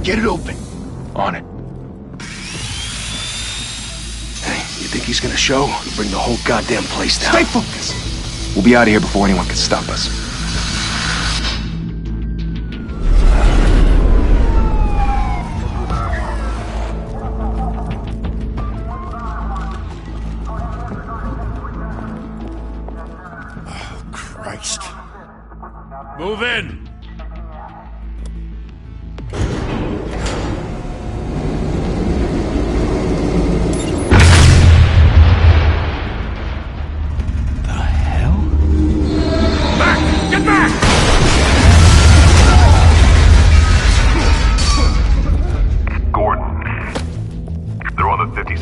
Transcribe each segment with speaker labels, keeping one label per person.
Speaker 1: Get it open.
Speaker 2: On it.
Speaker 1: Hey, you think he's gonna show? He'll bring the whole goddamn place down.
Speaker 2: Stay focused! We'll be out of here before anyone can stop us.
Speaker 1: Oh, Christ.
Speaker 3: Move in!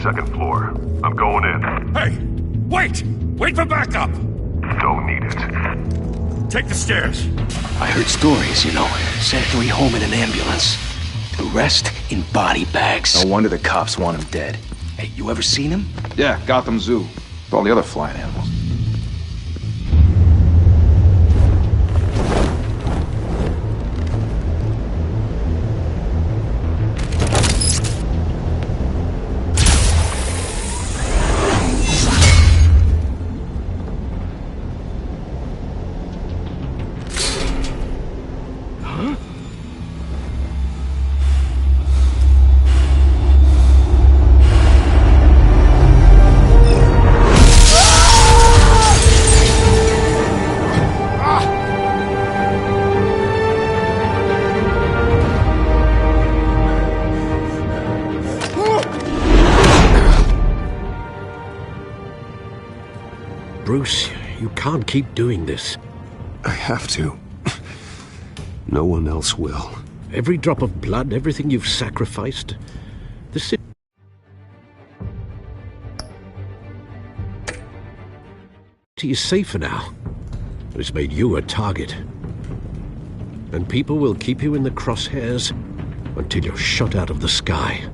Speaker 4: Second floor. I'm going in.
Speaker 3: Hey! Wait! Wait for backup!
Speaker 4: Don't need it.
Speaker 3: Take the stairs.
Speaker 1: I heard stories, you know. Sent 3 home in an ambulance. The rest in body bags.
Speaker 2: No wonder the cops want him dead.
Speaker 1: Hey, you ever seen him?
Speaker 2: Yeah, Gotham Zoo. With all the other flying animals.
Speaker 5: Bruce, you can't keep doing this.
Speaker 6: I have to. No one else will.
Speaker 5: Every drop of blood, everything you've sacrificed. The city is safer now. It's made you a target. And people will keep you in the crosshairs until you're shot out of the sky.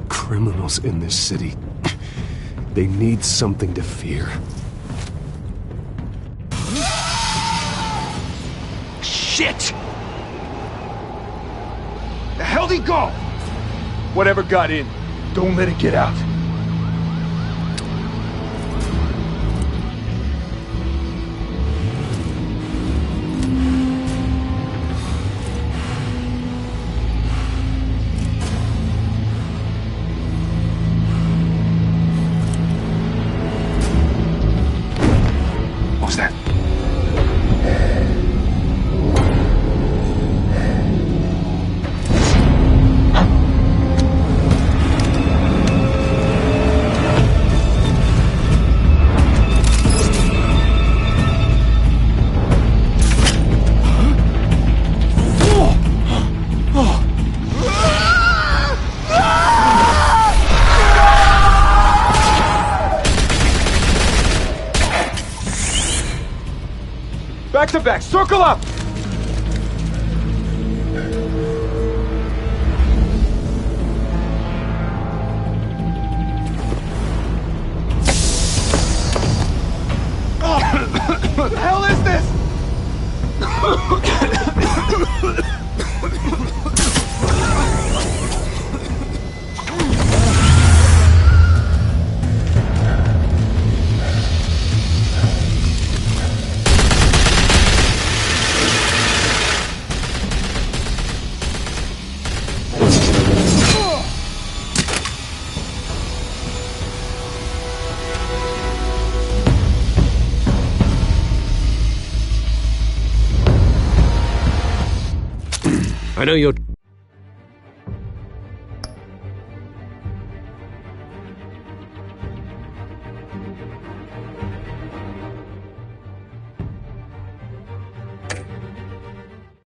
Speaker 6: Criminals in this city. They need something to fear.
Speaker 1: Shit! The hell'd he go?
Speaker 2: Whatever got in, don't let it get out. What was that? Back to back, circle up! What the hell is this?
Speaker 5: I know you're...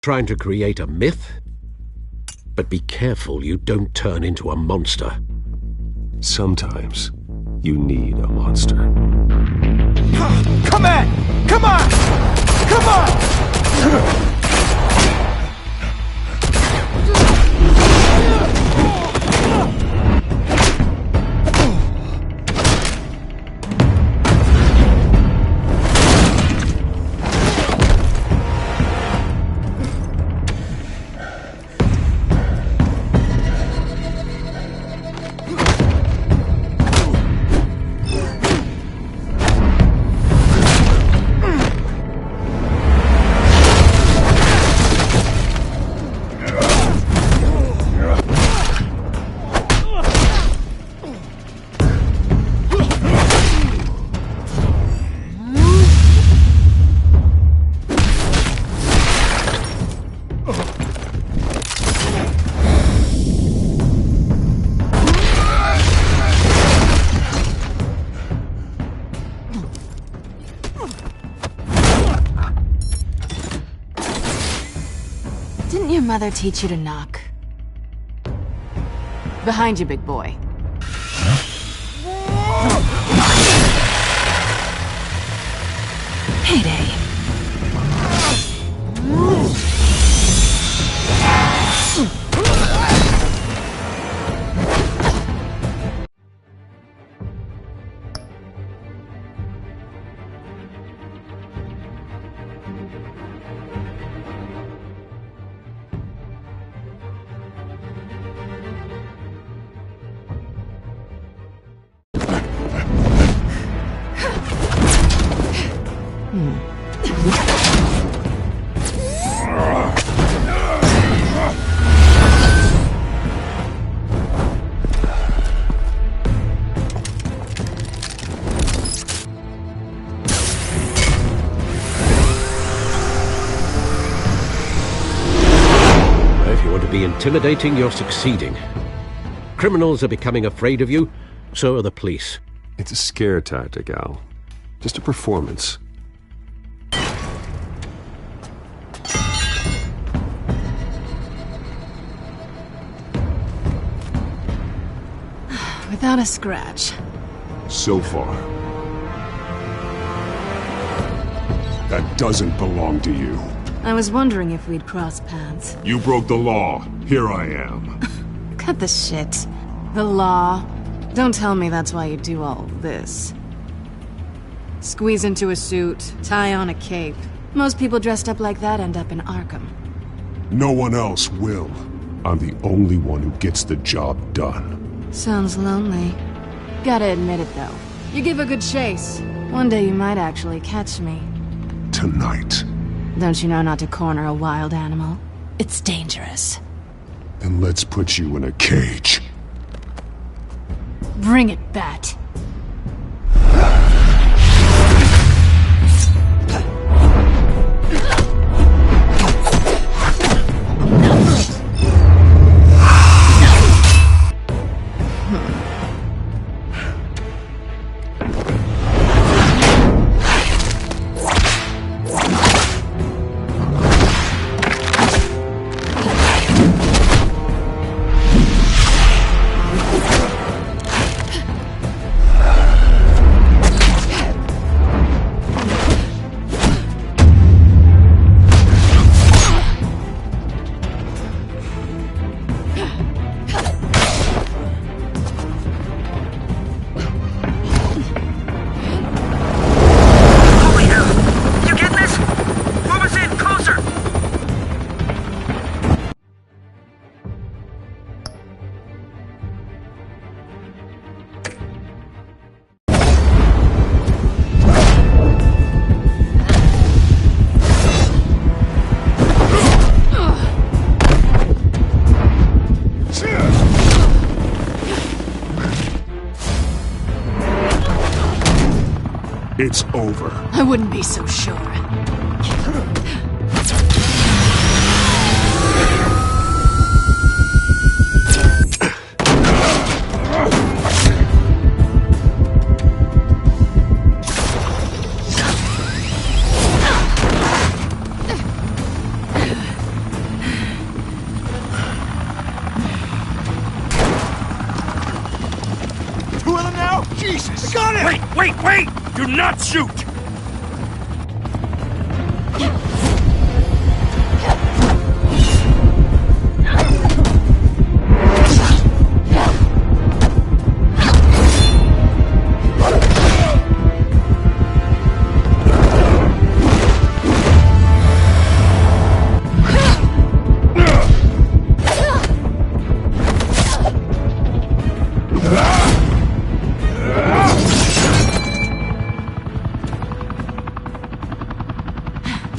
Speaker 5: trying to create a myth? But be careful you don't turn into a monster.
Speaker 6: Sometimes you need a monster.
Speaker 2: Come on! Come on! Come on!
Speaker 7: Didn't your mother teach you to knock? Behind you, big boy. Payday.
Speaker 5: If you want to be intimidating, you're succeeding. Criminals are becoming afraid of you, so are the police.
Speaker 6: It's a scare tactic, Al. Just a performance.
Speaker 7: Without a scratch.
Speaker 8: So far. That doesn't belong to you.
Speaker 7: I was wondering if we'd cross paths.
Speaker 8: You broke the law. Here I am.
Speaker 7: Cut the shit. The law. Don't tell me that's why you do all this. Squeeze into a suit, tie on a cape. Most people dressed up like that end up in Arkham.
Speaker 8: No one else will. I'm the only one who gets the job done.
Speaker 7: Sounds lonely. Gotta admit it, though. You give a good chase. One day you might actually catch me.
Speaker 8: Tonight.
Speaker 7: Don't you know not to corner a wild animal? It's dangerous.
Speaker 8: Then let's put you in a cage.
Speaker 7: Bring it, Bat.
Speaker 8: It's over.
Speaker 7: I wouldn't be so sure.
Speaker 2: Two of them now? Jesus! Got it!
Speaker 3: Wait! Do not shoot!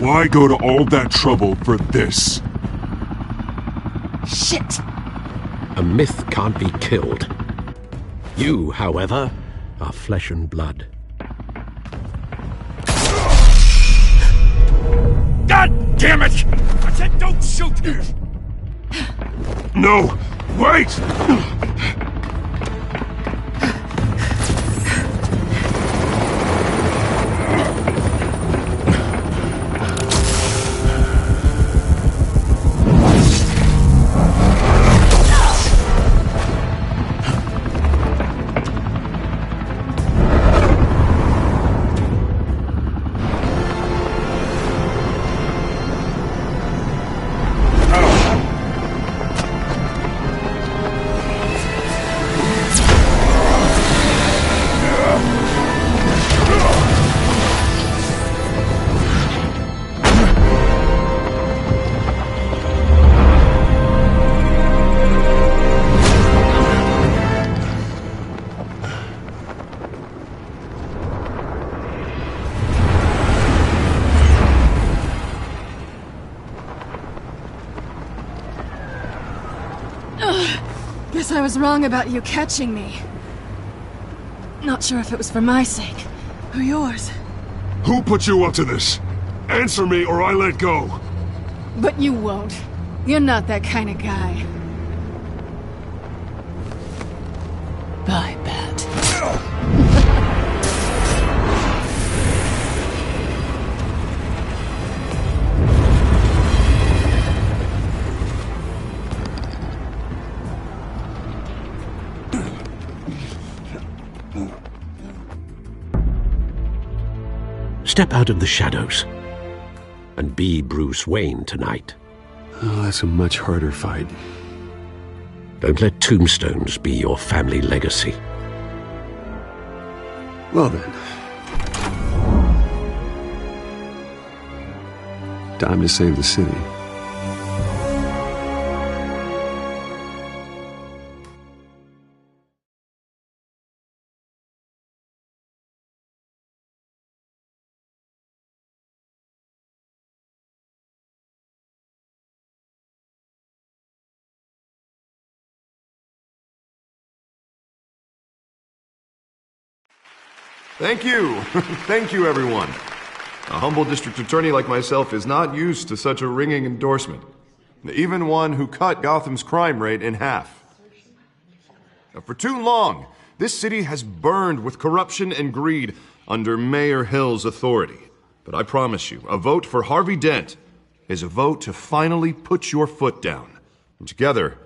Speaker 8: Why go to all that trouble for this?
Speaker 7: Shit!
Speaker 5: A myth can't be killed. You, however, are flesh and blood.
Speaker 3: God damn it! I said don't shoot!
Speaker 8: No! Wait!
Speaker 7: Guess I was wrong about you catching me. Not sure if it was for my sake, or yours.
Speaker 8: Who put you up to this? Answer me or I let go.
Speaker 7: But you won't. You're not that kind of guy. Bye, Bat.
Speaker 5: Step out of the shadows and be Bruce Wayne tonight.
Speaker 6: Oh, that's a much harder fight.
Speaker 5: Don't let tombstones be your family legacy.
Speaker 6: Well then. Time to save the city.
Speaker 9: Thank you. Thank you, everyone. A humble district attorney like myself is not used to such a ringing endorsement. Even one who cut Gotham's crime rate in half. For too long, this city has burned with corruption and greed under Mayor Hill's authority. But I promise you, a vote for Harvey Dent is a vote to finally put your foot down. And together,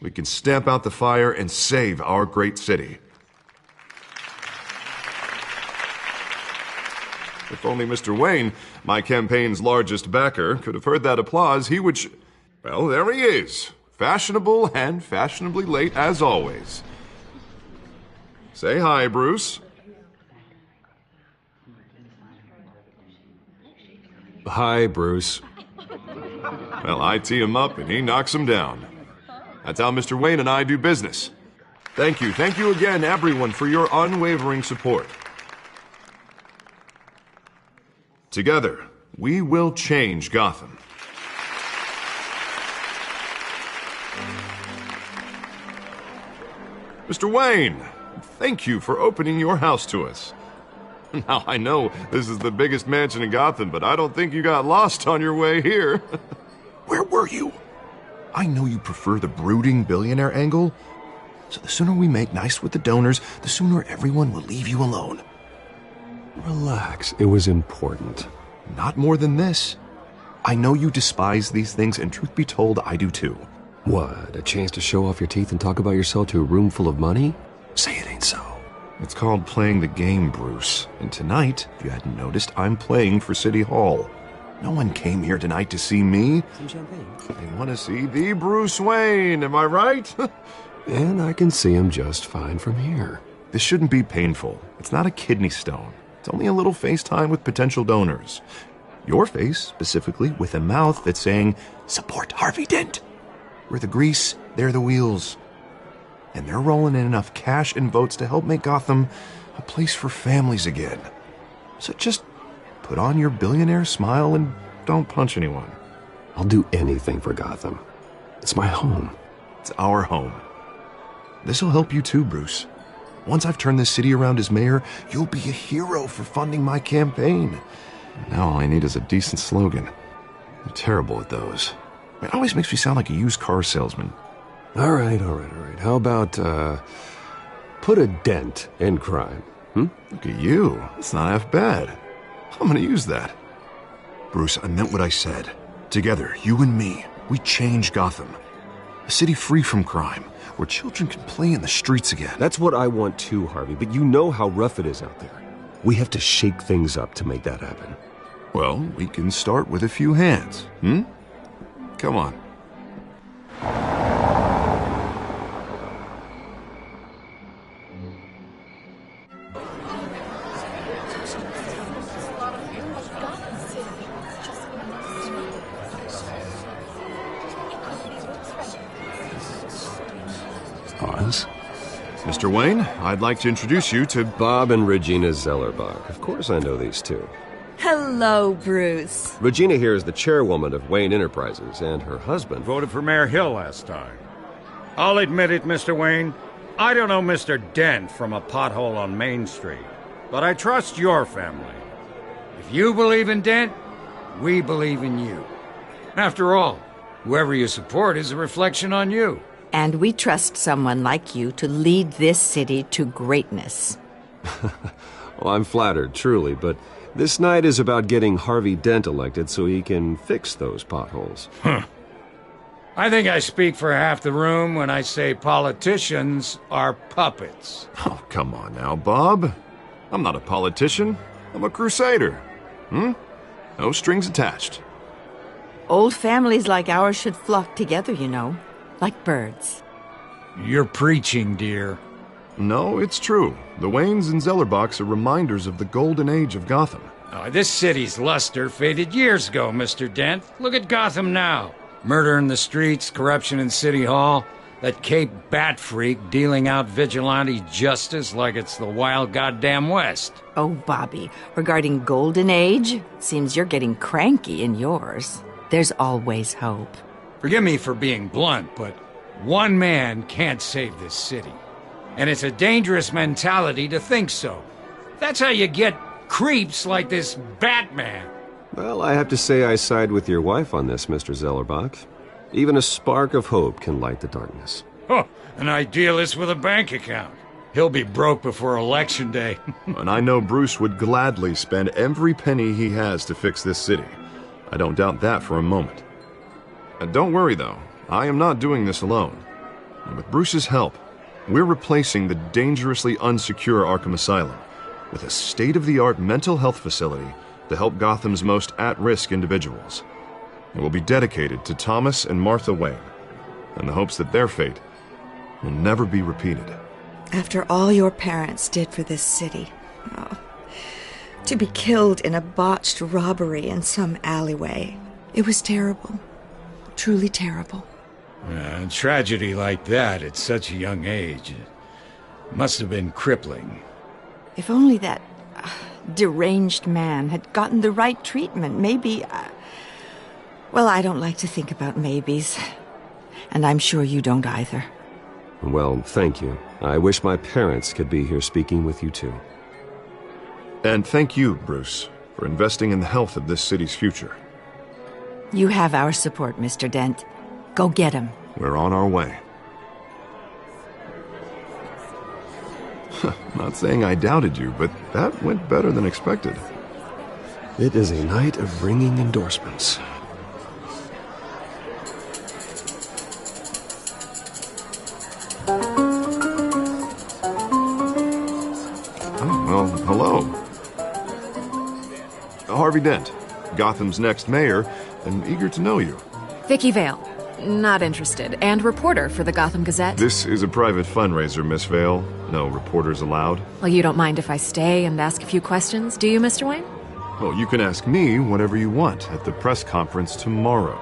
Speaker 9: we can stamp out the fire and save our great city. If only Mr. Wayne, my campaign's largest backer, could have heard that applause, he would well, there he is. Fashionable and fashionably late as always. Say hi, Bruce.
Speaker 6: Hi, Bruce.
Speaker 9: Well, I tee him up and he knocks him down. That's how Mr. Wayne and I do business. Thank you again, everyone, for your unwavering support. Together, we will change Gotham. Mr. Wayne, thank you for opening your house to us. Now, I know this is the biggest mansion in Gotham, but I don't think you got lost on your way here. Where were you? I know you prefer the brooding billionaire angle, so the sooner we make nice with the donors, the sooner everyone will leave you alone.
Speaker 6: Relax, it was important.
Speaker 9: Not more than this. I know you despise these things, and truth be told, I do too.
Speaker 6: What, a chance to show off your teeth and talk about yourself to a room full of money? Say it ain't so.
Speaker 9: It's called playing the game, Bruce. And tonight, if you hadn't noticed, I'm playing for City Hall. No one came here tonight to see me.
Speaker 6: Some champagne.
Speaker 9: They want to see the Bruce Wayne, am I right?
Speaker 6: And I can see him just fine from here.
Speaker 9: This shouldn't be painful. It's not a kidney stone. It's only a little FaceTime with potential donors. Your face, specifically, with a mouth that's saying, support Harvey Dent. We're the grease, they're the wheels. And they're rolling in enough cash and votes to help make Gotham a place for families again. So just put on your billionaire smile and don't punch anyone.
Speaker 6: I'll do anything for Gotham. It's my home.
Speaker 9: It's our home. This'll help you too, Bruce. Once I've turned this city around as mayor, you'll be a hero for funding my campaign. Now all I need is a decent slogan. I'm terrible at those. It always makes me sound like a used car salesman.
Speaker 6: All right. How about, put a dent in crime,
Speaker 9: Look at you. That's not half bad. I'm gonna use that. Bruce, I meant what I said. Together, you and me, we change Gotham. A city free from crime, where children can play in the streets again.
Speaker 6: That's what I want too, Harvey, but you know how rough it is out there. We have to shake things up to make that happen.
Speaker 9: Well, we can start with a few hands, Come on.
Speaker 6: Oz?
Speaker 9: Mr. Wayne, I'd like to introduce you to
Speaker 6: Bob and Regina Zellerbach. Of course I know these two.
Speaker 10: Hello, Bruce.
Speaker 6: Regina here is the chairwoman of Wayne Enterprises, and her husband...
Speaker 3: Voted for Mayor Hill last time. I'll admit it, Mr. Wayne. I don't know Mr. Dent from a pothole on Main Street, but I trust your family. If you believe in Dent, we believe in you. After all, whoever you support is a reflection on you.
Speaker 10: And we trust someone like you to lead this city to greatness.
Speaker 6: Well, I'm flattered, truly, but this night is about getting Harvey Dent elected so he can fix those potholes.
Speaker 3: I think I speak for half the room when I say politicians are puppets.
Speaker 9: Oh, come on now, Bob. I'm not a politician. I'm a crusader. No strings attached.
Speaker 10: Old families like ours should flock together, you know, like birds.
Speaker 3: You're preaching, dear.
Speaker 9: No, it's true. The Waynes and Zellerbachs are reminders of the golden age of Gotham.
Speaker 3: This city's luster faded years ago, Mr. Dent. Look at Gotham now. Murder in the streets, corruption in City Hall, that Cape Bat freak dealing out vigilante justice like it's the wild goddamn West.
Speaker 10: Oh, Bobby, regarding Golden Age, seems you're getting cranky in yours. There's always hope.
Speaker 3: Forgive me for being blunt, but one man can't save this city. And it's a dangerous mentality to think so. That's how you get creeps like this Batman.
Speaker 6: Well, I have to say I side with your wife on this, Mr. Zellerbach. Even a spark of hope can light the darkness.
Speaker 3: Oh, an idealist with a bank account. He'll be broke before Election Day.
Speaker 9: And I know Bruce would gladly spend every penny he has to fix this city. I don't doubt that for a moment. And don't worry, though. I am not doing this alone. And with Bruce's help, we're replacing the dangerously unsecure Arkham Asylum with a state-of-the-art mental health facility to help Gotham's most at-risk individuals. It will be dedicated to Thomas and Martha Wayne, in the hopes that their fate will never be repeated.
Speaker 11: After all your parents did for this city, to be killed in a botched robbery in some alleyway, it was terrible. Truly terrible.
Speaker 3: A tragedy like that at such a young age must have been crippling.
Speaker 10: If only that deranged man had gotten the right treatment, maybe... Well, I don't like to think about maybes. And I'm sure you don't either.
Speaker 6: Well, thank you. I wish my parents could be here speaking with you, too.
Speaker 9: And thank you, Bruce, for investing in the health of this city's future.
Speaker 10: You have our support, Mr. Dent. Go get him.
Speaker 9: We're on our way. Not saying I doubted you, but that went better than expected.
Speaker 6: It is a night of ringing endorsements.
Speaker 9: Oh, well, hello. Harvey Dent, Gotham's next mayor, and eager to know you.
Speaker 7: Vicky Vale. Not interested. And reporter for the Gotham Gazette.
Speaker 9: This is a private fundraiser, Miss Vale. No reporters allowed.
Speaker 7: Well, you don't mind if I stay and ask a few questions, do you, Mr. Wayne?
Speaker 9: Well, you can ask me whatever you want at the press conference tomorrow.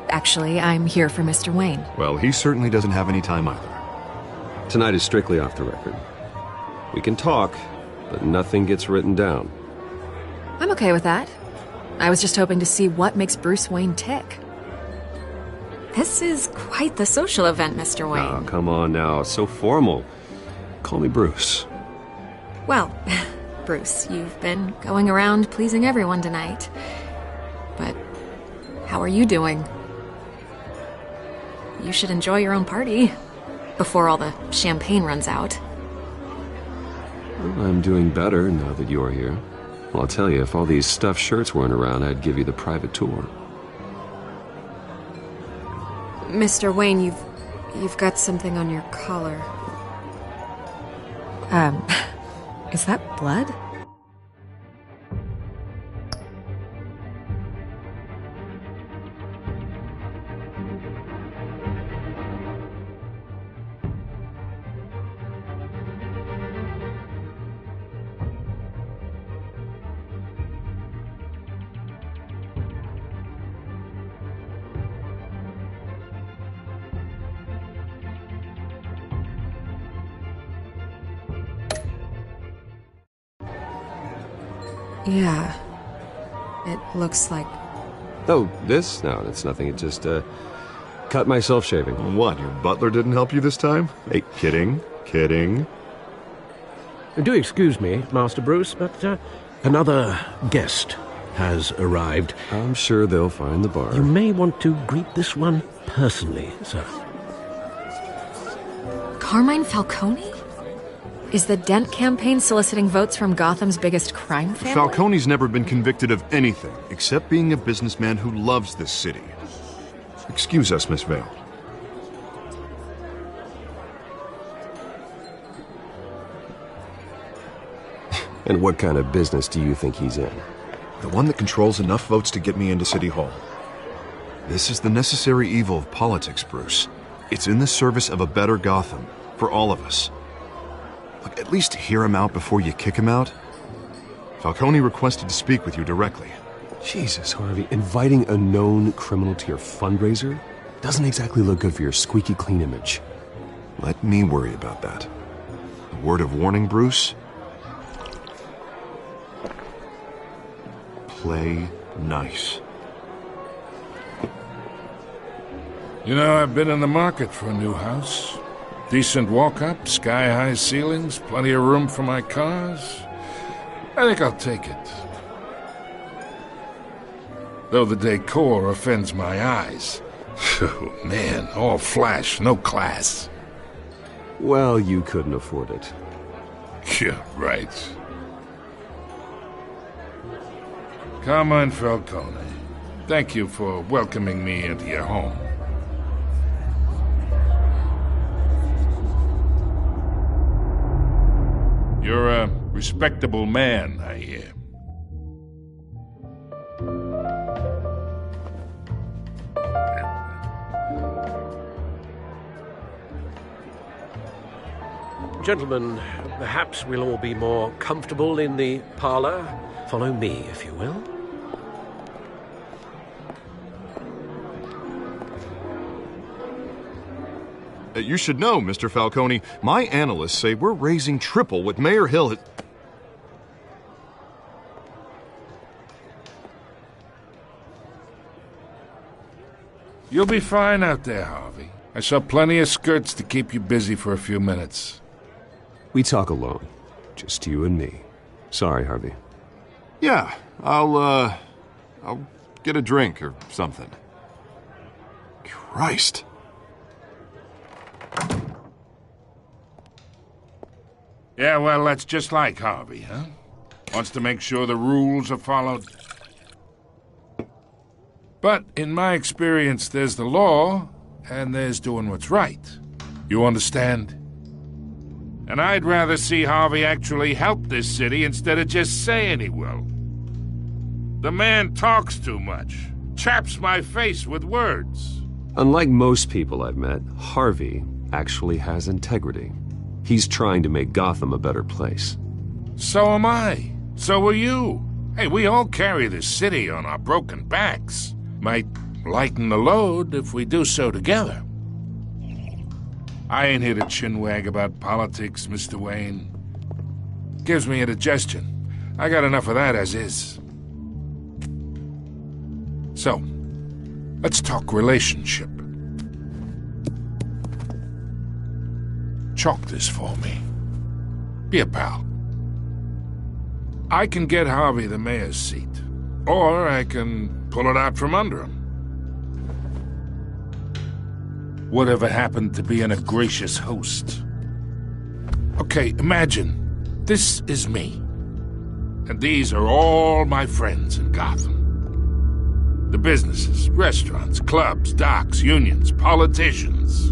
Speaker 7: Actually, I'm here for Mr. Wayne.
Speaker 9: Well, he certainly doesn't have any time either.
Speaker 6: Tonight is strictly off the record. We can talk, but nothing gets written down.
Speaker 7: I'm okay with that. I was just hoping to see what makes Bruce Wayne tick. This is quite the social event, Mr. Wayne.
Speaker 6: Oh, come on now. So formal. Call me Bruce.
Speaker 7: Well, Bruce, you've been going around pleasing everyone tonight. But how are you doing? You should enjoy your own party before all the champagne runs out.
Speaker 6: Well, I'm doing better now that you're here. Well, I'll tell you, if all these stuffed shirts weren't around, I'd give you the private tour.
Speaker 7: Mr. Wayne, you've got something on your collar. Is that blood? Yeah. It looks like...
Speaker 6: Oh, this? No, that's nothing. It just, cut myself shaving.
Speaker 9: What, your butler didn't help you this time? Hey, kidding.
Speaker 5: Do excuse me, Master Bruce, but another guest has arrived.
Speaker 6: I'm sure they'll find the bar.
Speaker 5: You may want to greet this one personally, sir.
Speaker 12: Carmine Falcone? Is the Dent campaign soliciting votes from Gotham's biggest crime family?
Speaker 9: Falcone's never been convicted of anything, except being a businessman who loves this city. Excuse us, Miss Vale.
Speaker 6: And what kind of business do you think he's in?
Speaker 9: The one that controls enough votes to get me into City Hall. This is the necessary evil of politics, Bruce. It's in the service of a better Gotham, for all of us. Look, at least hear him out before you kick him out. Falcone requested to speak with you directly.
Speaker 6: Jesus, Harvey, inviting a known criminal to your fundraiser doesn't exactly look good for your squeaky clean image.
Speaker 9: Let me worry about that. A word of warning, Bruce. Play nice.
Speaker 13: You know, I've been in the market for a new house. Decent walk-up, sky-high ceilings, plenty of room for my cars. I think I'll take it. Though the decor offends my eyes. Oh, man, all flash, no class.
Speaker 6: Well, you couldn't afford it.
Speaker 13: Yeah, right. Carmine Falcone, thank you for welcoming me into your home. You're a respectable man, I hear.
Speaker 5: Gentlemen, perhaps we'll all be more comfortable in the parlor. Follow me, if you will.
Speaker 9: You should know, Mr. Falcone, my analysts say we're raising triple what Mayor Hill has...
Speaker 13: You'll be fine out there, Harvey. I saw plenty of skirts to keep you busy for a few minutes.
Speaker 6: We talk alone. Just you and me. Sorry, Harvey.
Speaker 9: Yeah, I'll get a drink or something. Christ.
Speaker 13: Yeah, well, that's just like Harvey, huh? Wants to make sure the rules are followed. But in my experience, there's the law, and there's doing what's right. You understand? And I'd rather see Harvey actually help this city instead of just saying he will. The man talks too much, chaps my face with words.
Speaker 6: Unlike most people I've met, Harvey actually has integrity. He's trying to make Gotham a better place.
Speaker 13: So am I. So are you. Hey, we all carry this city on our broken backs. Might lighten the load if we do so together. I ain't here to chinwag about politics, Mr. Wayne. Gives me indigestion. I got enough of that as is. So, let's talk relationship. Chalk this for me. Be a pal. I can get Harvey the mayor's seat, or I can pull it out from under him. Whatever happened to being a gracious host? Okay, imagine this is me, and these are all my friends in Gotham. The businesses, restaurants, clubs, docks, unions, politicians.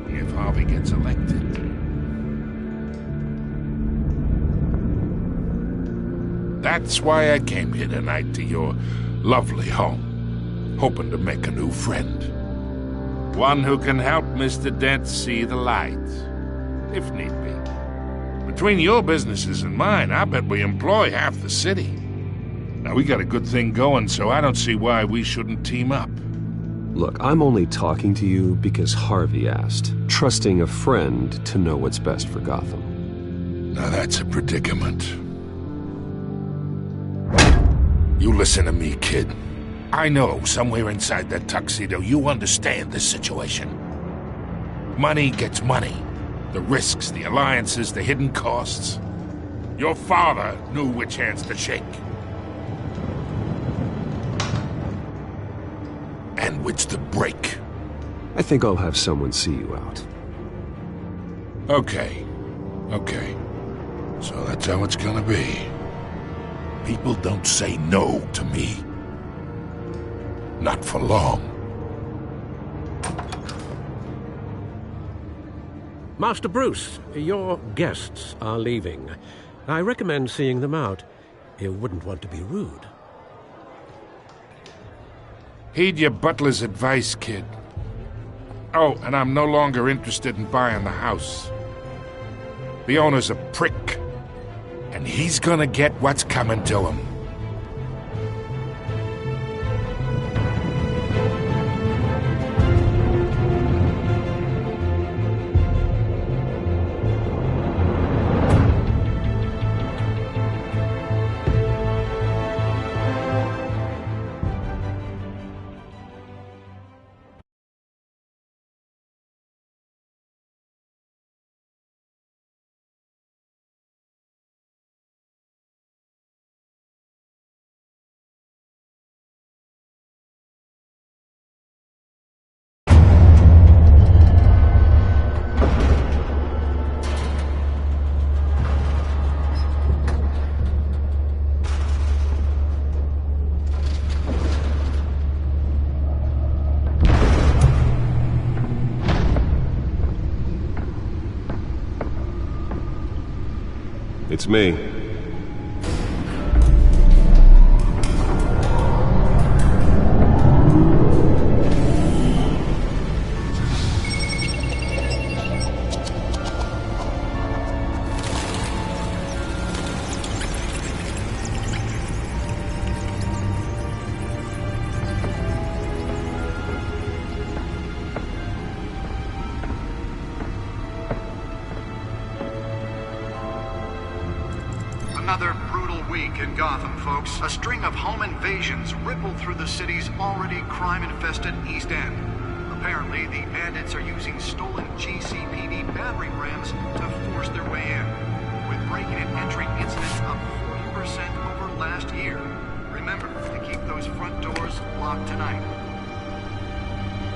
Speaker 13: If Harvey gets elected. That's why I came here tonight to your lovely home, hoping to make a new friend. One who can help Mr. Dent see the light, if need be. Between your businesses and mine, I bet we employ half the city. Now, we got a good thing going, so I don't see why we shouldn't team up.
Speaker 6: Look, I'm only talking to you because Harvey asked, trusting a friend to know what's best for Gotham.
Speaker 13: Now that's a predicament. You listen to me, kid. I know somewhere inside that tuxedo you understand this situation. Money gets money. The risks, the alliances, the hidden costs. Your father knew which hands to shake. And which to break.
Speaker 6: I think I'll have someone see you out.
Speaker 13: Okay. So that's how it's gonna be. People don't say no to me. Not for long.
Speaker 5: Master Bruce, your guests are leaving. I recommend seeing them out. You wouldn't want to be rude.
Speaker 13: Heed your butler's advice, kid. Oh, and I'm no longer interested in buying the house. The owner's a prick, and he's gonna get what's coming to him.
Speaker 6: It's me.
Speaker 14: Another brutal week in Gotham, folks. A string of home invasions rippled through the city's already crime-infested East End. Apparently, the bandits are using stolen GCPD battering rams to force their way in, with breaking and entry incidents up 40% over last year. Remember to keep those front doors locked tonight.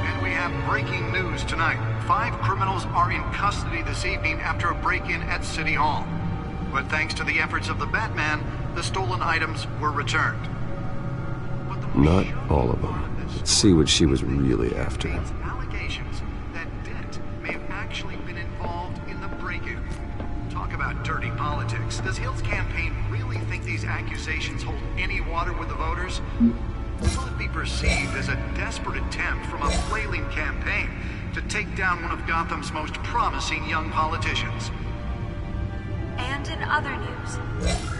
Speaker 14: And we have breaking news tonight. 5 criminals are in custody this evening after a break-in at City Hall. But thanks to the efforts of the Batman, the stolen items were returned.
Speaker 6: Not all of them. Let's see what she was really after.
Speaker 14: Allegations that Dent may have actually been involved in the break-in. Talk about dirty politics. Does Hill's campaign really think these accusations hold any water with the voters? Will it be perceived as a desperate attempt from a flailing campaign to take down one of Gotham's most promising young politicians?
Speaker 15: And in other news,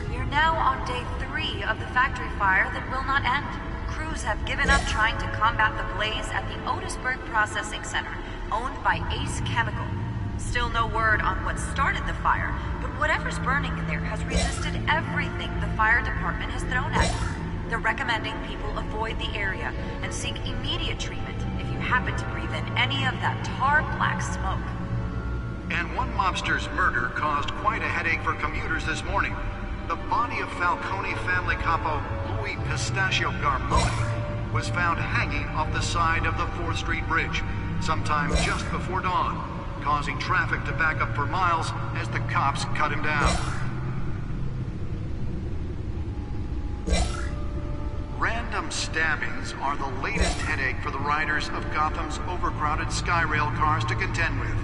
Speaker 15: we're now on day 3 of the factory fire that will not end. Crews have given up trying to combat the blaze at the Otisburg Processing Center, owned by Ace Chemical. Still no word on what started the fire, but whatever's burning in there has resisted everything the fire department has thrown at it. They're recommending people avoid the area and seek immediate treatment if you happen to breathe in any of that tar black smoke.
Speaker 14: And one mobster's murder caused quite a headache for commuters this morning. The body of Falcone family capo Louis Pistachio Garmoni was found hanging off the side of the 4th Street Bridge sometime just before dawn, causing traffic to back up for miles as the cops cut him down. Random stabbings are the latest headache for the riders of Gotham's overcrowded Skyrail cars to contend with.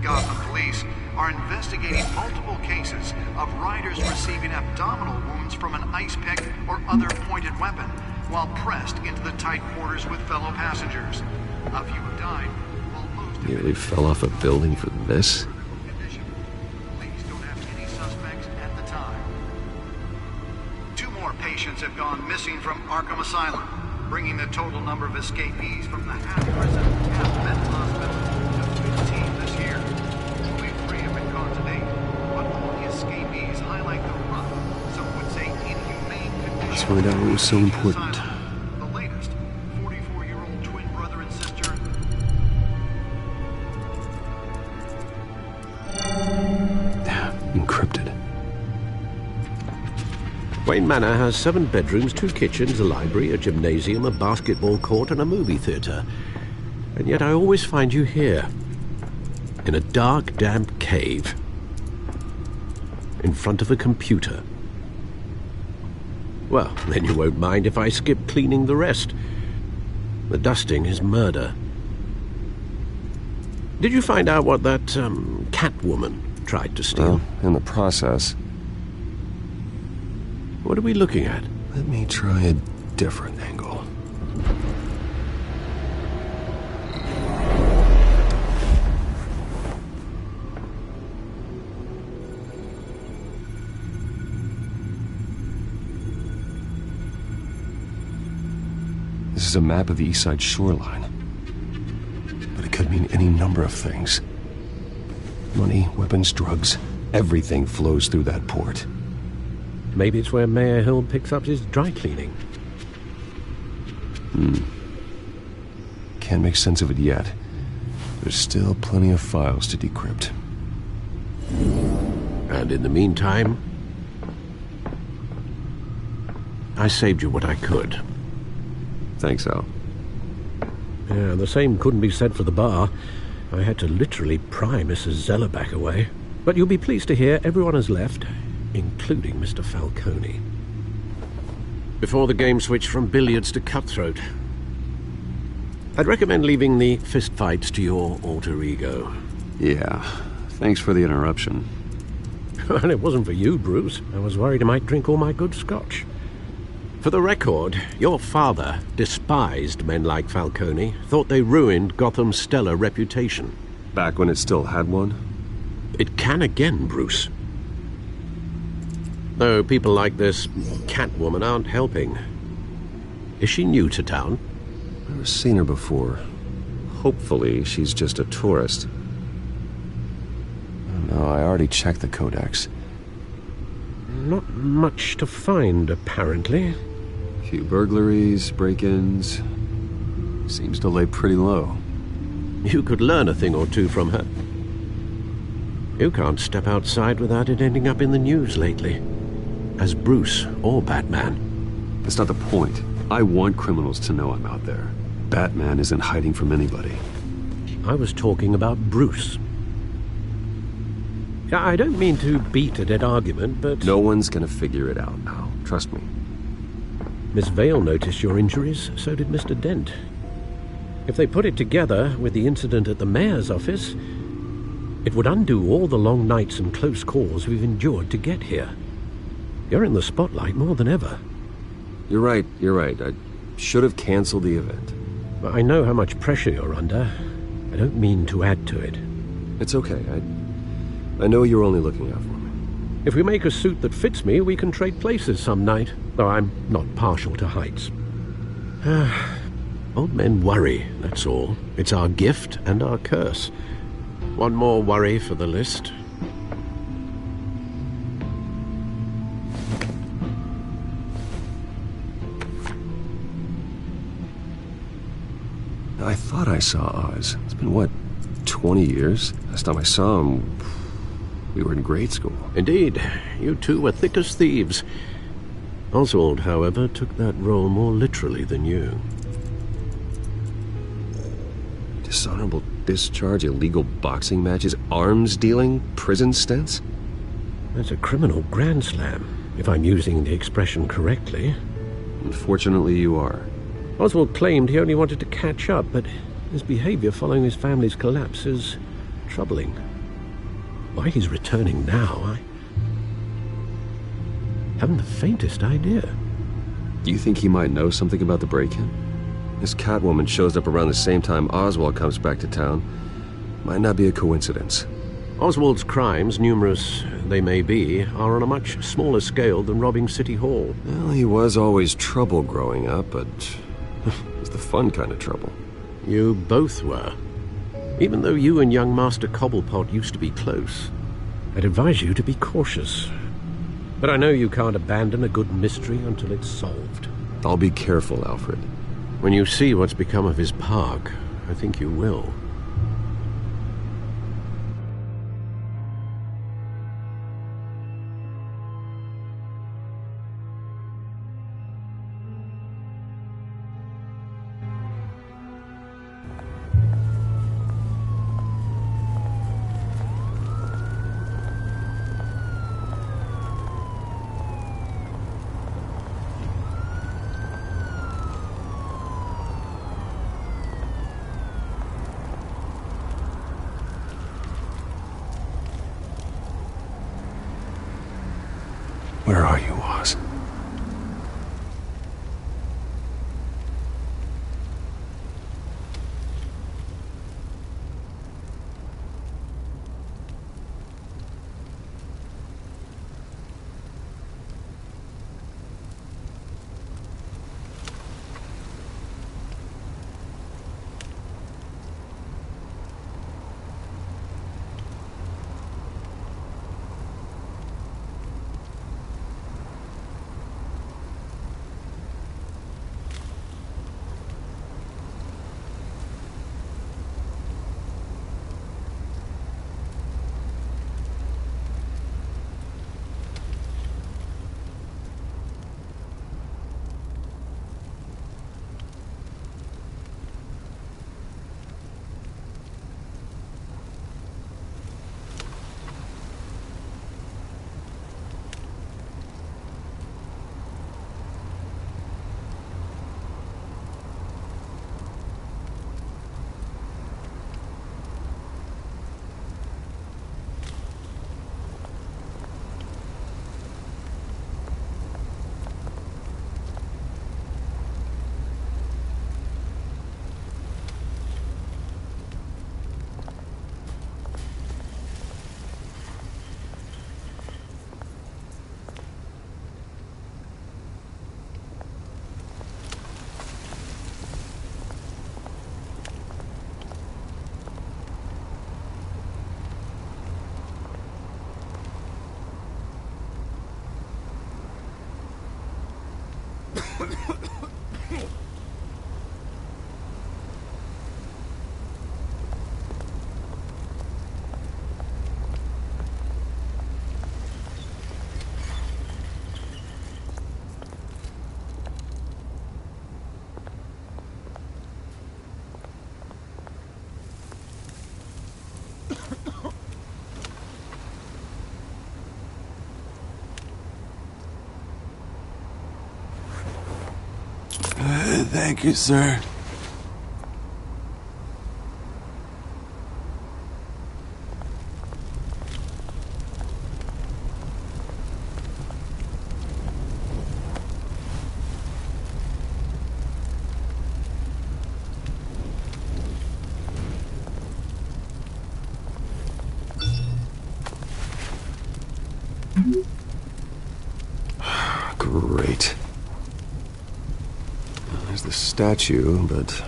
Speaker 14: Gotham police are investigating multiple cases of riders receiving abdominal wounds from an ice pick or other pointed weapon while pressed into the tight quarters with fellow passengers. A few have died, while most
Speaker 6: Nearly fell off a building for this?
Speaker 14: Police don't have any suspects at the time. 2 more patients have gone missing from Arkham Asylum, bringing the total number of escapees from the half-prison, half-mental hospital to 15 this year. Only 3 have been caught to date, but all the escapees highlight the rough, some would say inhumane conditions.
Speaker 6: This find out what was so important.
Speaker 14: The latest, 44-year-old twin brother and sister.
Speaker 6: Encrypted.
Speaker 5: Wayne Manor has 7 bedrooms, 2 kitchens, a library, a gymnasium, a basketball court, and a movie theatre. And yet I always find you here, in a dark, damp cave, in front of a computer. Well, then you won't mind if I skip cleaning the rest. The dusting is murder. Did you find out what that, Catwoman tried to steal?
Speaker 6: Well, in the process.
Speaker 5: What are we looking at?
Speaker 6: Let me try a different angle. This is a map of the East Side shoreline. But it could mean any number of things. Money, weapons, drugs, everything flows through that port.
Speaker 5: Maybe it's where Mayor Hill picks up his dry cleaning.
Speaker 6: Can't make sense of it yet. There's still plenty of files to decrypt.
Speaker 5: And in the meantime, I saved you what I could.
Speaker 6: Thanks, Al.
Speaker 5: Yeah, the same couldn't be said for the bar. I had to literally pry Mrs. Zellerback away. But you'll be pleased to hear everyone has left, including Mr. Falcone. Before the game switched from billiards to cutthroat. I'd recommend leaving the fistfights to your alter ego.
Speaker 6: Yeah, thanks for the interruption.
Speaker 5: And it wasn't for you, Bruce. I was worried I might drink all my good scotch. For the record, your father despised men like Falcone, thought they ruined Gotham's stellar reputation.
Speaker 6: Back when it still had one?
Speaker 5: It can again, Bruce. Though people like this Catwoman aren't helping. Is she new to town?
Speaker 6: Never seen her before. Hopefully she's just a tourist. No, I already checked the codex.
Speaker 5: Not much to find, apparently.
Speaker 6: Few burglaries, break-ins. Seems to lay pretty low.
Speaker 5: You could learn a thing or two from her. You can't step outside without it ending up in the news lately. As Bruce or Batman.
Speaker 6: That's not the point. I want criminals to know I'm out there. Batman isn't hiding from anybody.
Speaker 5: I was talking about Bruce. I don't mean to beat a dead argument, but...
Speaker 6: No one's gonna figure it out now. Trust me.
Speaker 5: Miss Vale noticed your injuries, so did Mr. Dent. If they put it together with the incident at the mayor's office, it would undo all the long nights and close calls we've endured to get here. You're in the spotlight more than ever.
Speaker 6: You're right. I should have canceled the event.
Speaker 5: I know how much pressure you're under. I don't mean to add to it.
Speaker 6: It's okay. I know you're only looking out for me.
Speaker 5: If we make a suit that fits me, we can trade places some night, though I'm not partial to heights. Old men worry, that's all. It's our gift and our curse. One more worry for the list.
Speaker 6: I thought I saw Oz. It's been, what, 20 years? Last time I saw him, we were in grade school.
Speaker 5: Indeed. You two were thick as thieves. Oswald, however, took that role more literally than you.
Speaker 6: Dishonorable discharge, illegal boxing matches, arms dealing, prison stints?
Speaker 5: That's a criminal grand slam, if I'm using the expression correctly.
Speaker 6: Unfortunately, you are.
Speaker 5: Oswald claimed he only wanted to catch up, but his behavior following his family's collapse is troubling. Why he's returning now, I haven't the faintest idea.
Speaker 6: Do you think he might know something about the break-in? This Catwoman shows up around the same time Oswald comes back to town. Might not be a coincidence.
Speaker 5: Oswald's crimes, numerous they may be, are on a much smaller scale than robbing City Hall.
Speaker 6: Well, he was always trouble growing up, but it was the fun kind of trouble.
Speaker 5: You both were. Even though you and young Master Cobblepot used to be close, I'd advise you to be cautious. But I know you can't abandon a good mystery until it's solved.
Speaker 6: I'll be careful, Alfred.
Speaker 5: When you see what's become of his park, I think you will.
Speaker 6: Where are you, Oz? Thank you, sir. Great. There's the statue, but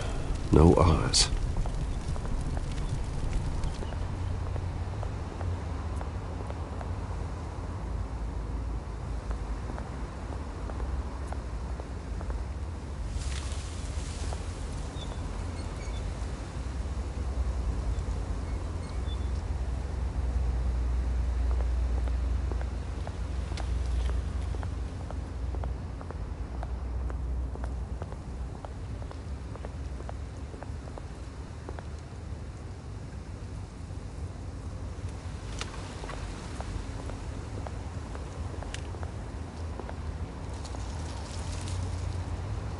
Speaker 6: no Oz.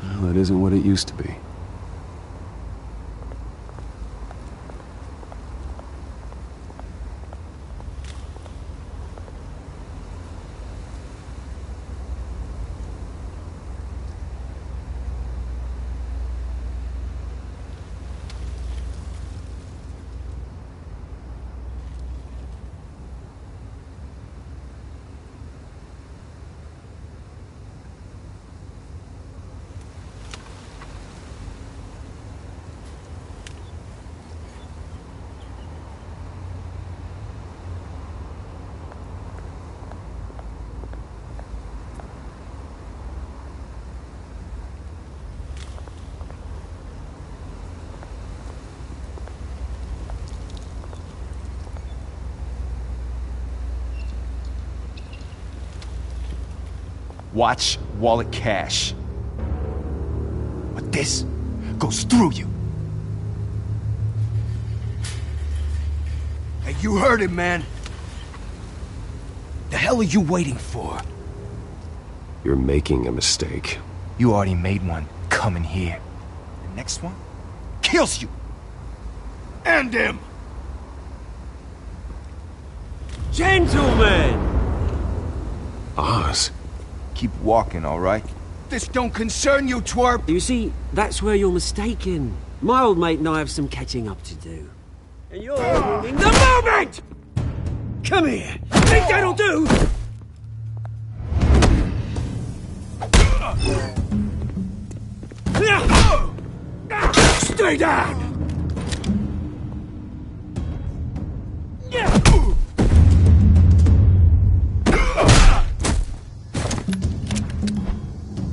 Speaker 6: Well, that isn't what it used to be.
Speaker 2: watch, wallet, cash. But this goes through you. Hey, you heard it, man. The hell are you waiting for?
Speaker 6: You're making a mistake.
Speaker 2: You already made one coming here. The next one kills you. And him.
Speaker 16: Gentlemen!
Speaker 6: Oz.
Speaker 2: Keep walking, all right? This don't concern you, twerp!
Speaker 16: You see, that's where you're mistaken. My old mate and I have some catching up to do. And you're ruining the moment! Come here! Think that'll do? Stay down!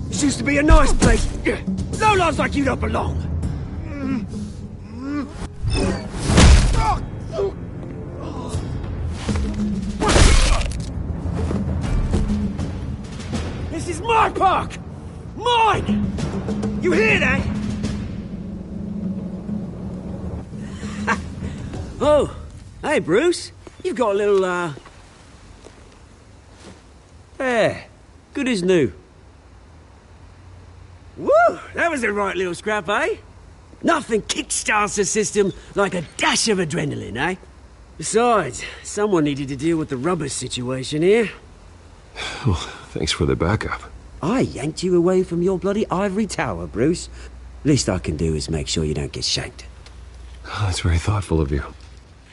Speaker 16: This used to be a nice place. Lowlifes like you don't belong. This is my park! Mine! You hear that? Oh, hey, Bruce. You've got a little, Yeah, good as new. Woo! That was a right little scrap, eh? Nothing kickstarts the system like a dash of adrenaline, eh? Besides, someone needed to deal with the rubber situation here.
Speaker 6: Well, thanks for the backup.
Speaker 16: I yanked you away from your bloody ivory tower, Bruce. Least I can do is make sure you don't get shanked.
Speaker 6: Oh, that's very thoughtful of you.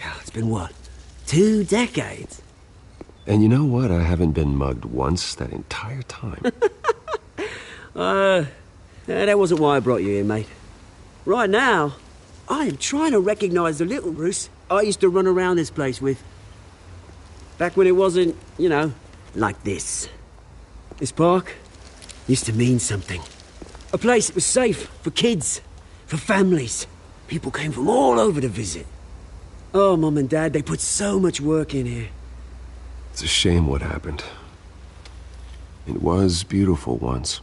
Speaker 16: Yeah, it's been what? 2 decades?
Speaker 6: And you know what? I haven't been mugged once that entire time.
Speaker 16: That wasn't why I brought you here, mate. Right now, I am trying to recognize the little Bruce I used to run around this place with. Back when it wasn't, you know, like this. This park used to mean something. A place that was safe for kids, for families. People came from all over to visit. Oh, Mum and Dad, they put so much work in here.
Speaker 6: It's a shame what happened. It was beautiful once.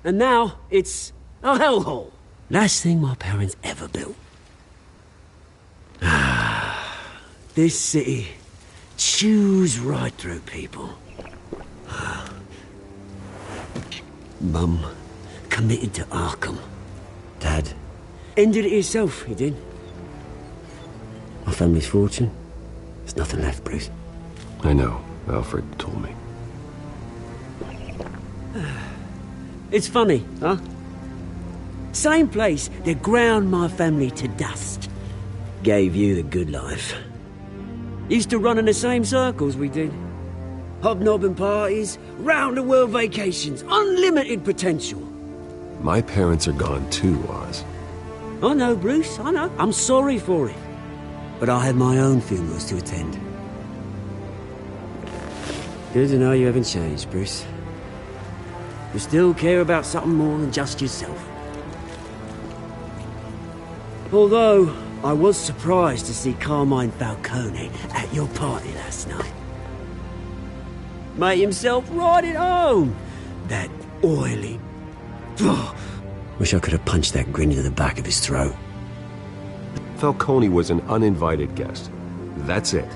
Speaker 16: And now, it's a hellhole. Last thing my parents ever built. This city chews right through people. Mum committed to Arkham. Dad ended it himself, he did. My family's fortune. There's nothing left, Bruce.
Speaker 6: I know. Alfred told me.
Speaker 16: It's funny, huh? Same place that ground my family to dust. Gave you the good life. Used to run in the same circles we did. Hobnobbing parties, round-the-world vacations, unlimited potential.
Speaker 6: My parents are gone too, Oz.
Speaker 16: I know, Bruce, I know. I'm sorry for it. But I had my own funerals to attend. Good to know you haven't changed, Bruce. You still care about something more than just yourself. Although, I was surprised to see Carmine Falcone at your party last night. Made himself right at home. That oily... Wish I could have punched that grin into the back of his throat.
Speaker 6: Falcone was an uninvited guest. That's it.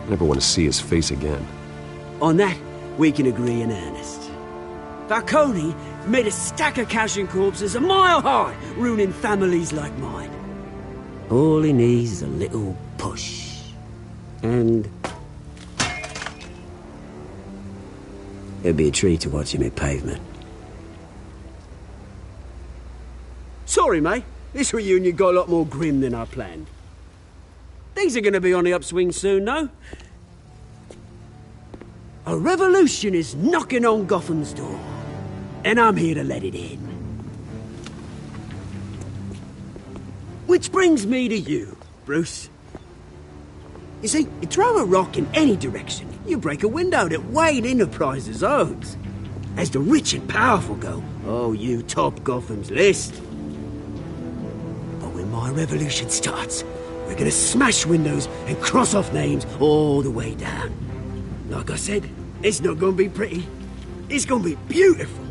Speaker 6: I never want to see his face again.
Speaker 16: On that, we can agree in earnest. Falcone made a stack of cashing corpses a mile high, ruining families like mine. All he needs is a little push. And... it'd be a treat to watch him hit pavement. Sorry, mate. This reunion got a lot more grim than I planned. Things are gonna be on the upswing soon, though. A revolution is knocking on Gotham's door. And I'm here to let it in. Which brings me to you, Bruce. You see, you throw a rock in any direction, you break a window that Wayne Enterprises owns. As the rich and powerful go, oh, you top Gotham's list. But when my revolution starts, we're gonna smash windows and cross off names all the way down. Like I said, it's not gonna be pretty. It's gonna be beautiful.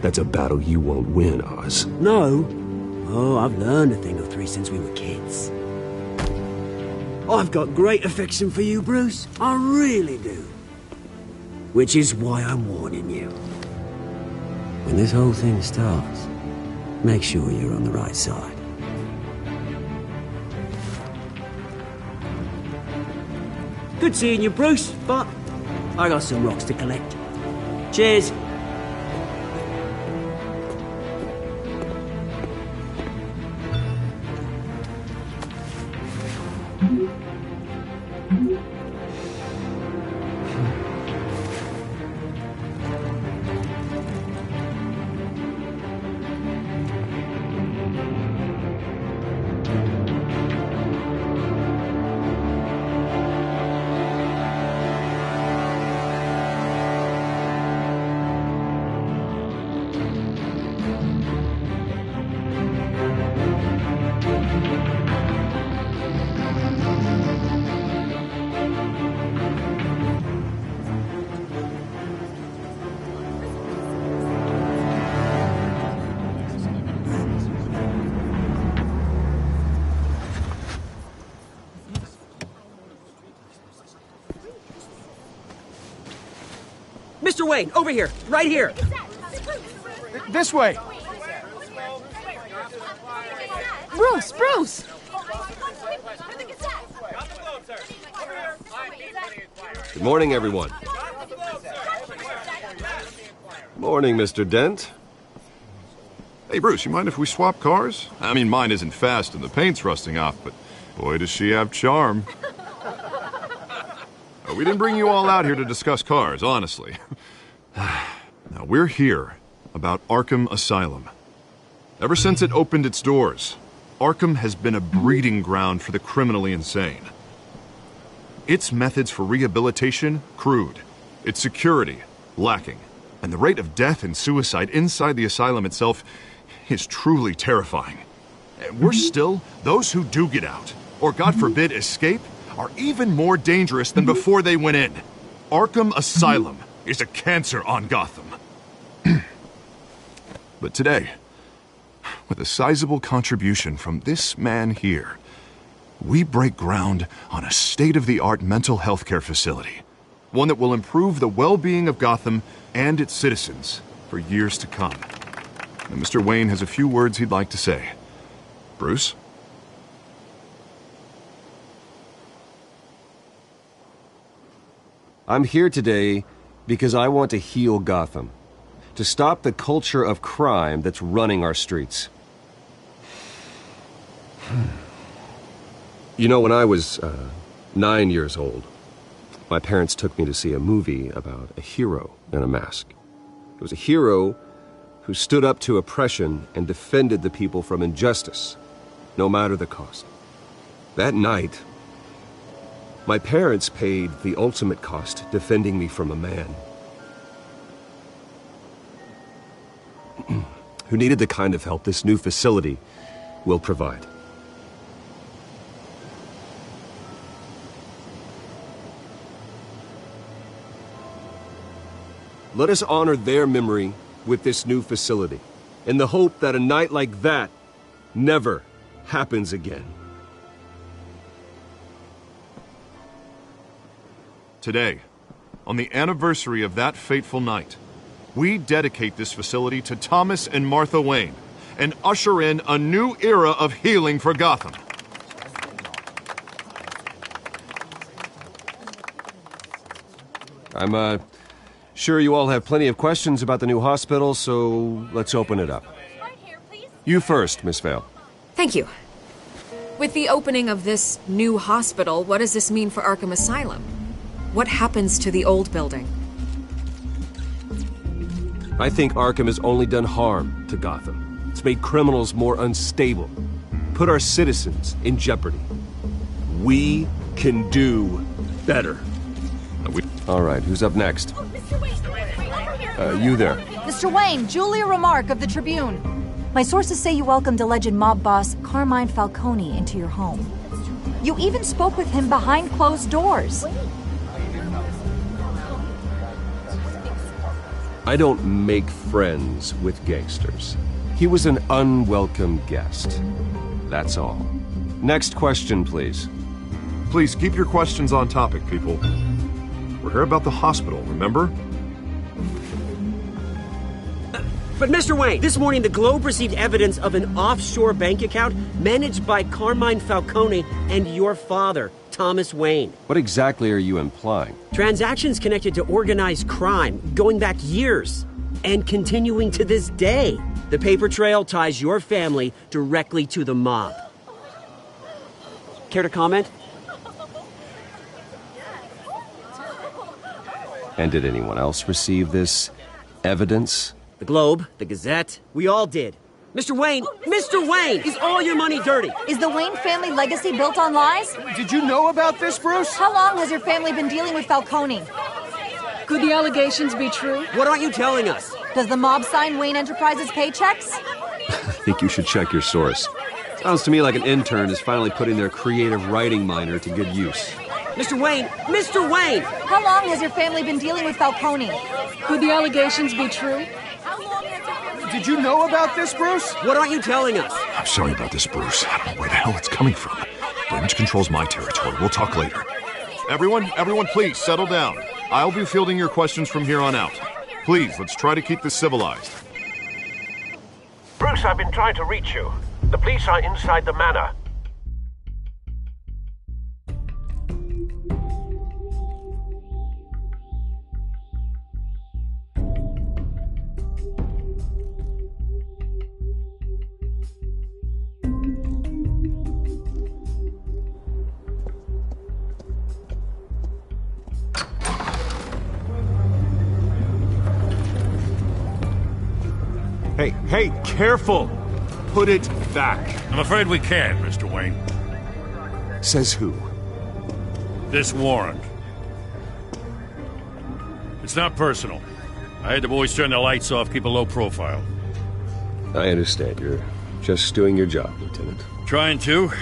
Speaker 6: That's a battle you won't win, Oz.
Speaker 16: No. Oh, I've learned a thing or three since we were kids. I've got great affection for you, Bruce. I really do. Which is why I'm warning you. When this whole thing starts, make sure you're on the right side. Good seeing you, Bruce, but I got some rocks to collect. Cheers. Mr. Wayne, over here, right here.
Speaker 2: This way.
Speaker 7: Bruce!
Speaker 6: Good morning, everyone. Morning, Mr. Dent.
Speaker 9: Hey, Bruce, you mind if we swap cars? I mean, mine isn't fast and the paint's rusting off, but boy, does she have charm. We didn't bring you all out here to discuss cars, honestly. Now, we're here about Arkham Asylum. Ever since it opened its doors, Arkham has been a breeding ground for the criminally insane. Its methods for rehabilitation, crude. Its security, lacking. And the rate of death and suicide inside the asylum itself is truly terrifying. And worse still, those who do get out, or God forbid escape, are even more dangerous than before they went in. Arkham Asylum is a cancer on Gotham. But today, with a sizable contribution from this man here, we break ground on a state-of-the-art mental health care facility. One that will improve the well-being of Gotham and its citizens for years to come. And Mr. Wayne has a few words he'd like to say. Bruce?
Speaker 6: I'm here today because I want to heal Gotham. To stop the culture of crime that's running our streets. You know, when I was 9 years old, my parents took me to see a movie about a hero in a mask. It was a hero who stood up to oppression and defended the people from injustice, no matter the cost. That night, my parents paid the ultimate cost defending me from a man who needed the kind of help this new facility will provide. Let us honor their memory with this new facility, in the hope that a night like that never happens again.
Speaker 9: Today, on the anniversary of that fateful night, we dedicate this facility to Thomas and Martha Wayne and usher in a new era of healing for Gotham.
Speaker 6: I'm sure you all have plenty of questions about the new hospital, so let's open it up. You first, Miss Vale.
Speaker 12: Thank you. With the opening of this new hospital, what does this mean for Arkham Asylum? What happens to the old building?
Speaker 6: I think Arkham has only done harm to Gotham. It's made criminals more unstable, put our citizens in jeopardy. We can do better. All right, who's up next? You there.
Speaker 17: Mr. Wayne, Julia Remark of the Tribune. My sources say you welcomed alleged mob boss Carmine Falcone into your home. You even spoke with him behind closed doors.
Speaker 6: I don't make friends with gangsters. He was an unwelcome guest. That's all. Next question, please.
Speaker 9: Please keep your questions on topic, people. We're here about the hospital, remember?
Speaker 16: But Mr. Wayne, this morning the Globe received evidence of an offshore bank account managed by Carmine Falcone and your father, Thomas Wayne.
Speaker 6: What exactly are you implying?
Speaker 16: Transactions connected to organized crime, going back years, and continuing to this day. The paper trail ties your family directly to the mob. Care to comment?
Speaker 6: And did anyone else receive this evidence?
Speaker 16: The Globe, the Gazette, we all did. Mr. Wayne, is all your money dirty?
Speaker 17: Is the Wayne family legacy built on lies?
Speaker 2: Did you know about this, Bruce?
Speaker 17: How long has your family been dealing with Falcone?
Speaker 12: Could the allegations be true?
Speaker 16: What aren't you telling us?
Speaker 17: Does the mob sign Wayne Enterprises paychecks?
Speaker 6: I think you should check your source. Sounds to me like an intern is finally putting their creative writing minor to good use.
Speaker 16: Mr. Wayne!
Speaker 17: How long has your family been dealing with Falcone?
Speaker 12: Could the allegations be true?
Speaker 2: Did you know about this, Bruce?
Speaker 16: What aren't you telling us?
Speaker 18: I'm sorry about this, Bruce. I don't know where the hell it's coming from. Damage control's my territory. We'll talk later.
Speaker 9: Everyone, please, settle down. I'll be fielding your questions from here on out. Please, let's try to keep this civilized.
Speaker 1: Bruce, I've been trying to reach you. The police are inside the manor.
Speaker 18: Hey, careful! Put it back.
Speaker 3: I'm afraid we can't, Mr. Wayne.
Speaker 18: Says who?
Speaker 3: This warrant. It's not personal. I had the boys turn the lights off, keep a low profile.
Speaker 6: I understand. You're just doing your job, Lieutenant.
Speaker 3: Trying to.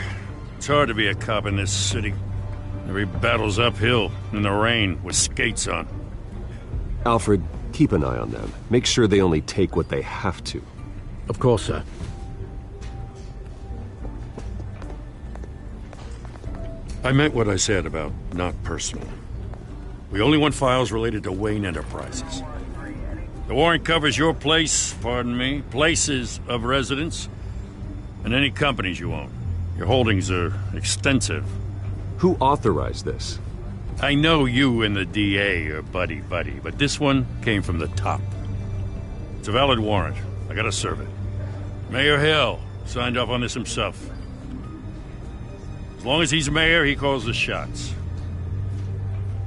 Speaker 3: It's hard to be a cop in this city. Every battle's uphill, in the rain, with skates on.
Speaker 6: Alfred, keep an eye on them. Make sure they only take what they have to.
Speaker 5: Of course, sir.
Speaker 3: I meant what I said about not personal. We only want files related to Wayne Enterprises. The warrant covers your places of residence, and any companies you own. Your holdings are extensive.
Speaker 6: Who authorized this?
Speaker 3: I know you and the DA are buddy-buddy, but this one came from the top. It's a valid warrant. I gotta serve it. Mayor Hill signed off on this himself. As long as he's mayor, he calls the shots.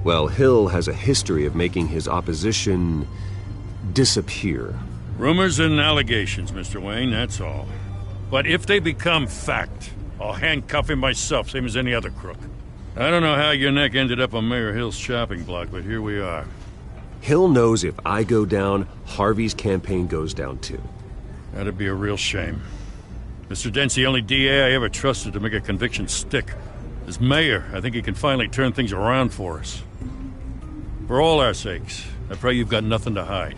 Speaker 6: Well, Hill has a history of making his opposition disappear.
Speaker 3: Rumors and allegations, Mr. Wayne, that's all. But if they become fact, I'll handcuff him myself, same as any other crook. I don't know how your neck ended up on Mayor Hill's chopping block, but here we are.
Speaker 6: Hill knows if I go down, Harvey's campaign goes down too.
Speaker 3: That'd be a real shame. Mr. Dent's the only DA I ever trusted to make a conviction stick. As mayor, I think he can finally turn things around for us. For all our sakes, I pray you've got nothing to hide.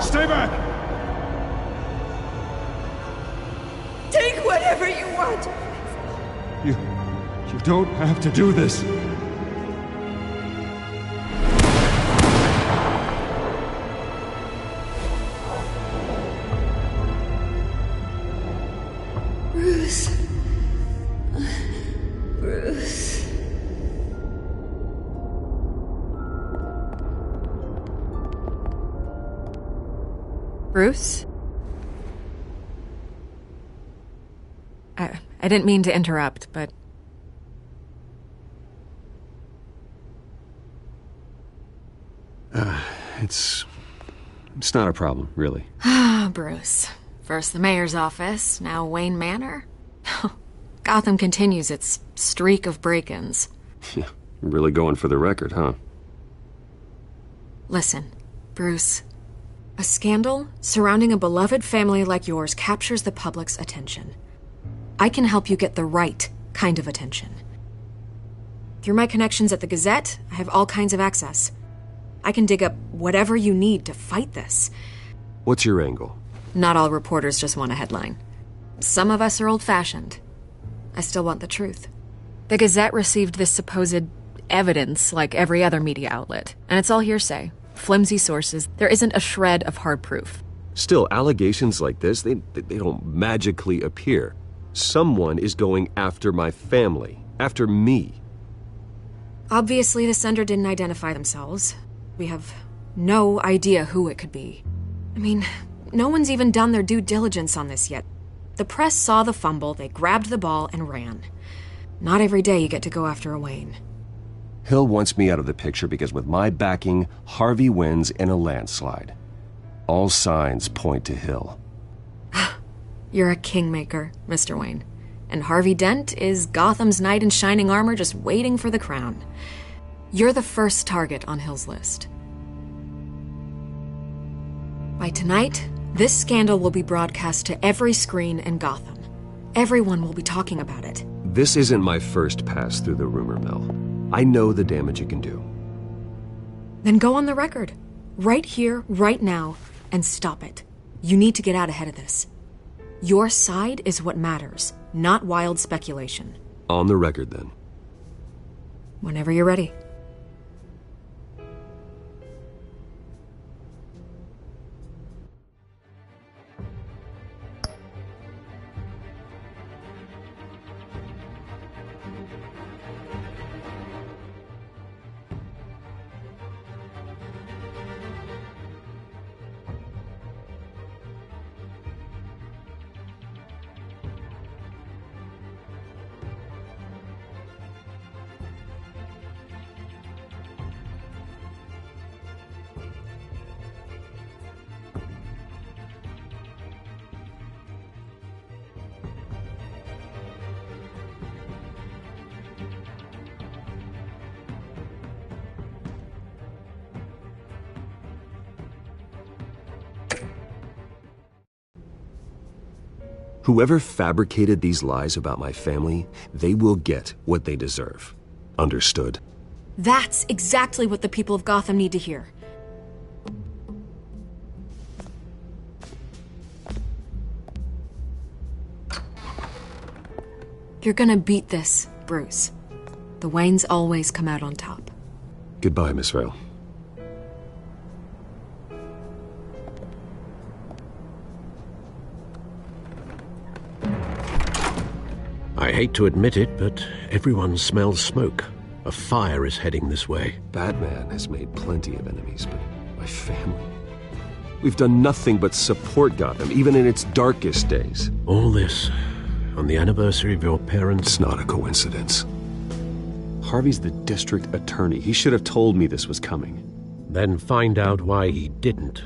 Speaker 2: Stay back!
Speaker 11: Take whatever you want!
Speaker 2: You don't have to do this.
Speaker 11: Bruce. Bruce.
Speaker 12: Bruce? I didn't mean to interrupt, but...
Speaker 6: It's not a problem, really.
Speaker 12: Ah, Bruce. First the mayor's office, now Wayne Manor. Gotham continues its streak of break-ins.
Speaker 6: Yeah, really going for the record, huh?
Speaker 12: Listen, Bruce. A scandal surrounding a beloved family like yours captures the public's attention. I can help you get the right kind of attention. Through my connections at the Gazette, I have all kinds of access. I can dig up whatever you need to fight this.
Speaker 6: What's your angle?
Speaker 12: Not all reporters just want a headline. Some of us are old-fashioned. I still want the truth. The Gazette received this supposed evidence like every other media outlet, and it's all hearsay. Flimsy sources. There isn't a shred of hard proof.
Speaker 6: Still, allegations like this, they don't magically appear. Someone is going after my family, after me.
Speaker 12: Obviously, the sender didn't identify themselves. We have no idea who it could be. I mean, no one's even done their due diligence on this yet. The press saw the fumble, they grabbed the ball and ran. Not every day you get to go after a Wayne.
Speaker 6: Hill wants me out of the picture because with my backing, Harvey wins in a landslide. All signs point to Hill.
Speaker 12: You're a kingmaker, Mr. Wayne. And Harvey Dent is Gotham's knight in shining armor just waiting for the crown. You're the first target on Hill's list. By tonight, this scandal will be broadcast to every screen in Gotham. Everyone will be talking about it.
Speaker 6: This isn't my first pass through the rumor mill. I know the damage it can do.
Speaker 12: Then go on the record. Right here, right now, and stop it. You need to get out ahead of this. Your side is what matters, not wild speculation.
Speaker 6: On the record, then.
Speaker 12: Whenever you're ready.
Speaker 6: Whoever fabricated these lies about my family, they will get what they deserve. Understood?
Speaker 12: That's exactly what the people of Gotham need to hear. You're gonna beat this, Bruce. The Waynes always come out on top.
Speaker 6: Goodbye, Miss Vale.
Speaker 5: I hate to admit it, but everyone smells smoke. A fire is heading this way.
Speaker 6: Batman has made plenty of enemies, but my family... We've done nothing but support Gotham, even in its darkest days.
Speaker 5: All this on the anniversary of your parents...
Speaker 6: It's not a coincidence. Harvey's the district attorney. He should have told me this was coming.
Speaker 5: Then find out why he didn't.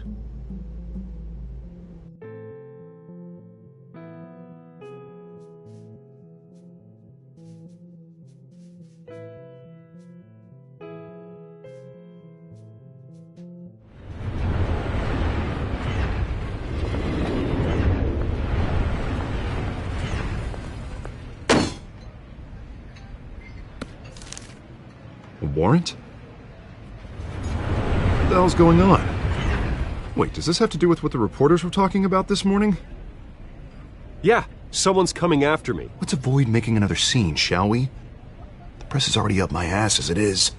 Speaker 9: Warrant? What the hell's going on? Wait, does this have to do with what the reporters were talking about this morning?
Speaker 6: Yeah, someone's coming after me.
Speaker 9: Let's avoid making another scene, shall we? The press is already up my ass as it is.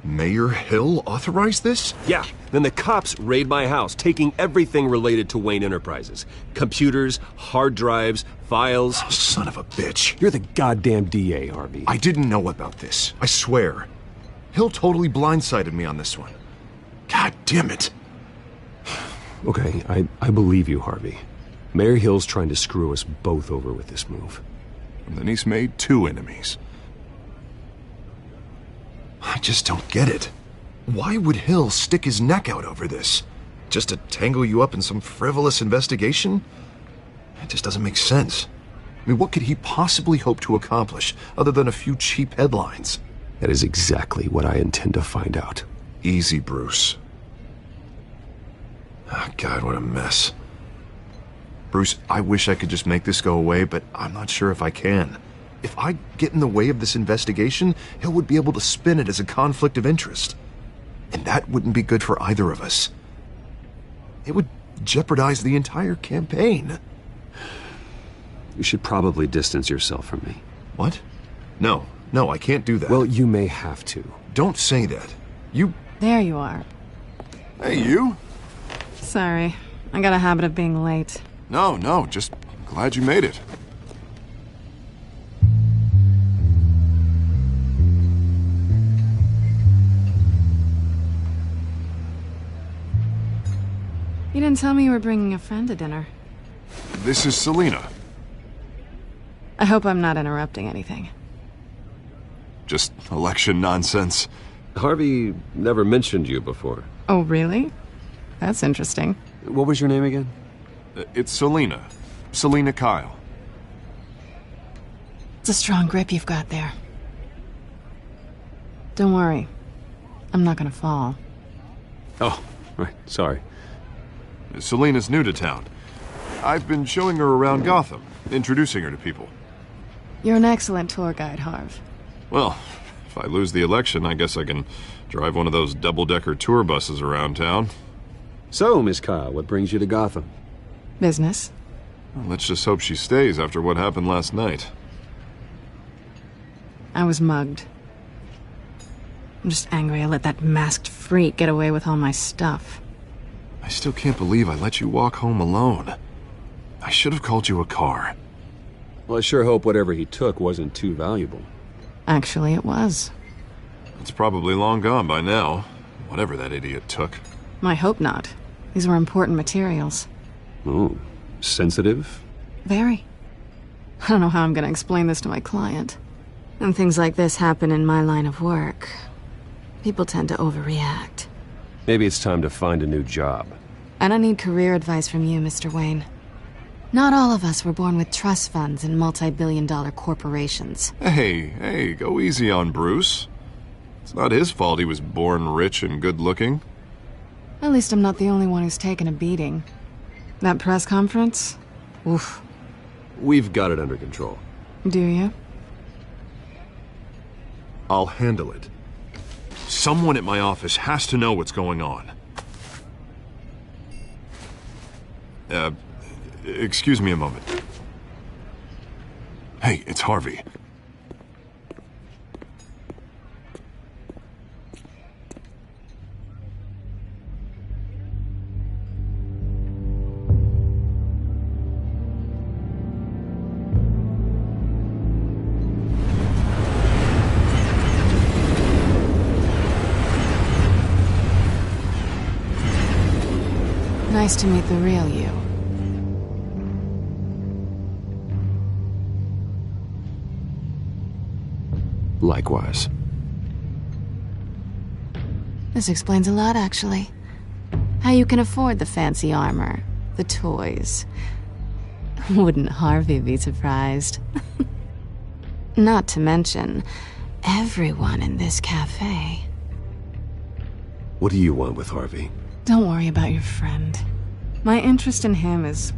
Speaker 9: Mayor Hill authorized this?
Speaker 6: Yeah, then the cops raid my house, taking everything related to Wayne Enterprises. Computers, hard drives, files.
Speaker 9: Oh, son of a bitch.
Speaker 6: You're the goddamn DA, Harvey.
Speaker 9: I didn't know about this. I swear. Hill totally blindsided me on this one. God damn it.
Speaker 6: Okay, I believe you, Harvey. Mayor Hill's trying to screw us both over with this move.
Speaker 9: And then he's made two enemies. I just don't get it. Why would Hill stick his neck out over this? Just to tangle you up in some frivolous investigation? It just doesn't make sense. I mean, what could he possibly hope to accomplish other than a few cheap headlines?
Speaker 6: That is exactly what I intend to find out.
Speaker 9: Easy, Bruce. Oh, God, what a mess. Bruce, I wish I could just make this go away, but I'm not sure if I can. If I get in the way of this investigation, Hill would be able to spin it as a conflict of interest. And that wouldn't be good for either of us. It would jeopardize the entire campaign.
Speaker 6: You should probably distance yourself from me.
Speaker 9: What? No, I can't do that.
Speaker 6: Well, you may have to.
Speaker 9: Don't say that. You...
Speaker 7: There you are.
Speaker 9: Hey, you?
Speaker 7: Sorry. I got a habit of being late.
Speaker 9: No, just glad you made it.
Speaker 7: You didn't tell me you were bringing a friend to dinner.
Speaker 9: This is Selina.
Speaker 7: I hope I'm not interrupting anything.
Speaker 9: Just election nonsense.
Speaker 6: Harvey never mentioned you before.
Speaker 7: Oh, really? That's interesting.
Speaker 6: What was your name again?
Speaker 9: It's Selina. Selina Kyle.
Speaker 7: It's a strong grip you've got there. Don't worry. I'm not gonna fall.
Speaker 6: Oh, right. Sorry.
Speaker 9: Selina's new to town. I've been showing her around Gotham, introducing her to people.
Speaker 7: You're an excellent tour guide, Harv.
Speaker 9: Well, if I lose the election, I guess I can drive one of those double-decker tour buses around town.
Speaker 6: So, Miss Kyle, what brings you to Gotham?
Speaker 7: Business.
Speaker 9: Well, let's just hope she stays after what happened last night.
Speaker 7: I was mugged. I'm just angry I let that masked freak get away with all my stuff.
Speaker 9: I still can't believe I let you walk home alone. I should have called you a car.
Speaker 6: Well, I sure hope whatever he took wasn't too valuable.
Speaker 7: Actually, it was.
Speaker 9: It's probably long gone by now, whatever that idiot took.
Speaker 7: I hope not. These were important materials.
Speaker 6: Oh, sensitive?
Speaker 7: Very. I don't know how I'm gonna explain this to my client. When things like this happen in my line of work, people tend to overreact.
Speaker 6: Maybe it's time to find a new job.
Speaker 7: And I need career advice from you, Mr. Wayne. Not all of us were born with trust funds and multi-billion-dollar corporations.
Speaker 9: Hey, go easy on Bruce. It's not his fault he was born rich and good-looking.
Speaker 7: At least I'm not the only one who's taken a beating. That press conference? Oof.
Speaker 6: We've got it under control.
Speaker 7: Do you?
Speaker 9: I'll handle it. Someone at my office has to know what's going on. Excuse me a moment. Hey, it's Harvey.
Speaker 7: Nice to meet the real you.
Speaker 6: Likewise.
Speaker 7: This explains a lot, actually. How you can afford the fancy armor, the toys. Wouldn't Harvey be surprised? Not to mention, everyone in this cafe.
Speaker 6: What do you want with Harvey?
Speaker 7: Don't worry about your friend. My interest in him is...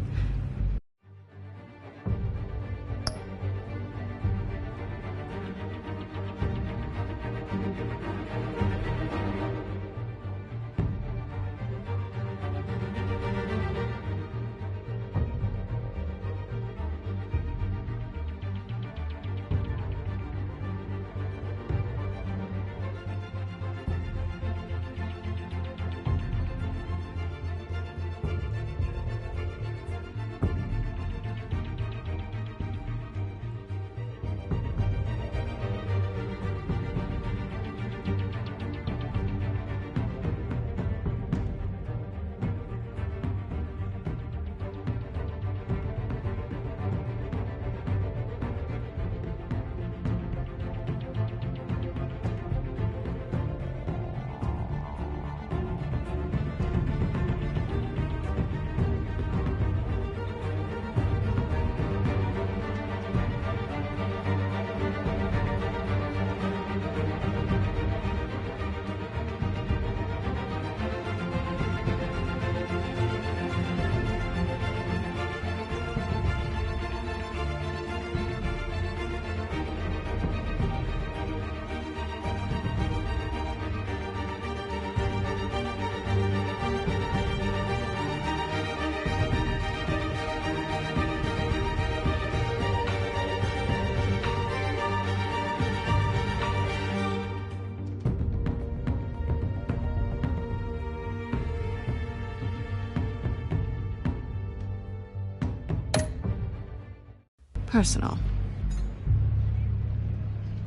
Speaker 7: personal.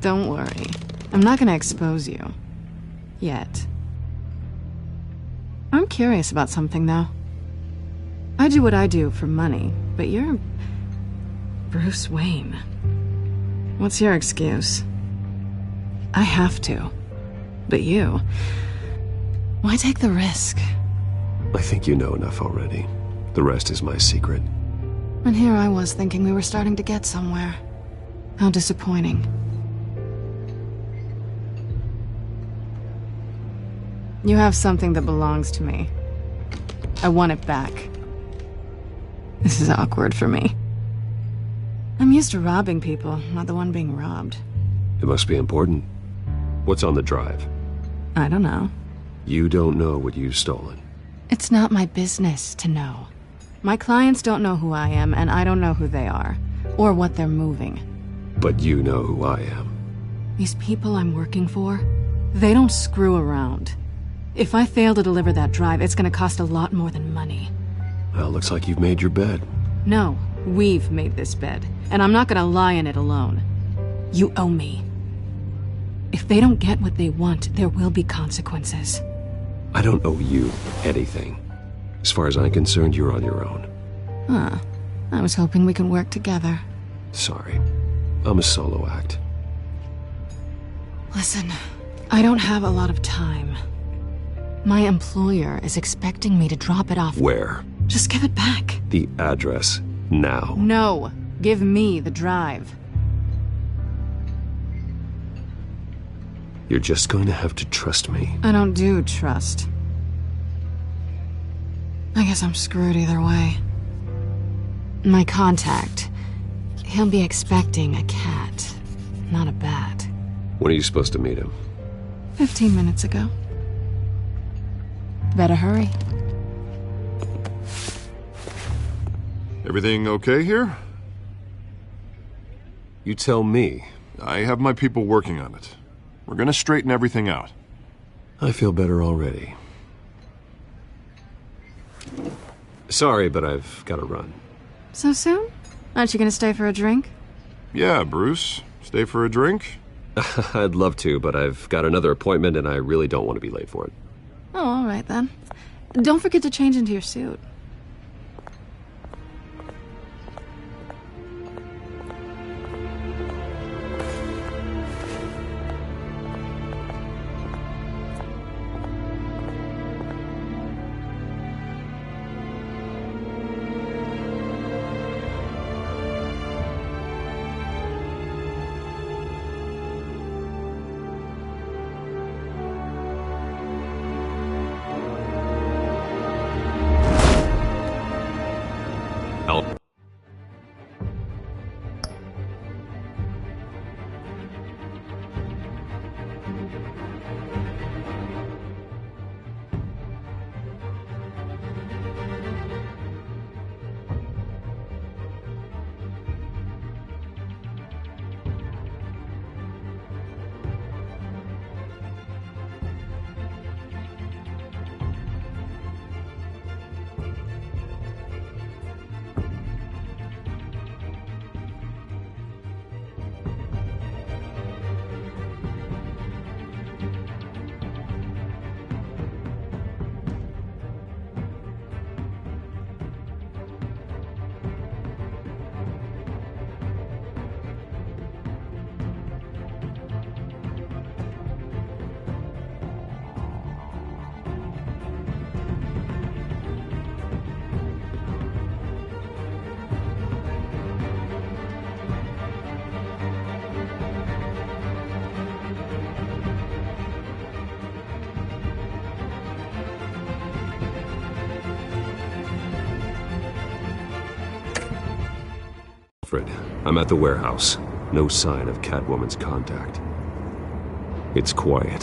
Speaker 7: Don't worry. I'm not gonna expose you. Yet. I'm curious about something, though. I do what I do for money, but you're... Bruce Wayne. What's your excuse? I have to. But you... Why take the risk?
Speaker 6: I think you know enough already. The rest is my secret.
Speaker 7: And here I was thinking we were starting to get somewhere. How disappointing. You have something that belongs to me. I want it back. This is awkward for me. I'm used to robbing people, not the one being robbed.
Speaker 6: It must be important. What's on the drive?
Speaker 7: I don't know.
Speaker 6: You don't know what you've stolen.
Speaker 7: It's not my business to know. My clients don't know who I am, and I don't know who they are, or what they're moving.
Speaker 6: But you know who I am.
Speaker 7: These people I'm working for, they don't screw around. If I fail to deliver that drive, it's gonna cost a lot more than money.
Speaker 6: Well, looks like you've made your bed.
Speaker 7: No, we've made this bed, and I'm not gonna lie in it alone. You owe me. If they don't get what they want, there will be consequences.
Speaker 6: I don't owe you anything. As far as I'm concerned, you're on your own.
Speaker 7: Huh. I was hoping we could work together.
Speaker 6: Sorry. I'm a solo act.
Speaker 7: Listen, I don't have a lot of time. My employer is expecting me to drop it off.
Speaker 6: Where?
Speaker 7: Just give it back.
Speaker 6: The address. Now.
Speaker 7: No. Give me the drive.
Speaker 6: You're just going to have to trust me.
Speaker 7: I don't do trust. I guess I'm screwed either way. My contact, he'll be expecting a cat, not a bat.
Speaker 6: When are you supposed to meet him?
Speaker 7: 15 minutes ago. Better hurry.
Speaker 9: Everything okay here?
Speaker 6: You tell me.
Speaker 9: I have my people working on it. We're gonna straighten everything out.
Speaker 6: I feel better already. Sorry, but I've got to run.
Speaker 7: So soon? Aren't you gonna stay for a drink?
Speaker 9: Yeah, Bruce. Stay for a drink?
Speaker 6: I'd love to, but I've got another appointment and I really don't want to be late for it.
Speaker 7: Oh, all right then. Don't forget to change into your suit.
Speaker 6: Alfred, I'm at the warehouse. No sign of Catwoman's contact. It's quiet.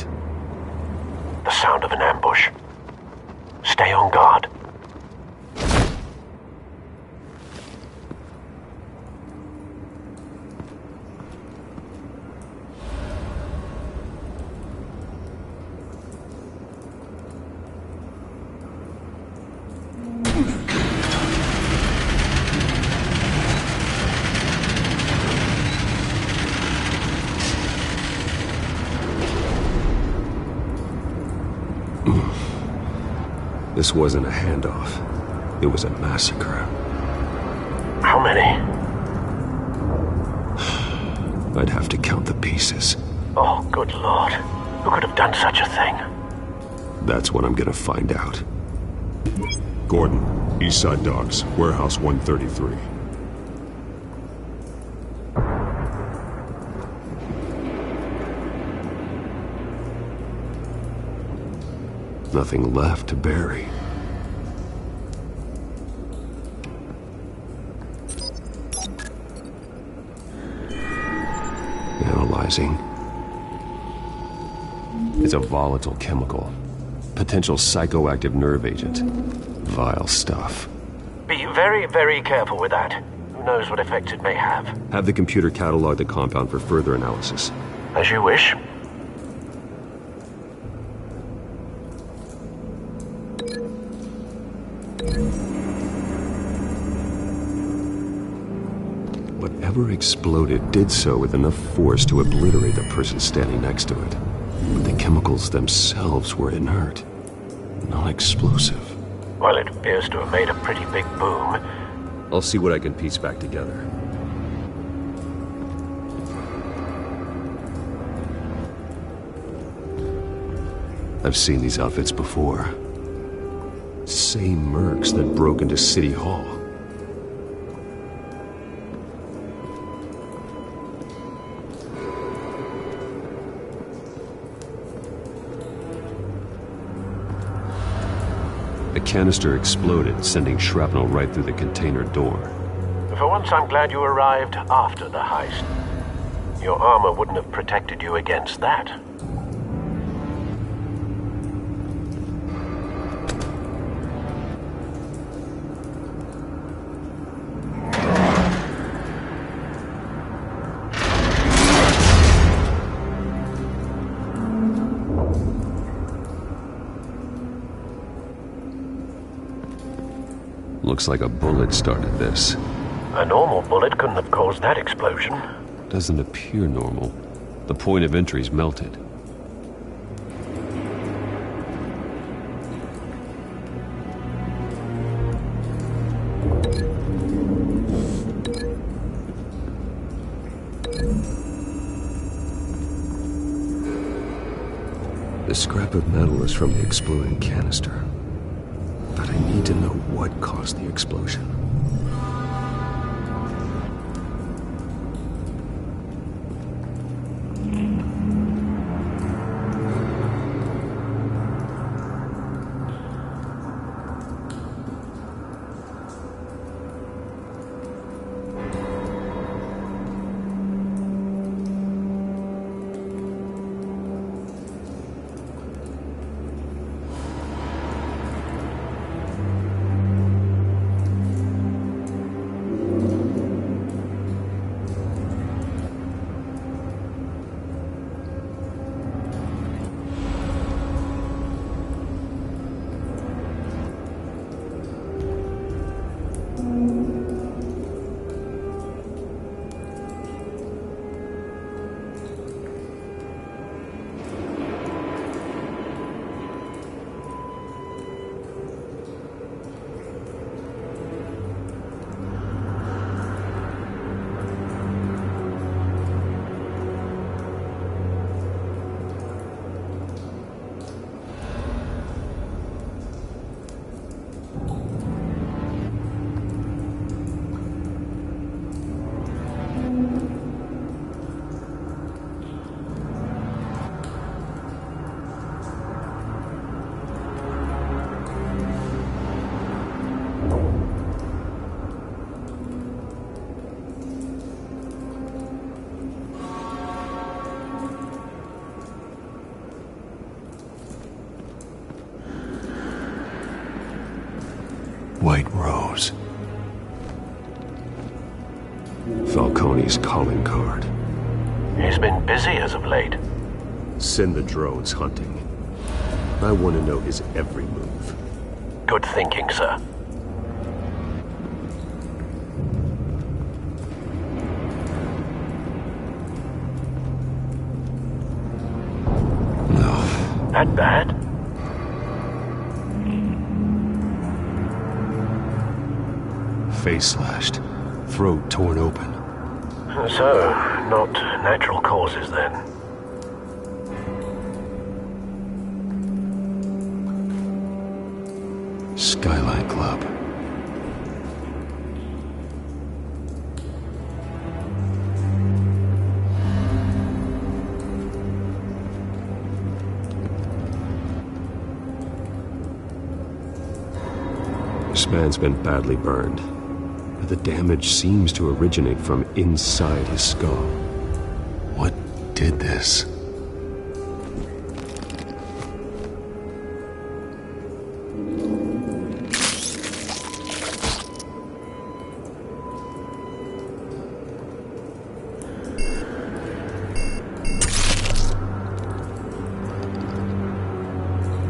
Speaker 1: The sound of an ambush. Stay on guard.
Speaker 6: This wasn't a handoff. It was a massacre.
Speaker 1: How many?
Speaker 6: I'd have to count the pieces.
Speaker 1: Oh, good lord. Who could have done such a thing?
Speaker 6: That's what I'm gonna find out.
Speaker 8: Gordon, Eastside Docks, Warehouse 133.
Speaker 6: Nothing left to bury. Analyzing. It's a volatile chemical. Potential psychoactive nerve agent. Vile stuff.
Speaker 1: Be very, very careful with that. Who knows what effects it may have.
Speaker 6: Have the computer catalog the compound for further analysis.
Speaker 1: As you wish.
Speaker 6: Whatever exploded did so with enough force to obliterate the person standing next to it. But the chemicals themselves were inert, non-explosive.
Speaker 1: Well, it appears to have made a pretty big boom.
Speaker 6: I'll see what I can piece back together. I've seen these outfits before. Same mercs that broke into City Hall. The canister exploded, sending shrapnel right through the container door.
Speaker 1: For once, I'm glad you arrived after the heist. Your armor wouldn't have protected you against that.
Speaker 6: Looks like a bullet started this.
Speaker 1: A normal bullet couldn't have caused that explosion.
Speaker 6: Doesn't appear normal. The point of entry's melted. The scrap of metal is from the exploding canister. But I need to know what caused the explosion. White Rose. Falcone's calling card.
Speaker 1: He's been busy as of late.
Speaker 6: Send the drones hunting. I want to know his every move.
Speaker 1: Good thinking, sir.
Speaker 6: No.
Speaker 1: That bad?
Speaker 6: face slashed, throat torn open.
Speaker 1: So, not natural causes then.
Speaker 6: Skyline Club. This man's been badly burned, but the damage seems to originate from inside his skull. What did this?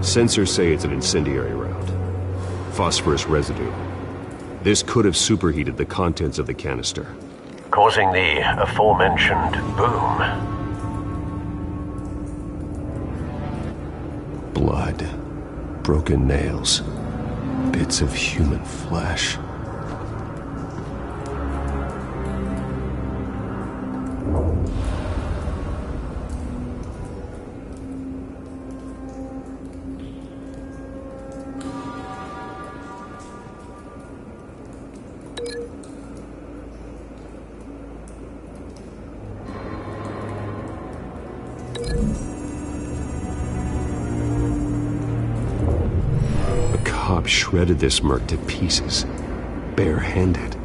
Speaker 6: Sensors say it's an incendiary round. Phosphorus residue. This could have superheated the contents of the canister,
Speaker 1: causing the aforementioned boom.
Speaker 6: Blood, broken nails, bits of human flesh. Shredded this merc to pieces, bare-handed.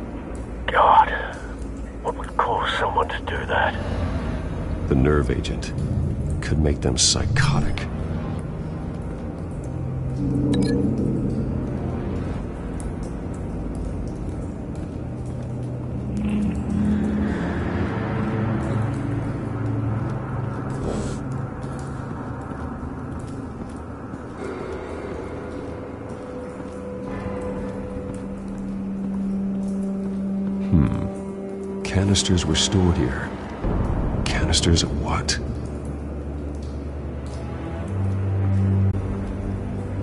Speaker 1: God, what would cause someone to do that?
Speaker 6: The nerve agent could make them psychotic. Canisters were stored here. Canisters of what?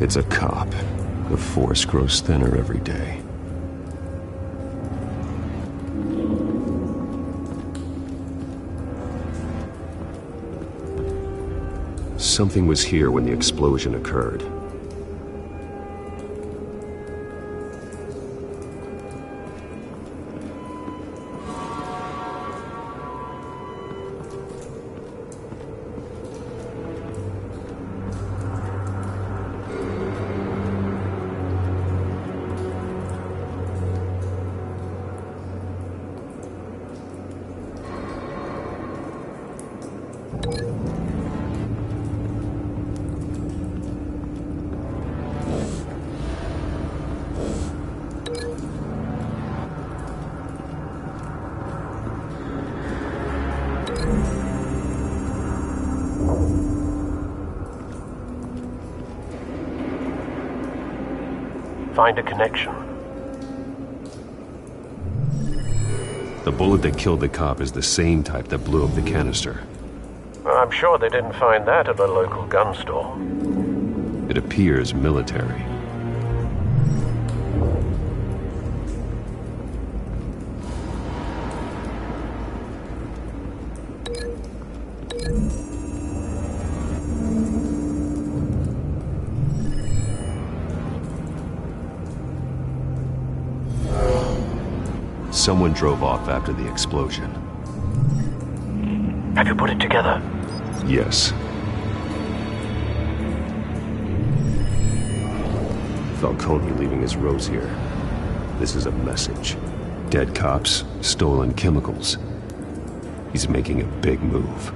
Speaker 6: It's a cop. The force grows thinner every day. Something was here when the explosion occurred.
Speaker 1: Find a connection.
Speaker 6: The bullet that killed the cop is the same type that blew up the canister.
Speaker 1: I'm sure they didn't find that at a local gun store.
Speaker 6: It appears military. Someone drove off after the explosion.
Speaker 1: Have you put it together?
Speaker 6: Yes. Falcone leaving his rose here. This is a message. Dead cops, stolen chemicals. He's making a big move.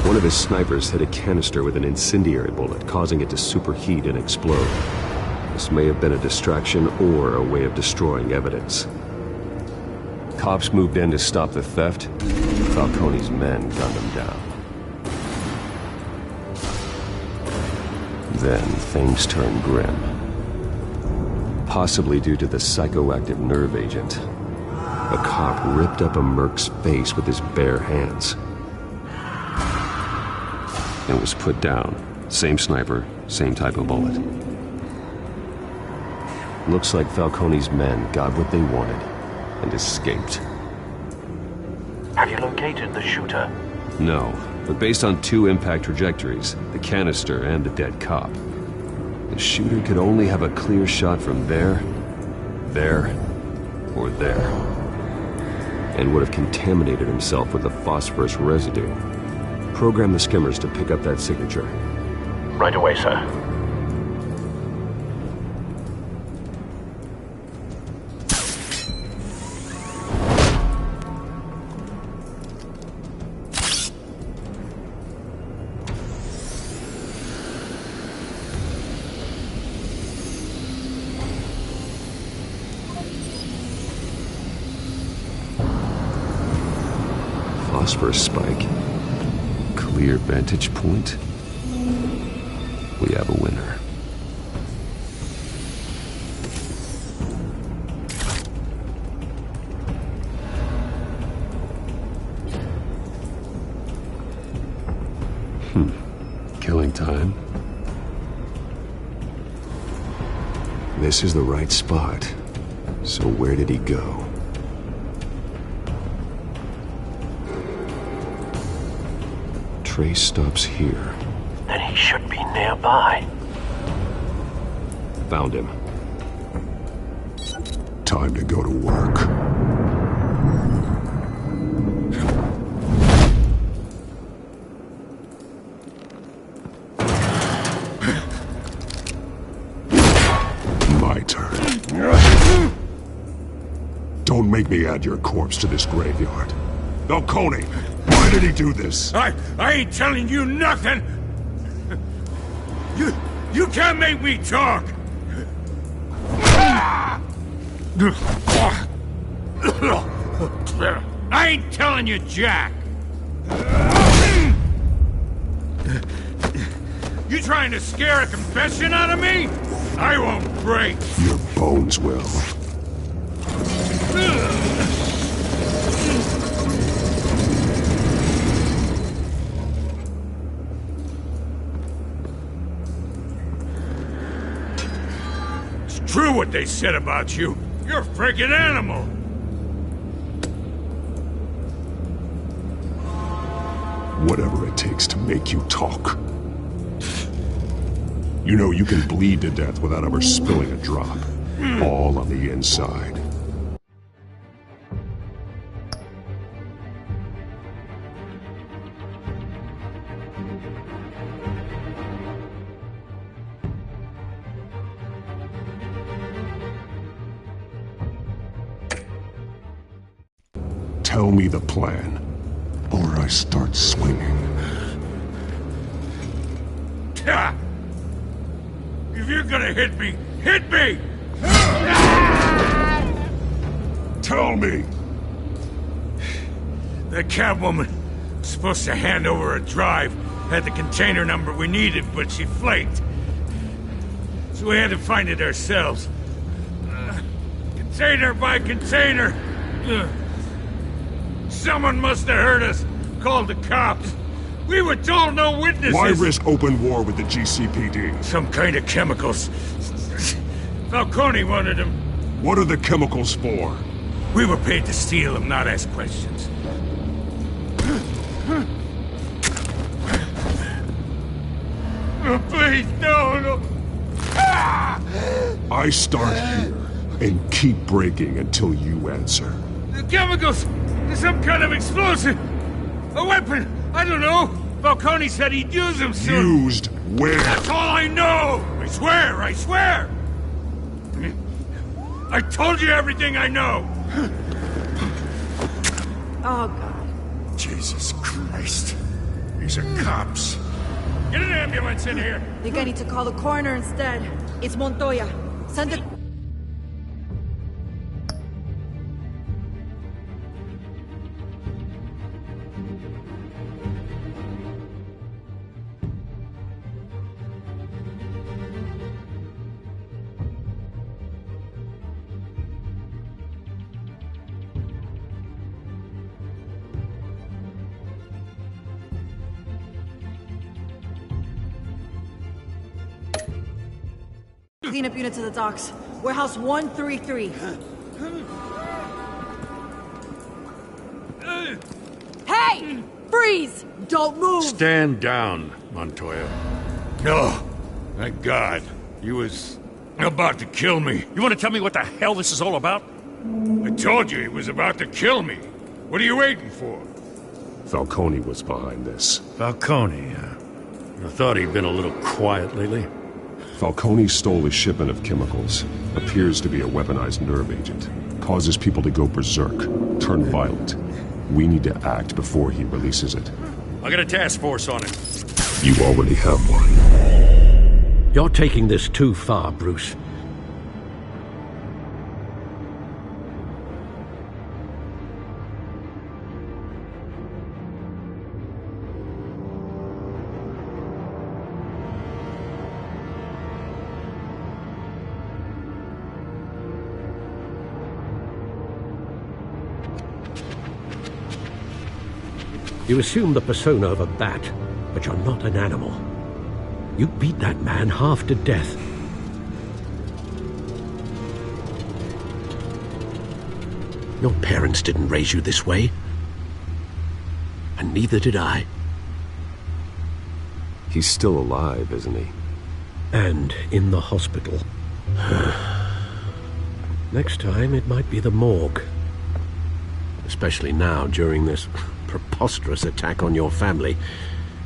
Speaker 6: One of his snipers hit a canister with an incendiary bullet, causing it to superheat and explode. This may have been a distraction or a way of destroying evidence. Cops moved in to stop the theft. Falcone's men gunned him down. Then things turned grim. Possibly due to the psychoactive nerve agent. A cop ripped up a merc's face with his bare hands. and was put down. Same sniper, same type of bullet. Looks like Falcone's men got what they wanted and escaped.
Speaker 1: Have you located the shooter?
Speaker 6: No, but based on 2 impact trajectories, the canister and the dead cop, the shooter could only have a clear shot from there, or there, and would have contaminated himself with the phosphorus residue. Program the skimmers to pick up that signature.
Speaker 1: Right away, sir.
Speaker 6: Phosphorus spike. Clear vantage point. We have a winner. Killing time. This is the right spot. So where did he go? Trace stops here.
Speaker 1: Then he should be nearby.
Speaker 6: Found him.
Speaker 8: Time to go to work. My turn. Don't make me add your corpse to this graveyard. Falcone, why did he do this?
Speaker 3: I ain't telling you nothing! You can't make me talk! I ain't telling you jack! You trying to scare a confession out of me? I won't break!
Speaker 8: Your bones will.
Speaker 3: True what they said about you. You're a freaking animal.
Speaker 8: Whatever it takes to make you talk. You know you can bleed to death without ever spilling a drop. All on the inside. Tell me the plan, or I start swinging.
Speaker 3: If you're gonna hit me, hit me!
Speaker 8: Tell me!
Speaker 3: The Catwoman was supposed to hand over a drive, had the container number we needed, but she flaked. So we had to find it ourselves. Container by container. Someone must have heard us, called the cops. We were told no witnesses.
Speaker 8: Why risk open war with the GCPD?
Speaker 3: Some kind of chemicals. Falcone wanted them.
Speaker 8: What are the chemicals for?
Speaker 3: We were paid to steal them, not ask questions. Oh, please, no.
Speaker 8: I start here and keep breaking until you answer.
Speaker 3: The chemicals! Some kind of explosive! A weapon! I don't know! Falcone said he'd use them soon!
Speaker 8: Used where?
Speaker 3: That's all I know! I swear! I told you everything I know!
Speaker 17: Oh, God.
Speaker 3: Jesus Christ. These are cops. Get an ambulance in here!
Speaker 17: Think I need to call the coroner instead. It's Montoya. Send it. Cleanup unit to the docks. Warehouse 133. Hey! Freeze! Don't move!
Speaker 3: Stand down, Montoya. No. Thank God. He was about to kill me.
Speaker 18: You want to tell me what the hell this is all about?
Speaker 3: I told you he was about to kill me. What are you waiting for?
Speaker 8: Falcone was behind this.
Speaker 3: Falcone, I thought he'd been a little quiet lately.
Speaker 8: Falcone stole a shipment of chemicals. Appears to be a weaponized nerve agent. Causes people to go berserk, turn violent. We need to act before he releases it.
Speaker 18: I got a task force on it.
Speaker 8: You already have one.
Speaker 5: You're taking this too far, Bruce. You assume the persona of a bat, but you're not an animal. You beat that man half to death. Your parents didn't raise you this way. And neither did I.
Speaker 6: He's still alive, isn't he?
Speaker 5: And in the hospital. Next time, it might be the morgue. Especially now, during this preposterous attack on your family.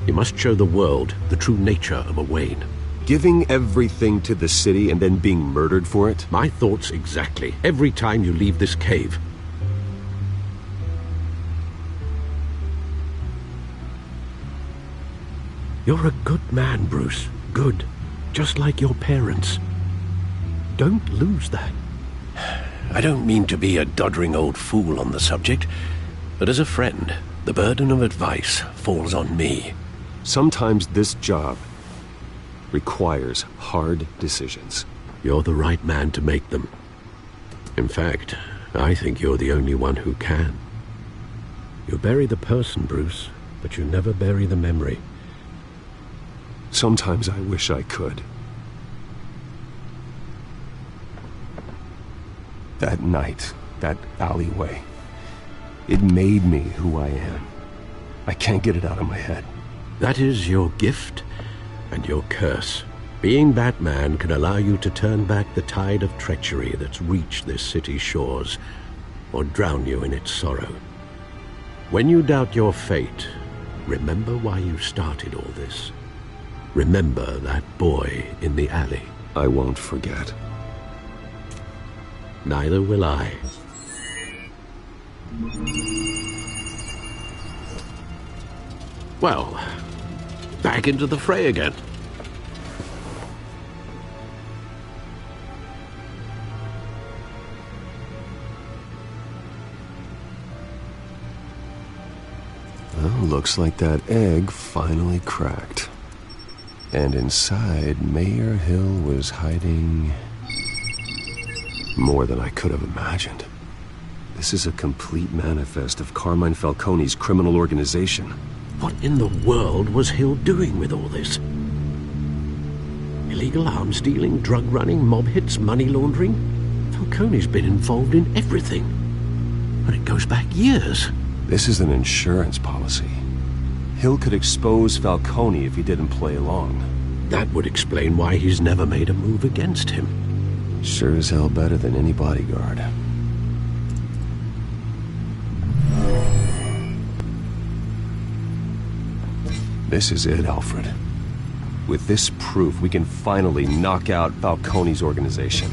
Speaker 5: You must show the world the true nature of a Wayne.
Speaker 6: Giving everything to the city and then being murdered for it?
Speaker 5: My thoughts exactly. Every time you leave this cave. You're a good man, Bruce. Good. Just like your parents. Don't lose that. I don't mean to be a doddering old fool on the subject, but as a friend, the burden of advice falls on me.
Speaker 6: Sometimes this job requires hard decisions.
Speaker 5: You're the right man to make them. In fact, I think you're the only one who can. You bury the person, Bruce, but you never bury the memory.
Speaker 6: Sometimes I wish I could. That night, that alleyway, it made me who I am. I can't get it out of my head.
Speaker 5: That is your gift and your curse. Being Batman can allow you to turn back the tide of treachery that's reached this city's shores, or drown you in its sorrow. When you doubt your fate, remember why you started all this. Remember that boy in the alley.
Speaker 6: I won't forget.
Speaker 5: Neither will I. Well, back into the fray again.
Speaker 6: Well, looks like that egg finally cracked. And inside, Mayor Hill was hiding more than I could have imagined. This is a complete manifest of Carmine Falcone's criminal organization.
Speaker 5: What in the world was Hill doing with all this? Illegal arms dealing, drug running, mob hits, money laundering? Falcone's been involved in everything. But it goes back years.
Speaker 6: This is an insurance policy. Hill could expose Falcone if he didn't play along.
Speaker 5: That would explain why he's never made a move against him.
Speaker 6: Sure as hell better than any bodyguard. This is it, Alfred. With this proof, we can finally knock out Falcone's organization.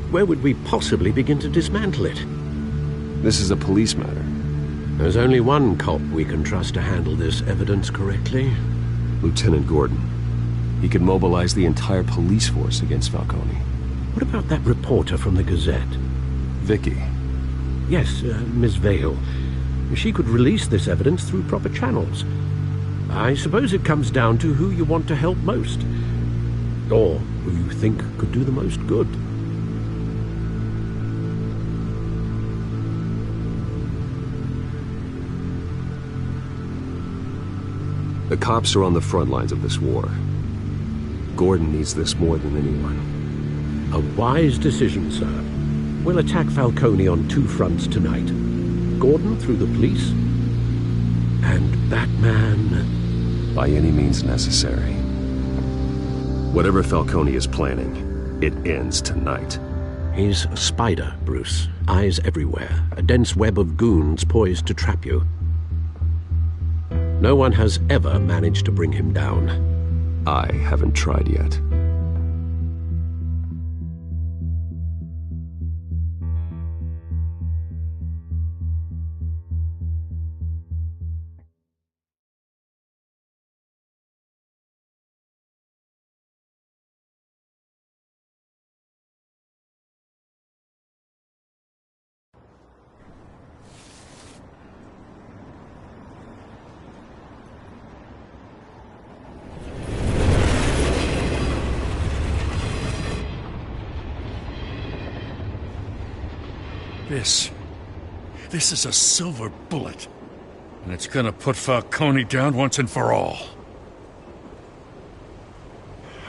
Speaker 5: Where would we possibly begin to dismantle it?
Speaker 6: This is a police matter.
Speaker 5: There's only one cop we can trust to handle this evidence correctly.
Speaker 6: Lieutenant Gordon. He could mobilize the entire police force against Falcone.
Speaker 5: What about that reporter from the Gazette?
Speaker 6: Vicky.
Speaker 5: Yes, Miss Vale. She could release this evidence through proper channels. I suppose it comes down to who you want to help most. Or who you think could do the most good.
Speaker 6: The cops are on the front lines of this war. Gordon needs this more than anyone.
Speaker 5: A wise decision, sir. We'll attack Falcone on 2 fronts tonight. Gordon through the police, and Batman...
Speaker 6: by any means necessary. Whatever Falcone is planning, it ends tonight.
Speaker 5: He's a spider, Bruce. Eyes everywhere. A dense web of goons poised to trap you. No one has ever managed to bring him down.
Speaker 6: I haven't tried yet.
Speaker 3: This is a silver bullet. And it's gonna put Falcone down once and for all.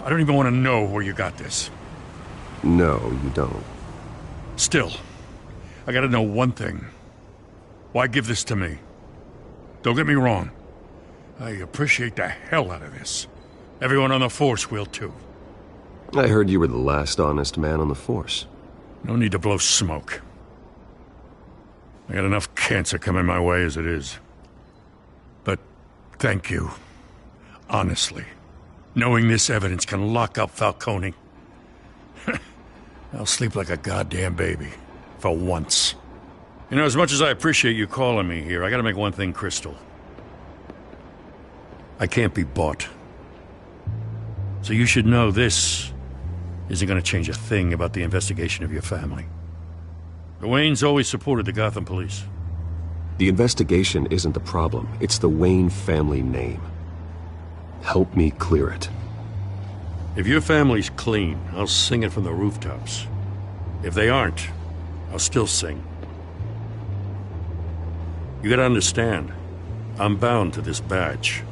Speaker 3: I don't even want to know where you got this.
Speaker 6: No, you don't.
Speaker 3: Still, I gotta know one thing. Why give this to me? Don't get me wrong. I appreciate the hell out of this. Everyone on the Force will too.
Speaker 6: I heard you were the last honest man on the Force.
Speaker 3: No need to blow smoke. I got enough cancer coming my way as it is. But thank you. Honestly. Knowing this evidence can lock up Falcone. I'll sleep like a goddamn baby. For once. You know, as much as I appreciate you calling me here, I gotta make one thing crystal. I can't be bought. So you should know this isn't gonna change a thing about the investigation of your family. The Waynes always supported the Gotham police.
Speaker 6: The investigation isn't the problem. It's the Wayne family name. Help me clear it.
Speaker 3: If your family's clean, I'll sing it from the rooftops. If they aren't, I'll still sing. You gotta understand, I'm bound to this badge.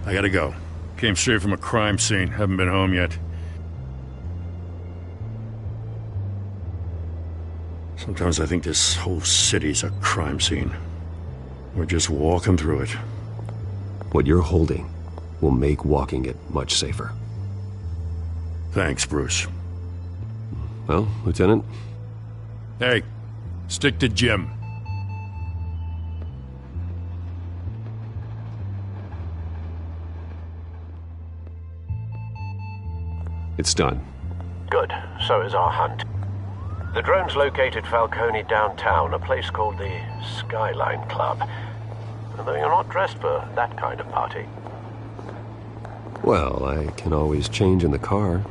Speaker 3: I gotta go. Came straight from a crime scene. Haven't been home yet. Sometimes I think this whole city's a crime scene. We're just walking through it.
Speaker 6: What you're holding will make walking it much safer.
Speaker 3: Thanks, Bruce.
Speaker 6: Well, Lieutenant?
Speaker 3: Hey, stick to Jim.
Speaker 6: It's done.
Speaker 1: Good. So is our hunt. The drones located Falcone downtown, a place called the Skyline Club. Although you're not dressed for that kind of party.
Speaker 6: Well, I can always change in the car.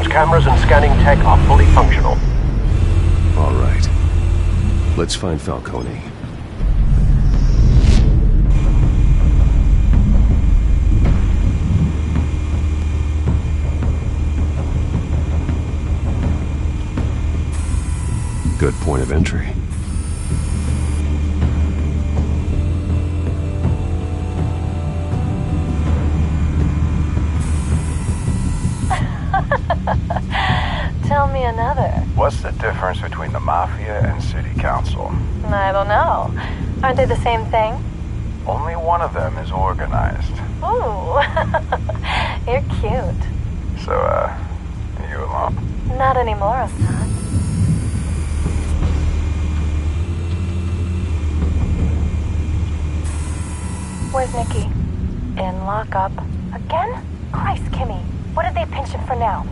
Speaker 1: Cameras and scanning tech are fully functional.
Speaker 6: All right. Let's find Falcone. Good point of entry.
Speaker 15: Tell me another.
Speaker 19: What's the difference between the Mafia and City Council?
Speaker 15: I don't know. Aren't they the same thing?
Speaker 19: Only one of them is organized.
Speaker 15: Ooh, you're cute.
Speaker 19: So, you alone?
Speaker 15: Not anymore, Assad. Where's Nikki? In lockup. Again? Christ, Kimmy. What did they pinch him for now?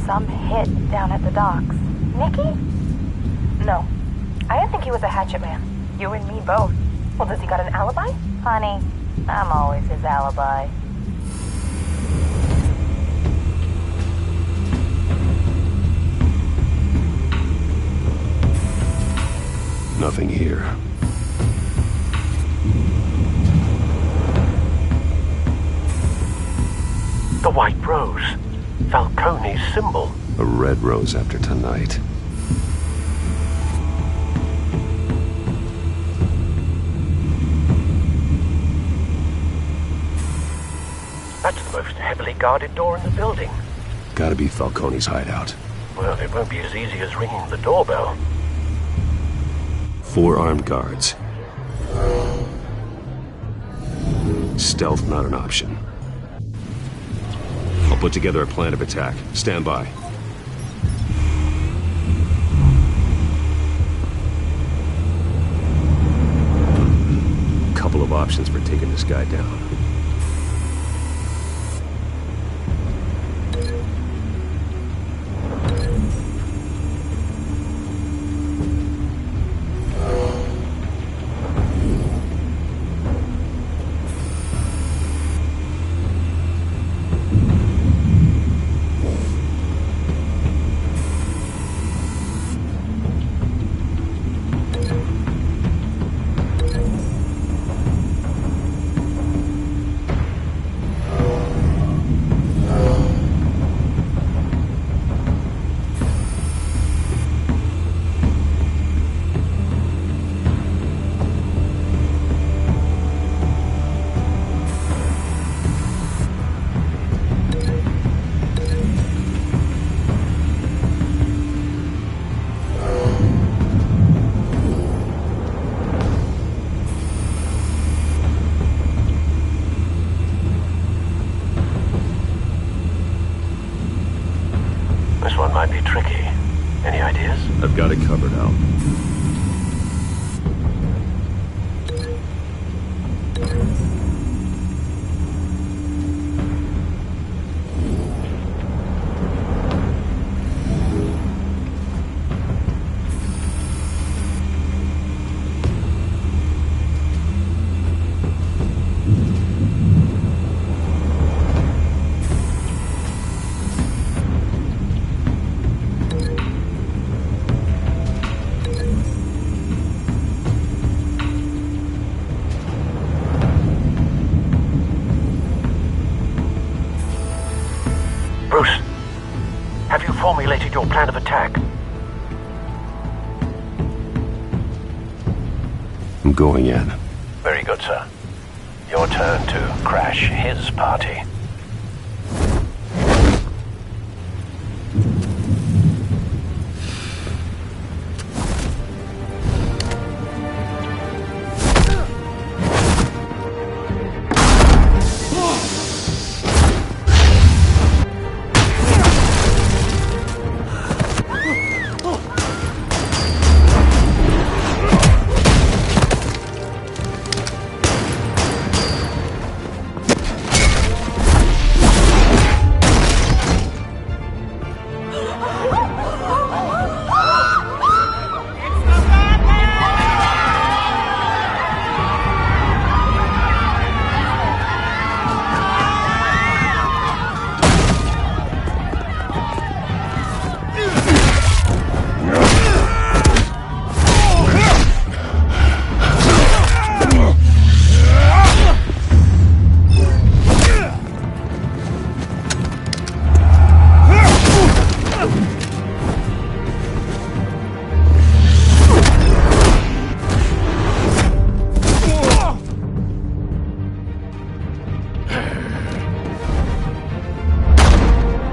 Speaker 15: Some hit down at the docks. Nikki? No. I didn't think he was a hatchet man. You and me both. Well, does he got an alibi? Honey, I'm always his alibi.
Speaker 6: Nothing here.
Speaker 1: The White Rose. Falcone's symbol.
Speaker 6: A red rose after tonight.
Speaker 1: That's the most heavily guarded door in the building.
Speaker 6: Gotta be Falcone's hideout.
Speaker 1: Well, it won't be as easy as ringing the doorbell.
Speaker 6: 4 armed guards. Stealth not an option. I'll put together a plan of attack. Stand by. Couple of options for taking this guy down.
Speaker 1: Might be tricky. Any ideas?
Speaker 6: I've got it covered, Al.
Speaker 1: Bruce, have you formulated your plan of attack?
Speaker 6: I'm going in.
Speaker 1: Very good, sir. Your turn to crash his party.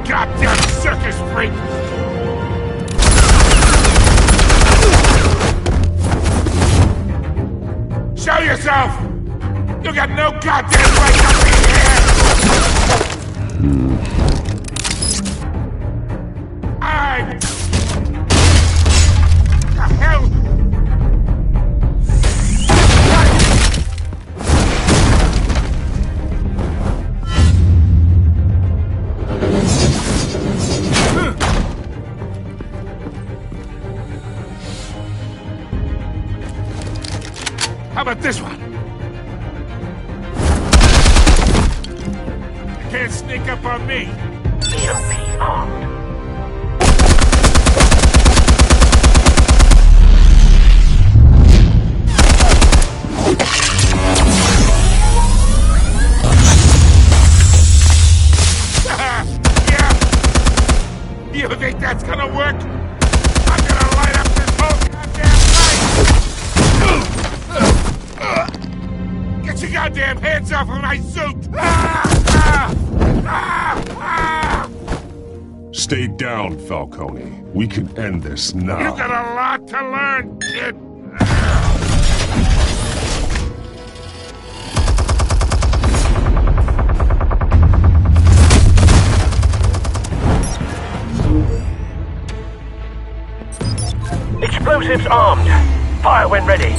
Speaker 13: Goddamn circus freak! yourself! You got no goddamn right to be here! The hell? How about this one? You can't sneak up on me.
Speaker 1: EMP armed.
Speaker 13: You think that's gonna work? I'm gonna light up this whole goddamn place! Get your goddamn hands off of my suit!
Speaker 8: Stay down, Falcone. We can end this now.
Speaker 13: You got a lot to learn, kid!
Speaker 1: Explosives armed. Fire when ready.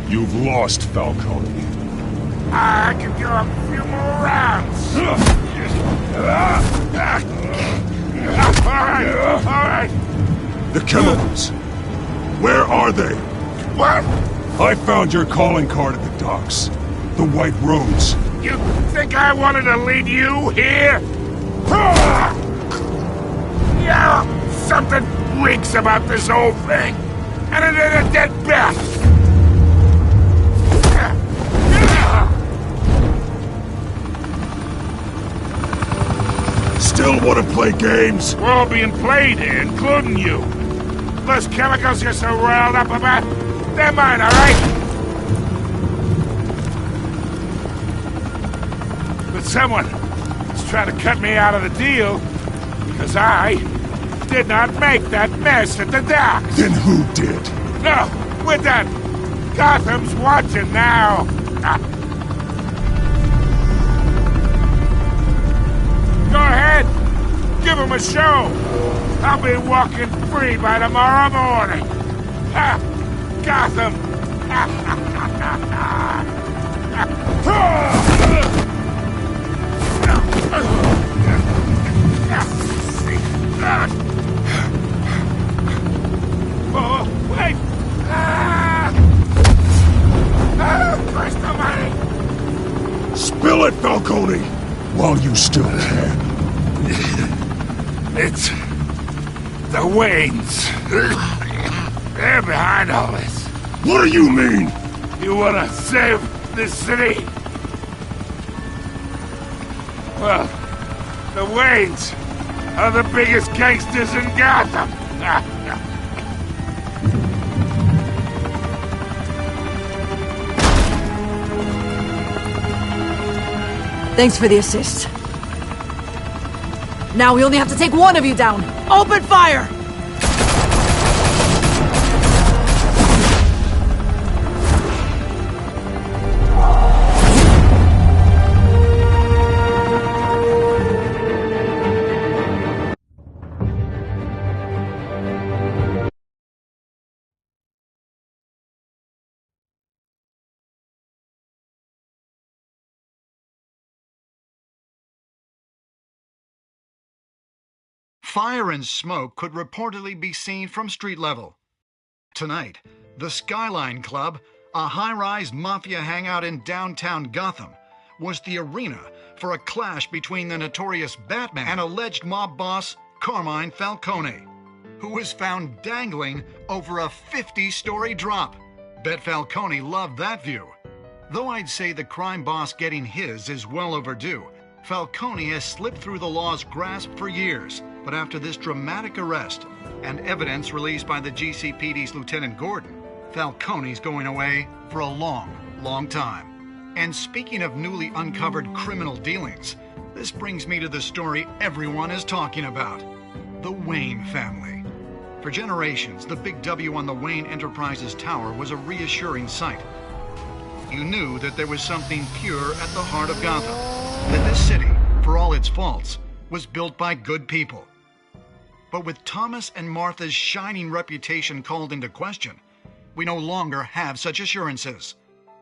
Speaker 8: You've lost, Falcone.
Speaker 13: I can go a few more rounds. All right.
Speaker 8: The chemicals. Where are they?
Speaker 13: What?
Speaker 8: I found your calling card at the docks. The White Rose.
Speaker 13: You think I wanted to lead you here? Yeah, something reeks about this whole thing. And it ain't a dead bat.
Speaker 8: Still want to play games?
Speaker 13: We're all being played here, including you. Those chemicals you're so riled up about, they're mine, all right? But someone is trying to cut me out of the deal because I did not make that mess at the docks.
Speaker 8: Then who did?
Speaker 13: No, we're done. Gotham's watching now. Go ahead. Give him a show. I'll be walking free by tomorrow morning. Ha! Gotham. Oh, wait. First of money.
Speaker 8: Spill it, Falcone, while you still can.
Speaker 13: It's the Waynes. They're behind all this.
Speaker 8: What do you mean?
Speaker 13: You want to save this city? Well, the Waynes are the biggest gangsters in Gotham.
Speaker 17: Thanks for the assist. Now we only have to take one of you down. Open fire!
Speaker 14: Fire and smoke could reportedly be seen from street level. Tonight, the Skyline Club, a high-rise mafia hangout in downtown Gotham, was the arena for a clash between the notorious Batman and alleged mob boss Carmine Falcone, who was found dangling over a 50-story drop. Bet Falcone loved that view. Though I'd say the crime boss getting his is well overdue, Falcone has slipped through the law's grasp for years. But after this dramatic arrest and evidence released by the GCPD's Lieutenant Gordon, Falcone's going away for a long, long time. And speaking of newly uncovered criminal dealings, this brings me to the story everyone is talking about: the Wayne family. For generations, the big W on the Wayne Enterprises tower was a reassuring sight. You knew that there was something pure at the heart of Gotham, that this city, for all its faults, was built by good people. But with Thomas and Martha's shining reputation called into question, we no longer have such assurances.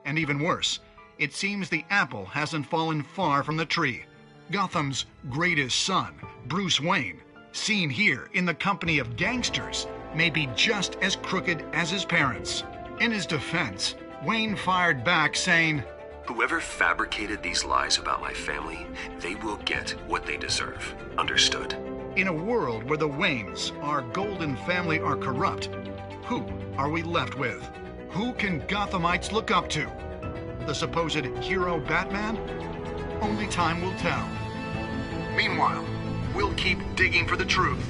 Speaker 14: And even worse, it seems the apple hasn't fallen far from the tree. Gotham's greatest son, Bruce Wayne, seen here in the company of gangsters, may be just as crooked as his parents. In his defense, Wayne fired back saying,
Speaker 6: "Whoever fabricated these lies about my family, they will get what they deserve. Understood?"
Speaker 14: In a world where the Waynes, our golden family, are corrupt, who are we left with? Who can Gothamites look up to? The supposed hero Batman? Only time will tell. Meanwhile, we'll keep digging for the truth.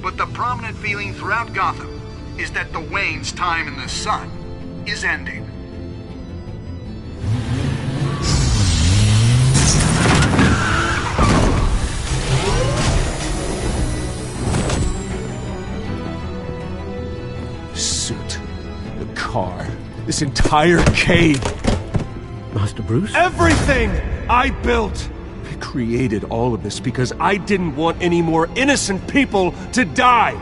Speaker 14: But the prominent feeling throughout Gotham is that the Waynes' time in the sun is ending.
Speaker 6: Suit, the car, this entire cave.
Speaker 5: Master Bruce?
Speaker 6: Everything I built! I created all of this because I didn't want any more innocent people to die!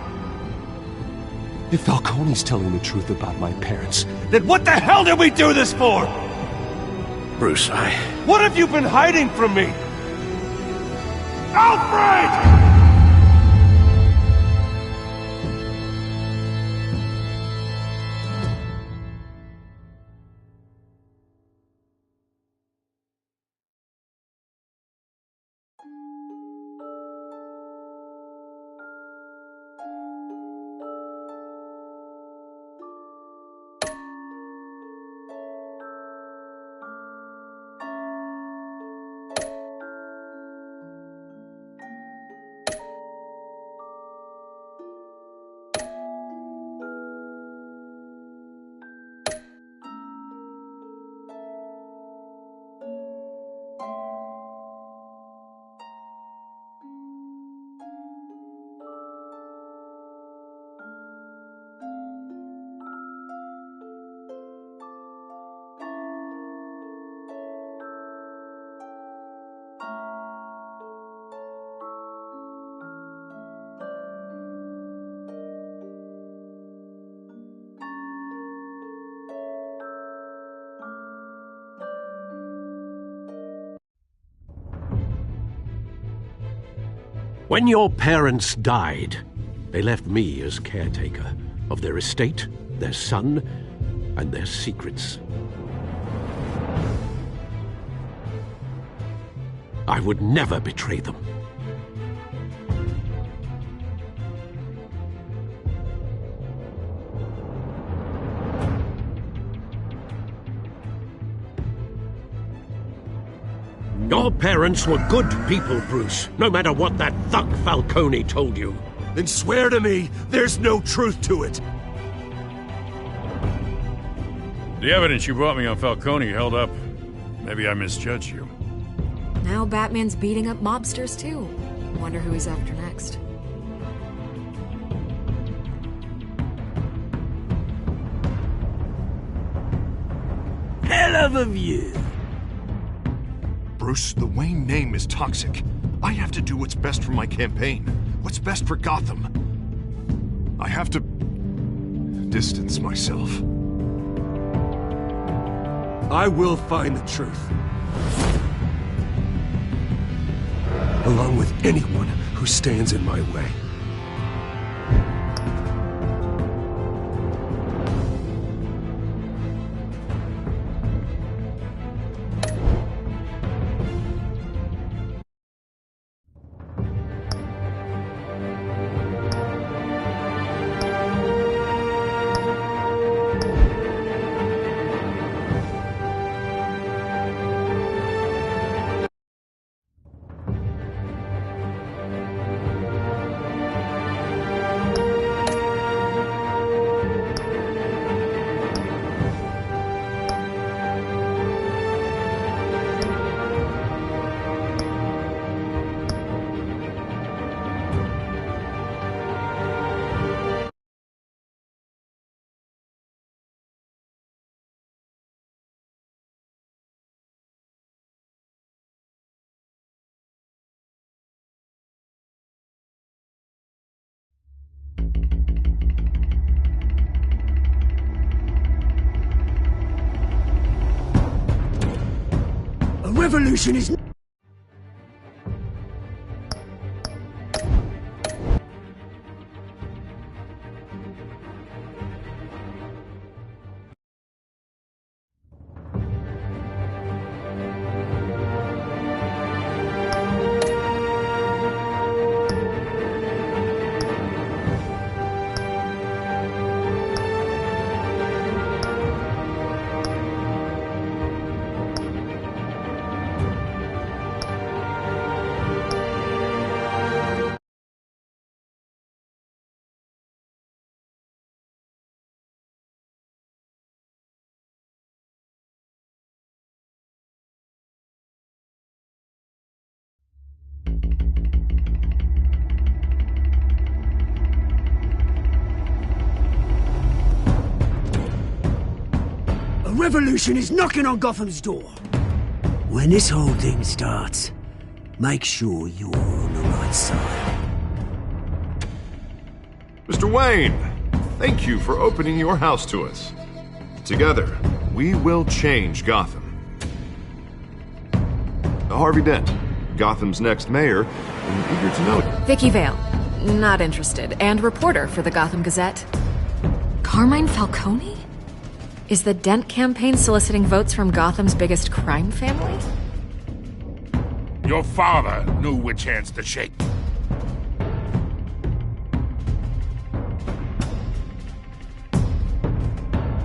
Speaker 6: If Falcone's telling the truth about my parents, then what the hell did we do this for?
Speaker 5: Bruce,
Speaker 6: What have you been hiding from me? Alfred!
Speaker 5: When your parents died, they left me as caretaker of their estate, their son, and their secrets. I would never betray them. Your parents were good people, Bruce, no matter what that thug Falcone told you.
Speaker 6: Then swear to me there's no truth to it.
Speaker 3: The evidence you brought me on Falcone held up. Maybe I misjudged you.
Speaker 12: Now Batman's beating up mobsters, too. Wonder who he's after next.
Speaker 5: Hell of a view.
Speaker 18: Bruce, the Wayne name is toxic. I have to do what's best for my campaign. What's best for Gotham. I have to distance myself.
Speaker 6: I will find the truth. Along with anyone who stands in my way.
Speaker 16: revolution is... A revolution is knocking on Gotham's door. When this whole thing starts, make sure you're on the right side.
Speaker 9: Mr. Wayne, thank you for opening your house to us. Together, we will change Gotham. Harvey Dent, Gotham's next mayor, and eager to know you.
Speaker 12: Vicky Vale, not interested, and reporter for the Gotham Gazette. Carmine Falcone? Is the Dent campaign soliciting votes from Gotham's biggest crime family?
Speaker 13: Your father knew which hands to shake.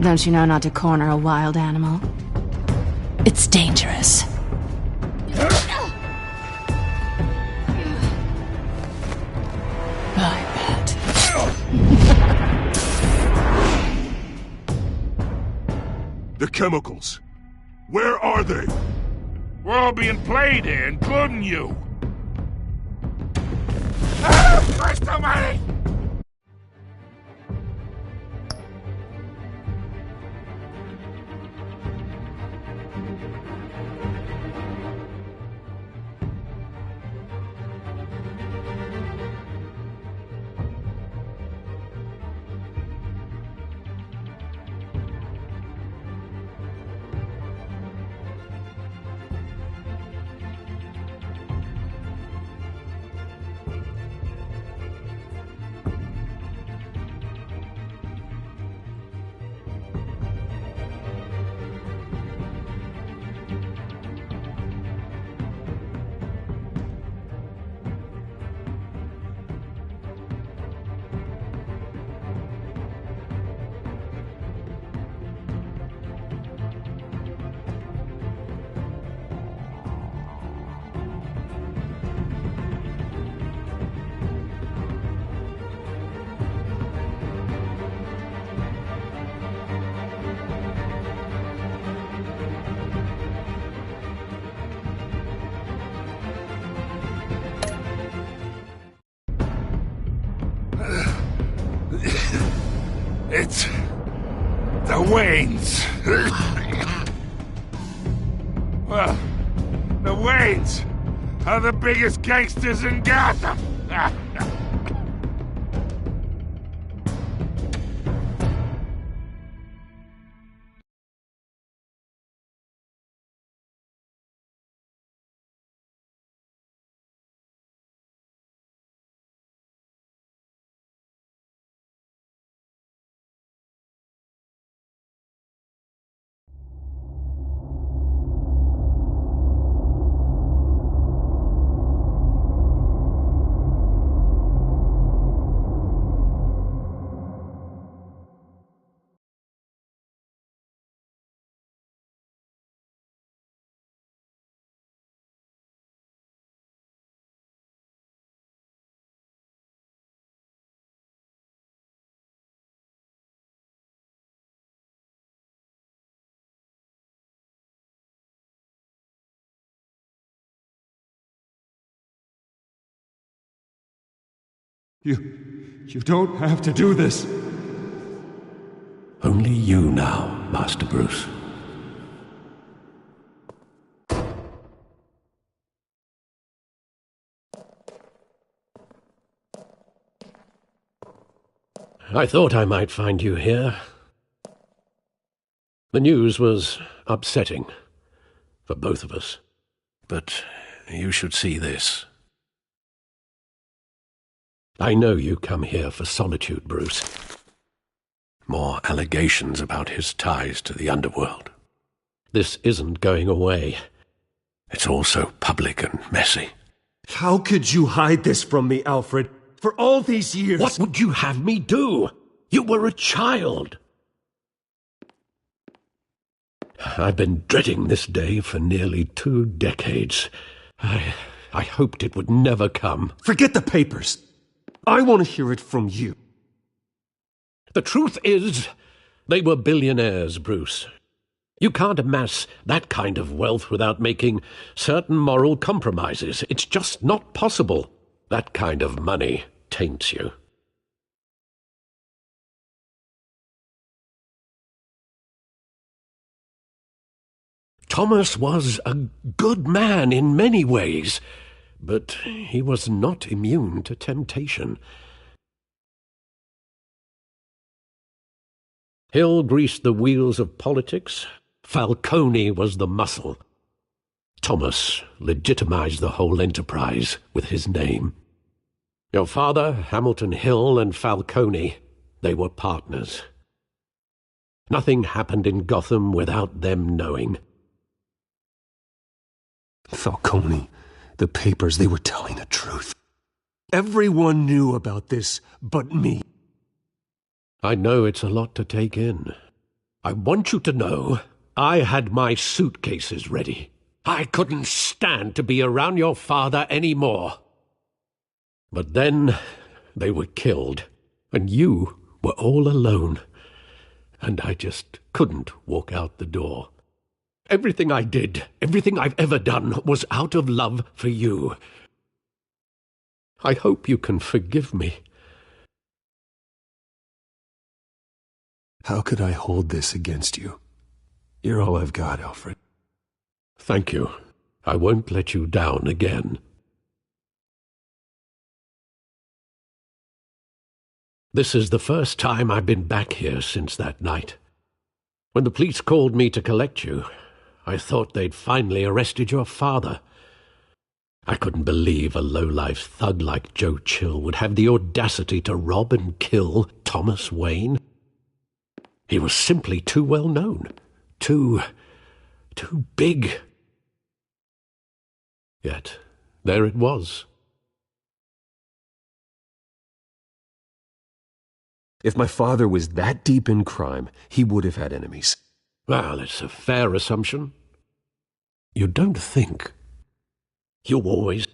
Speaker 7: Don't you know not to corner a wild animal? It's dangerous.
Speaker 18: The chemicals. Where are they?
Speaker 13: We're all being played here, including you. Christ almighty! It's the Waynes. Well, the Waynes are the biggest gangsters in Gotham.
Speaker 8: You don't have to do this.
Speaker 5: Only you now, Master Bruce. I thought I might find you here. The news was upsetting for both of us. But you should see this. I know you come here for solitude, Bruce. More allegations about his ties to the underworld. This isn't going away. It's all so public and messy.
Speaker 20: How could you hide this from me, Alfred? For all these years...
Speaker 5: What would you have me do? You were a child. I've been dreading this day for nearly 2 decades. I hoped it would never come.
Speaker 20: Forget the papers. I want to hear it from you.
Speaker 5: The truth is, they were billionaires, Bruce. You can't amass that kind of wealth without making certain moral compromises. It's just not possible. That kind of money taints you. Thomas was a good man in many ways, but he was not immune to temptation. Hill greased the wheels of politics. Falcone was the muscle. Thomas legitimized the whole enterprise with his name. Your father, Hamilton Hill, and Falcone, they were partners. Nothing happened in Gotham without them knowing.
Speaker 20: Falcone, the papers, they were telling the truth. Everyone knew about this but me.
Speaker 5: I know it's a lot to take in. I want you to know I had my suitcases ready. I couldn't stand to be around your father anymore. But then they were killed, and you were all alone, and I just couldn't walk out the door. Everything I did, everything I've ever done, was out of love for you. I hope you can forgive me.
Speaker 20: How could I hold this against you? You're all I've got, Alfred.
Speaker 5: Thank you. I won't let you down again. This is the first time I've been back here since that night. When the police called me to collect you, I thought they'd finally arrested your father. I couldn't believe a low-life thug like Joe Chill would have the audacity to rob and kill Thomas Wayne. He was simply too well known, too big. Yet, there it was.
Speaker 20: If my father was that deep in crime, he would have had enemies.
Speaker 5: Well, it's a fair assumption. You don't think. You always...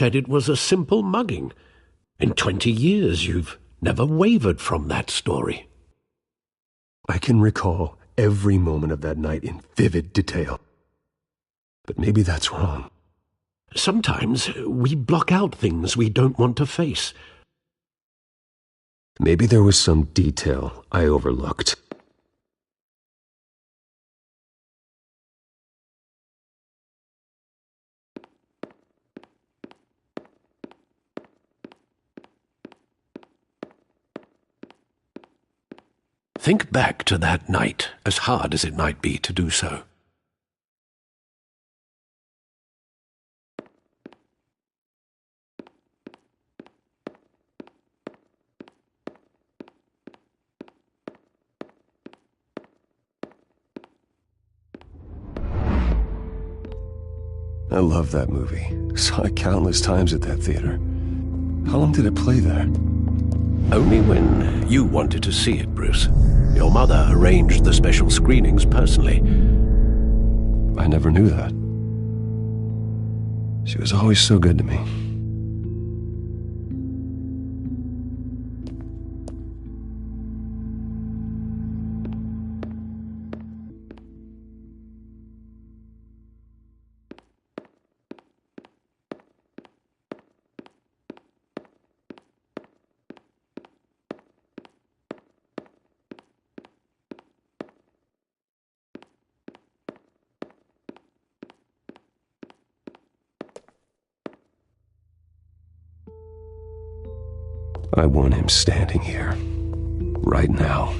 Speaker 5: said it was a simple mugging. In 20 years, you've never wavered from that story.
Speaker 20: I can recall every moment of that night in vivid detail. But maybe that's wrong.
Speaker 5: Sometimes we block out things we don't want to face.
Speaker 20: Maybe there was some detail I overlooked.
Speaker 5: Think back to that night, as hard as it might be to do so.
Speaker 6: I love that movie. Saw it countless times at that theater. How long did it play there?
Speaker 5: Only when you wanted to see it, Bruce. Your mother arranged the special screenings personally.
Speaker 6: I never knew that. She was always so good to me. I want him standing here, right now.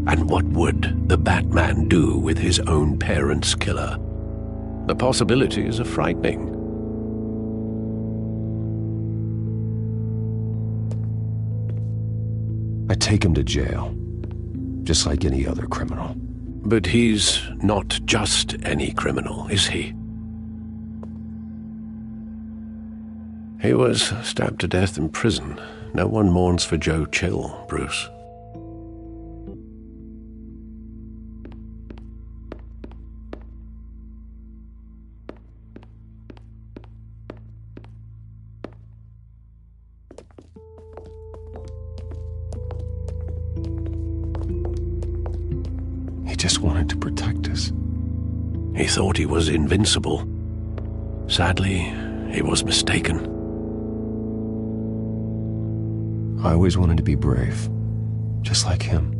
Speaker 5: And what would the Batman do with his own parents' killer? The possibilities are frightening.
Speaker 6: I take him to jail, just like any other criminal.
Speaker 5: But he's not just any criminal, is he? He was stabbed to death in prison. No one mourns for Joe Chill, Bruce.
Speaker 6: He just wanted to protect us.
Speaker 5: He thought he was invincible. Sadly, he was mistaken.
Speaker 6: I always wanted to be brave, just like him.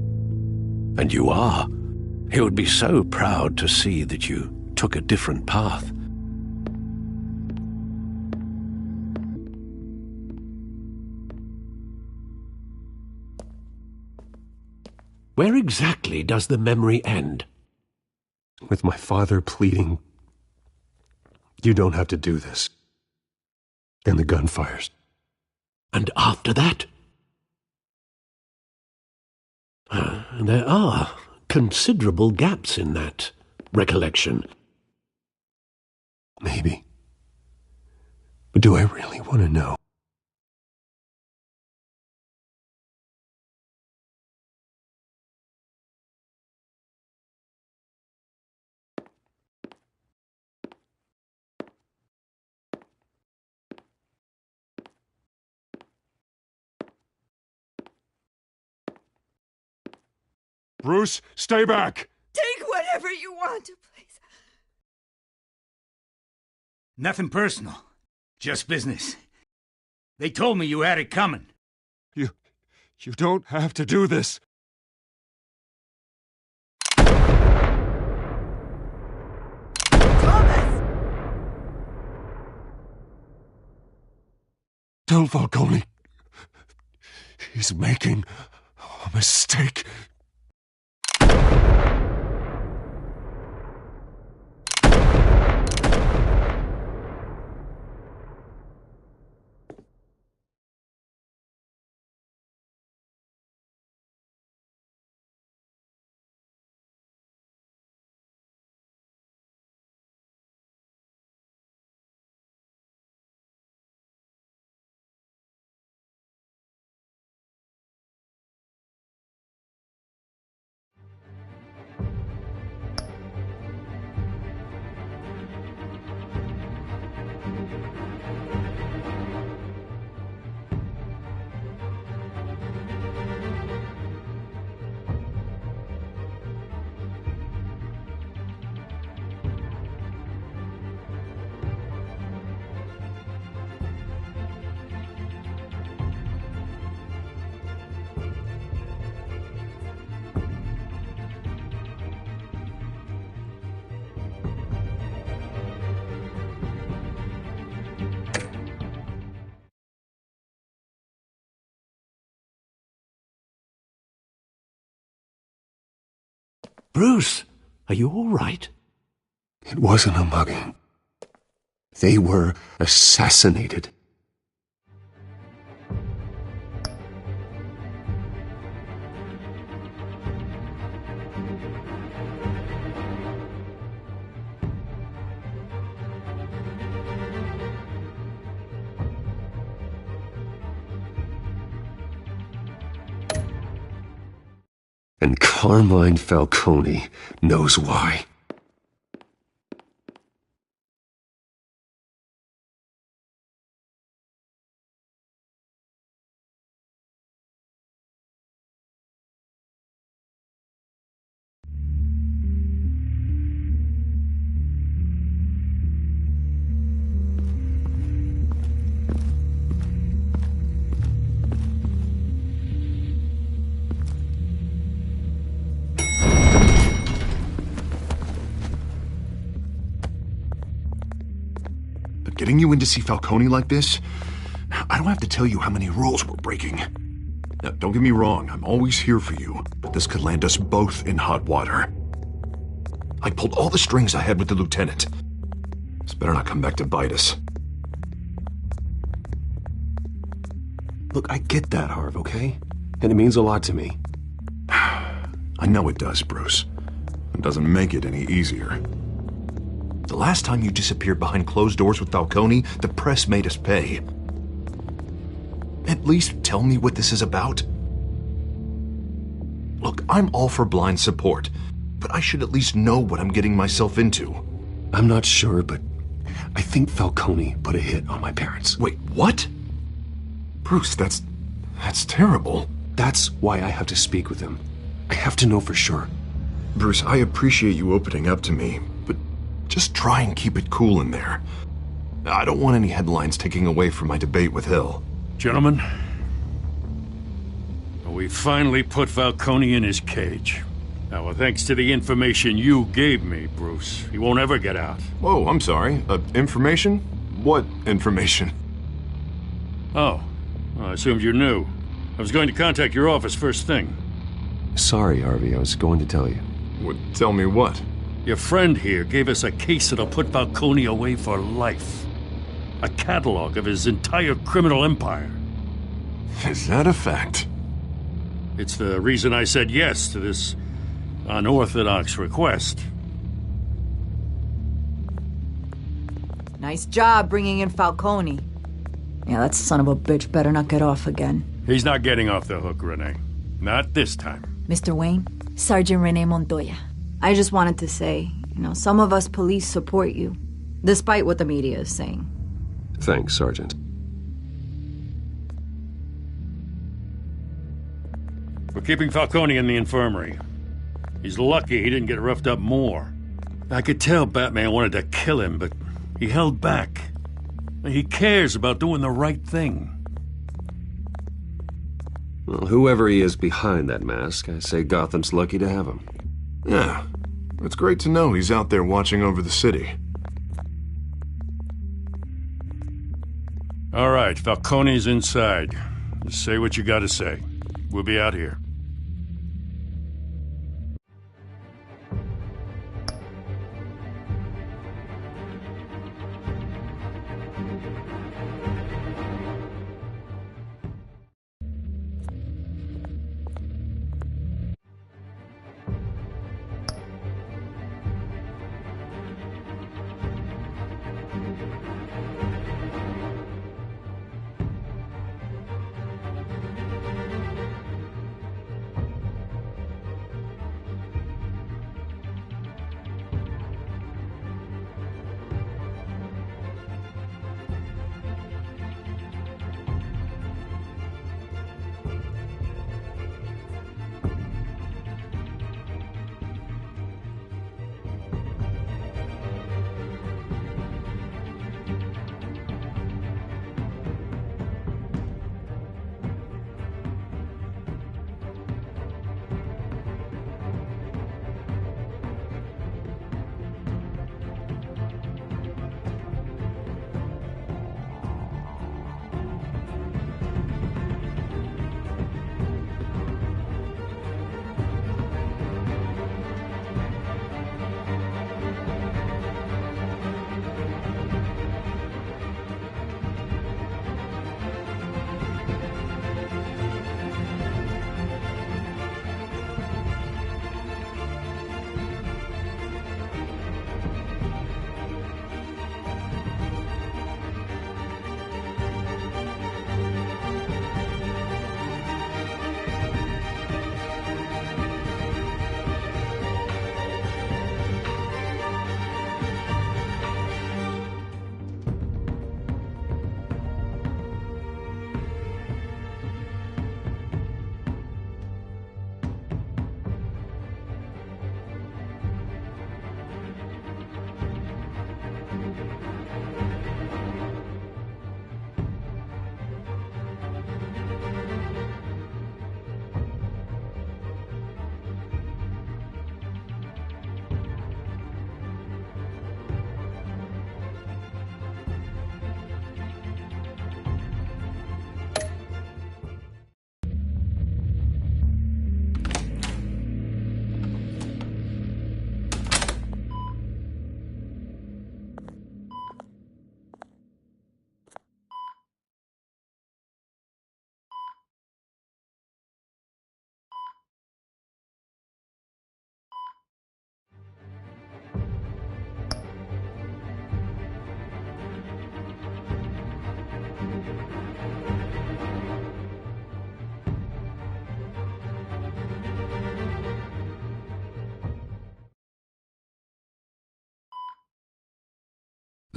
Speaker 5: And you are. He would be so proud to see that you took a different path. Where exactly does the memory end?
Speaker 20: With my father pleading, "You don't have to do this." And the gun fires.
Speaker 5: And after that? There are considerable gaps in that recollection.
Speaker 20: Maybe. But do I really want to know?
Speaker 18: Bruce, stay back!
Speaker 11: Take whatever you want, please.
Speaker 2: Nothing personal. Just business. They told me you had it coming.
Speaker 18: You don't have to do this.
Speaker 11: Thomas!
Speaker 20: Tell Falcone. He's making a mistake.
Speaker 5: Bruce, are you all right?
Speaker 6: It wasn't a mugging. They were assassinated. And Carmine Falcone knows why.
Speaker 18: Getting you in to see Falcone like this? I don't have to tell you how many rules we're breaking. Now, don't get me wrong, I'm always here for you, but this could land us both in hot water. I pulled all the strings I had with the lieutenant. This better not come back to bite us.
Speaker 6: Look, I get that, Harv, okay? And it means a lot to me.
Speaker 18: I know it does, Bruce. It doesn't make it any easier. The last time you disappeared behind closed doors with Falcone, the press made us pay. At least tell me what this is about. Look, I'm all for blind support, but I should at least know what I'm getting myself into.
Speaker 6: I'm not sure, but I think Falcone put a hit on my parents.
Speaker 18: Wait, what? Bruce, that's terrible.
Speaker 6: That's why I have to speak with him. I have to know for sure.
Speaker 18: Bruce, I appreciate you opening up to me, but just try and keep it cool in there. I don't want any headlines taking away from my debate with Hill.
Speaker 21: Gentlemen, we finally put Falcone in his cage. Now, well, thanks to the information you gave me, Bruce, he won't ever get out.
Speaker 18: Whoa, I'm sorry. Information? What information?
Speaker 21: Oh, well, I assumed you knew. I was going to contact your office first thing.
Speaker 6: Sorry, Harvey, I was going to tell you.
Speaker 18: Tell me what?
Speaker 21: Your friend here gave us a case that'll put Falcone away for life. A catalog of his entire criminal empire.
Speaker 18: Is that a fact?
Speaker 21: It's the reason I said yes to this unorthodox request.
Speaker 17: Nice job bringing in Falcone. Yeah, that son of a bitch better not get off again.
Speaker 21: He's not getting off the hook, Renee. Not this time.
Speaker 17: Mr. Wayne, Sergeant Renee Montoya. I just wanted to say, some of us police support you, despite what the media is saying.
Speaker 6: Thanks, Sergeant.
Speaker 21: We're keeping Falcone in the infirmary. He's lucky he didn't get roughed up more. I could tell Batman wanted to kill him, but he held back. He cares about doing the right thing.
Speaker 6: Well, whoever he is behind that mask, I say Gotham's lucky to have him.
Speaker 18: Yeah, it's great to know he's out there watching over the city.
Speaker 21: All right, Falcone's inside. Just say what you gotta say. We'll be out here.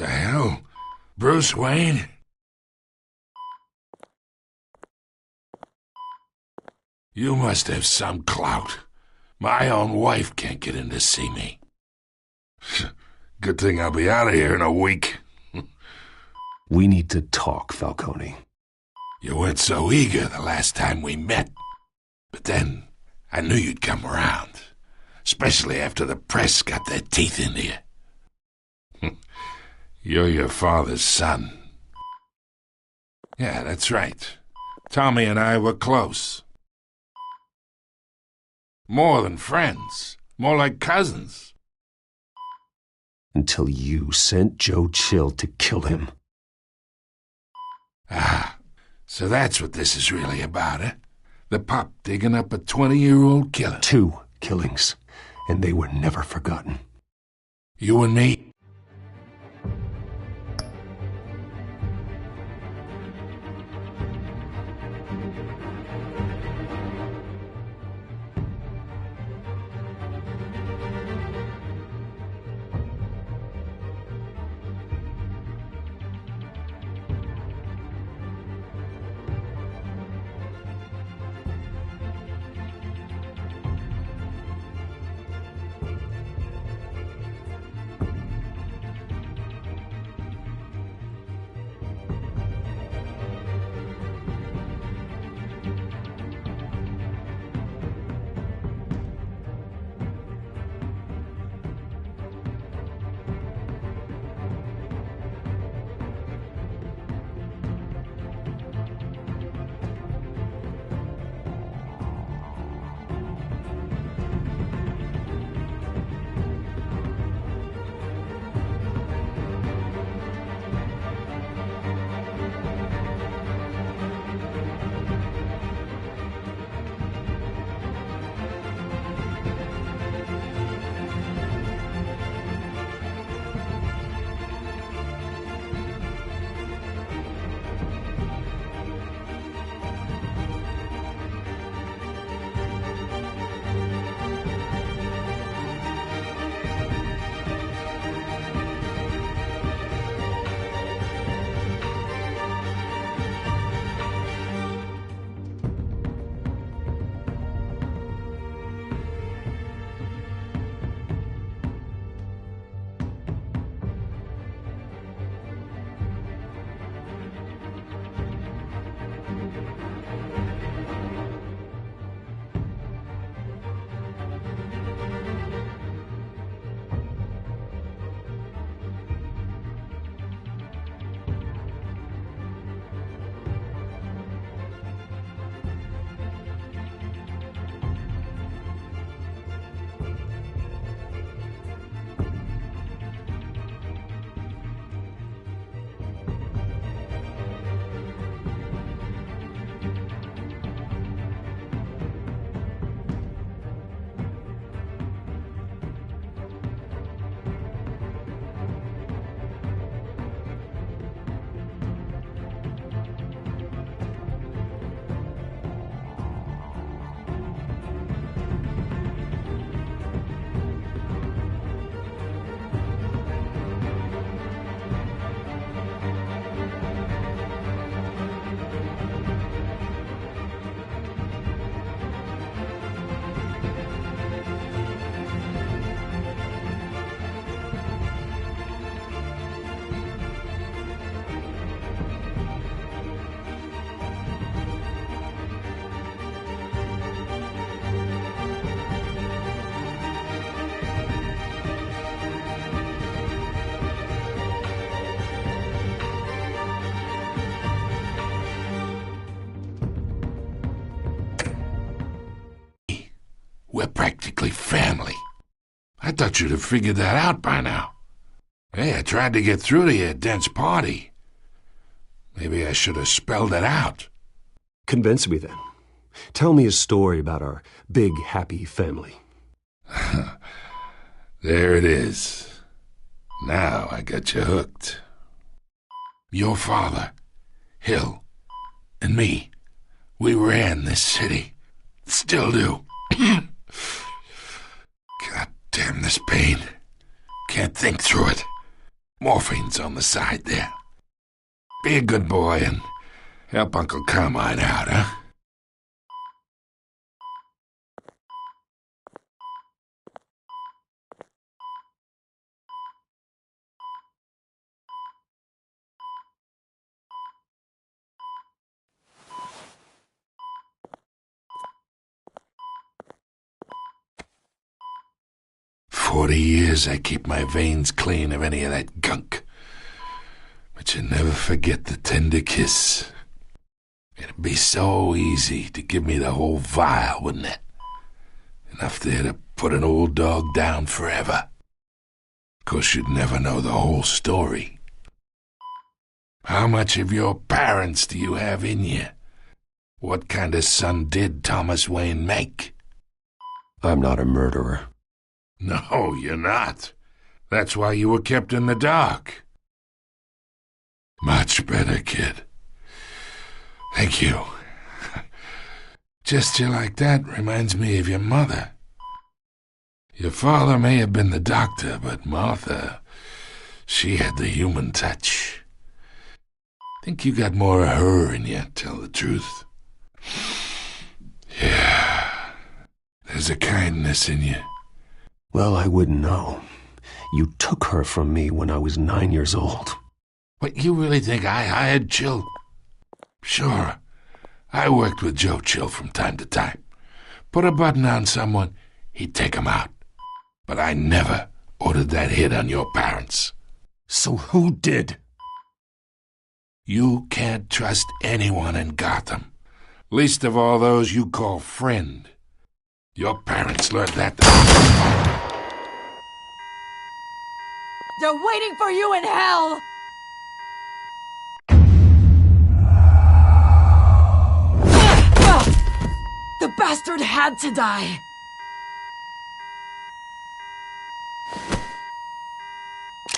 Speaker 13: The hell? Bruce Wayne? You must have some clout. My own wife can't get in to see me. Good thing I'll be out of here in a week.
Speaker 6: We need to talk, Falcone.
Speaker 13: You weren't so eager the last time we met. But then, I knew you'd come around. Especially after the press got their teeth into you. You're your father's son. Yeah, that's right. Tommy and I were close. More than friends. More like cousins.
Speaker 6: Until you sent Joe Chill to kill him.
Speaker 13: Ah, so that's what this is really about, eh? The pup digging up a 20-year-old killer.
Speaker 6: 2 killings, and they were never forgotten.
Speaker 13: You and me? We're practically family. I thought you'd have figured that out by now. Hey, I tried to get through to you at Dent's party. Maybe I should have spelled it out.
Speaker 6: Convince me then. Tell me a story about our big, happy family.
Speaker 13: There it is. Now I got you hooked. Your father, Hill, and me, we ran this city. Still do. God damn this pain. Can't think through it. Morphine's on the side there. Be a good boy and help Uncle Carmine out, huh? "40 years I keep my veins clean of any of that gunk. But you never forget the tender kiss. It'd be so easy to give me the whole vial, wouldn't it? Enough there to put an old dog down forever. Of course, you'd never know the whole story. How much of your parents do you have in you? What kind of son did Thomas Wayne make?"
Speaker 6: I'm not a murderer.
Speaker 13: No, you're not. That's why you were kept in the dark. Much better, kid. Thank you. Gesture like that reminds me of your mother. Your father may have been the doctor, but Martha, she had the human touch. Think you got more of her in you, tell the truth. Yeah, there's a kindness in you.
Speaker 6: Well, I wouldn't know. You took her from me when I was 9 years old.
Speaker 13: What, you really think I hired Chill? Sure. I worked with Joe Chill from time to time. Put a button on someone, he'd take 'em out. But I never ordered that hit on your parents.
Speaker 6: So who did?
Speaker 13: You can't trust anyone in Gotham. Least of all those you call friend. Your parents learned that.
Speaker 10: They're waiting for you in hell! The bastard had to die!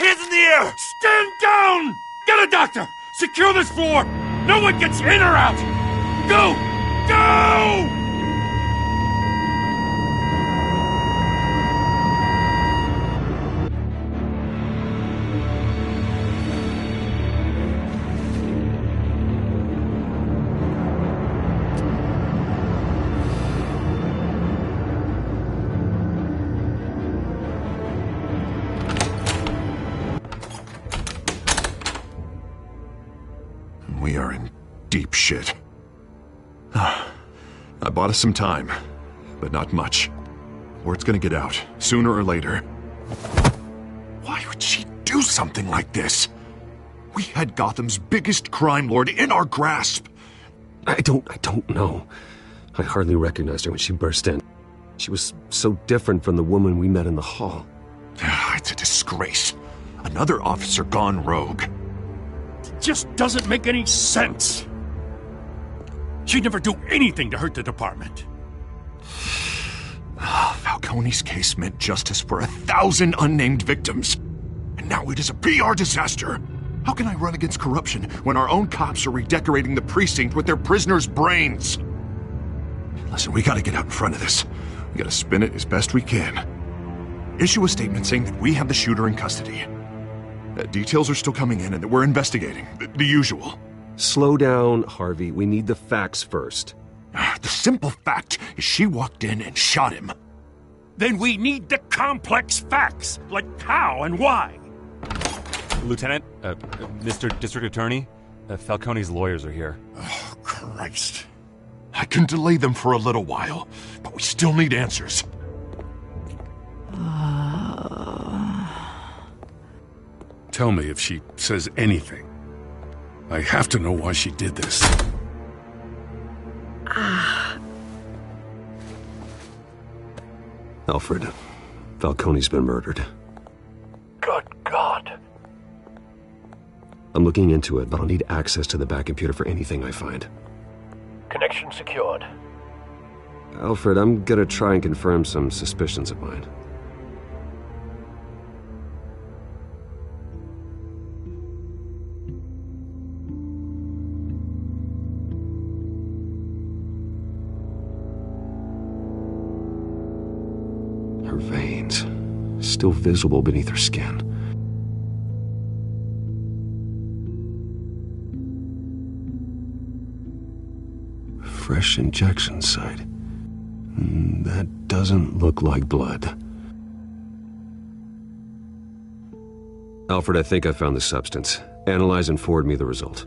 Speaker 21: Hands in the air! Stand down! Get a doctor! Secure this floor! No one gets in or out! Go! Go!
Speaker 18: We are in deep shit. I bought us some time, but not much. Word's gonna get out, sooner or later. Why would she do something like this? We had Gotham's biggest crime lord in our grasp.
Speaker 6: I don't know. I hardly recognized her when she burst in. She was so different from the woman we met in the hall.
Speaker 18: It's a disgrace. Another officer gone rogue.
Speaker 21: Just doesn't make any sense. She'd never do anything to hurt the department.
Speaker 18: Falcone's case meant justice for 1,000 unnamed victims. And now it is a PR disaster. How can I run against corruption when our own cops are redecorating the precinct with their prisoners' brains? Listen, we gotta get out in front of this. We gotta spin it as best we can. Issue a statement saying that we have the shooter in custody. Details are still coming in and that we're investigating. The usual.
Speaker 6: Slow down, Harvey. We need the facts first.
Speaker 18: The simple fact is she walked in and shot him.
Speaker 21: Then we need the complex facts, like how and why.
Speaker 4: Lieutenant, Mr. District Attorney, Falcone's lawyers are here.
Speaker 18: Oh, Christ. I can delay them for a little while, but we still need answers.
Speaker 13: Tell me if she says anything. I have to know why she did this.
Speaker 6: Alfred, Falcone's been murdered.
Speaker 1: Good God.
Speaker 6: I'm looking into it, but I'll need access to the back computer for anything I find.
Speaker 1: Connection secured.
Speaker 6: Alfred, I'm gonna try and confirm some suspicions of mine. Her veins, still visible beneath her skin. fresh injection site. That doesn't look like blood. Alfred, I think I found the substance. Analyze and forward me the result.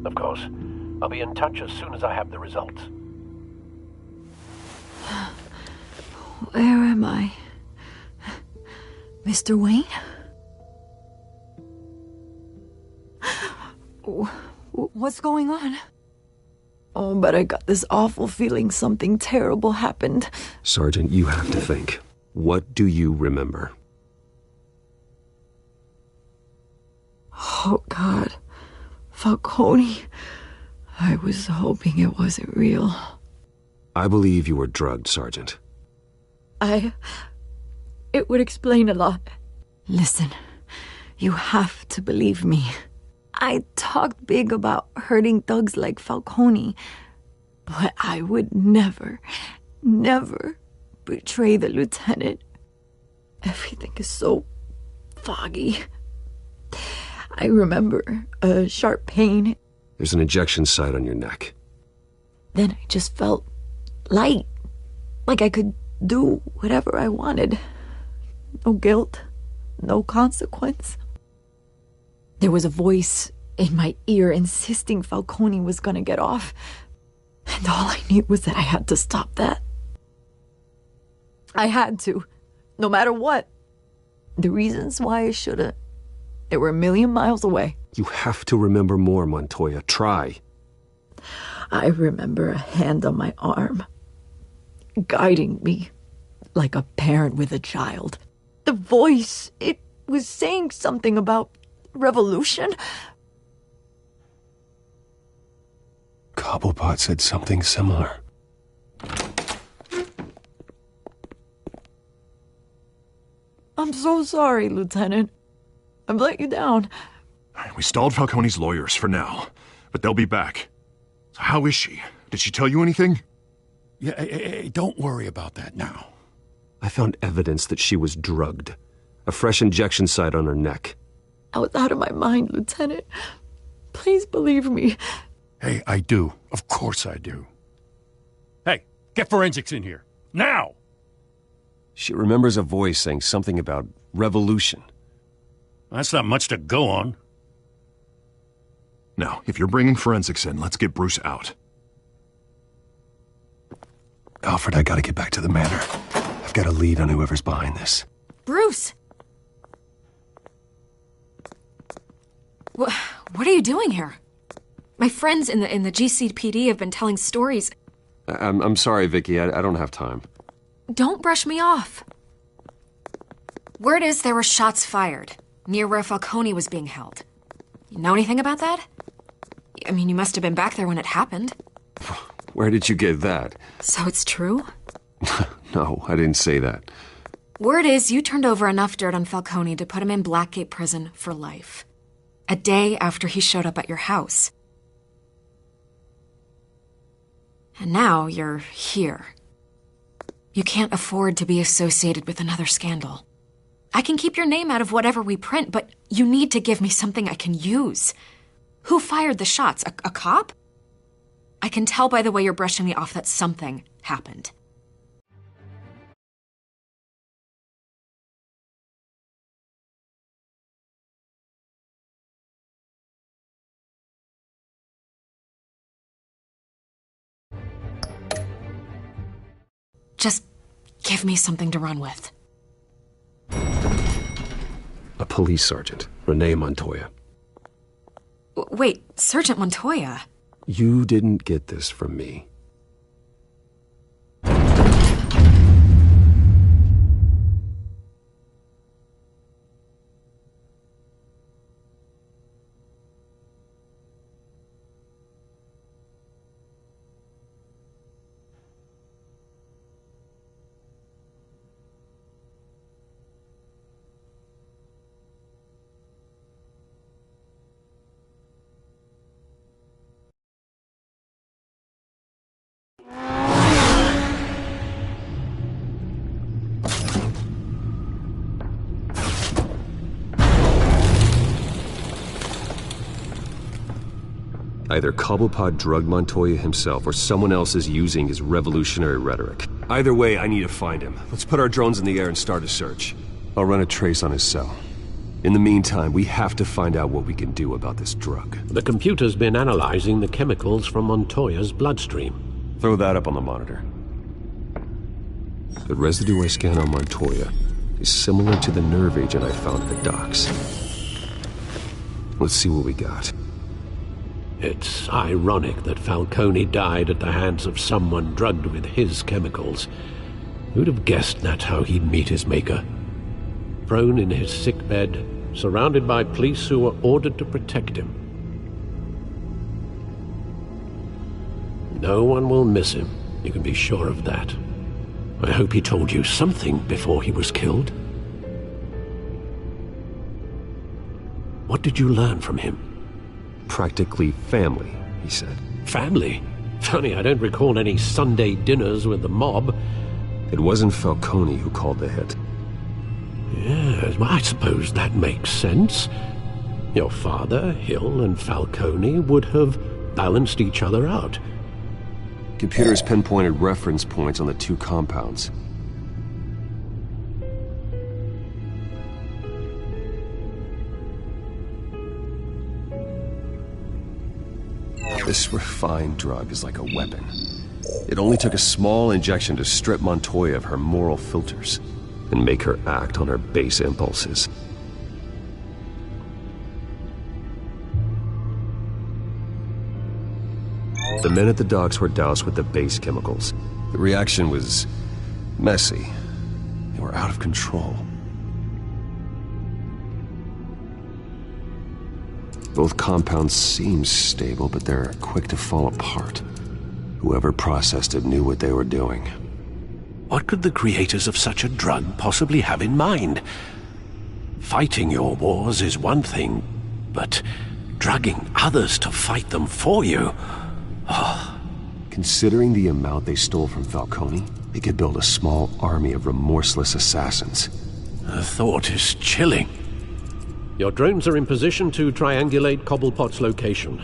Speaker 1: Of course. I'll be in touch as soon as I have the results.
Speaker 11: Where am I? Mr. Wayne?
Speaker 17: What's going on?
Speaker 11: Oh, but I got this awful feeling something terrible happened.
Speaker 6: Sergeant, you have to think. What do you remember?
Speaker 11: Oh, God. Falcone. I was hoping it wasn't real.
Speaker 6: I believe you were drugged, Sergeant.
Speaker 11: It would explain a lot. Listen, you have to believe me. I talked big about hurting thugs like Falcone, but I would never betray the lieutenant. Everything is so foggy. I remember a sharp pain.
Speaker 6: There's an injection site on your neck.
Speaker 11: Then I just felt light, like I could do whatever I wanted. No guilt, no consequence. There was a voice in my ear insisting Falcone was gonna get off. And all I knew was that I had to stop that. I had to, no matter what. The reasons why I should've, they were a million miles away.
Speaker 6: You have to remember more, Montoya. Try.
Speaker 11: I remember a hand on my arm, guiding me like a parent with a child. The voice, it was saying something about revolution.
Speaker 6: Cobblepot said something similar.
Speaker 11: I'm so sorry, Lieutenant. I've let you down.
Speaker 18: We stalled Falcone's lawyers for now, but they'll be back. So how is she? Did she tell you anything?
Speaker 21: Yeah, hey, don't worry about that now.
Speaker 6: I found evidence that she was drugged. A fresh injection site on her neck.
Speaker 11: I was out of my mind, Lieutenant. Please believe me.
Speaker 21: Hey, I do. Of course I do. Hey, get forensics in here. Now!
Speaker 6: She remembers a voice saying something about revolution.
Speaker 21: That's not much to go on.
Speaker 18: Now, if you're bringing forensics in, let's get Bruce out.
Speaker 6: Alfred, I gotta get back to the manor. I've got a lead on whoever's behind this.
Speaker 12: Bruce! What are you doing here? My friends in the GCPD have been telling stories.
Speaker 6: I'm sorry, Vicky. I don't have time.
Speaker 12: Don't brush me off. Word is there were shots fired near where Falcone was being held. You know anything about that? I mean, you must have been back there when it happened.
Speaker 6: Where did you get that?
Speaker 12: So it's true?
Speaker 6: No, I didn't say that.
Speaker 12: Word is you turned over enough dirt on Falcone to put him in Blackgate Prison for life. A day after he showed up at your house. And now you're here. You can't afford to be associated with another scandal. I can keep your name out of whatever we print, but you need to give me something I can use. Who fired the shots? A cop? I can tell by the way you're brushing me off that something happened. Just give me something to run with.
Speaker 6: A police sergeant, Renee Montoya.
Speaker 12: Wait, Sergeant Montoya?
Speaker 6: You didn't get this from me. Either Cobblepot drugged Montoya himself, or someone else is using his revolutionary rhetoric. Either way, I need to find him. Let's put our drones in the air and start a search. I'll run a trace on his cell. In the meantime, we have to find out what we can do about this drug.
Speaker 5: The computer's been analyzing the chemicals from Montoya's bloodstream.
Speaker 6: Throw that up on the monitor. The residue I scan on Montoya is similar to the nerve agent I found at the docks. Let's see what we got.
Speaker 5: It's ironic that Falcone died at the hands of someone drugged with his chemicals. Who'd have guessed that's how he'd meet his maker? Prone in his sickbed, surrounded by police who were ordered to protect him. No one will miss him, you can be sure of that. I hope he told you something before he was killed. What did you learn from him?
Speaker 6: Practically family, he said.
Speaker 5: Family? Funny, I don't recall any Sunday dinners with the mob.
Speaker 6: It wasn't Falcone who called the hit.
Speaker 5: Yes, well, I suppose that makes sense. Your father, Hill, and Falcone would have balanced each other out.
Speaker 6: Computers pinpointed reference points on the two compounds. This refined drug is like a weapon. It only took a small injection to strip Montoya of her moral filters and make her act on her base impulses. The men at the docks were doused with the base chemicals. The reaction was messy. They were out of control. Both compounds seem stable, but they're quick to fall apart. Whoever processed it knew what they were doing.
Speaker 5: What could the creators of such a drug possibly have in mind? Fighting your wars is one thing, but drugging others to fight them for you? Oh.
Speaker 6: Considering the amount they stole from Falcone, they could build a small army of remorseless assassins.
Speaker 5: The thought is chilling. Your drones are in position to triangulate Cobblepot's location.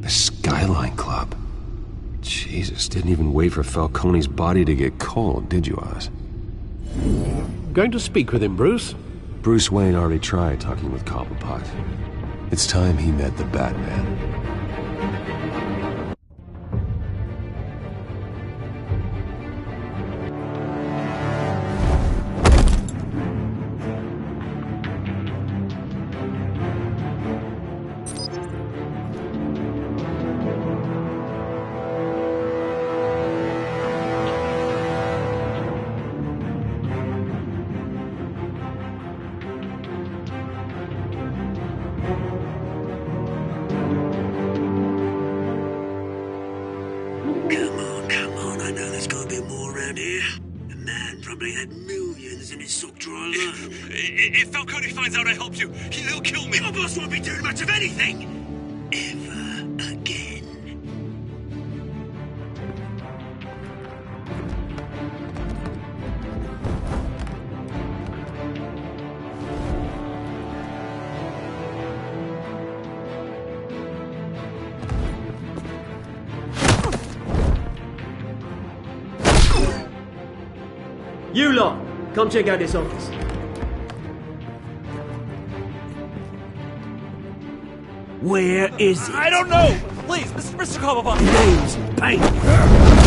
Speaker 6: The Skyline Club. Jesus, didn't even wait for Falcone's body to get cold, did you, Oz?
Speaker 5: Going to speak with him, Bruce?
Speaker 6: Bruce Wayne already tried talking with Cobblepot. It's time he met the Batman.
Speaker 16: If Falcone finds out I helped you, he'll kill me. Your boss won't be doing much of anything. Ever again. You lot, come check out this office. Where is it?
Speaker 4: I don't know! Please, Mr. Cobblepot!
Speaker 16: Name's Payne.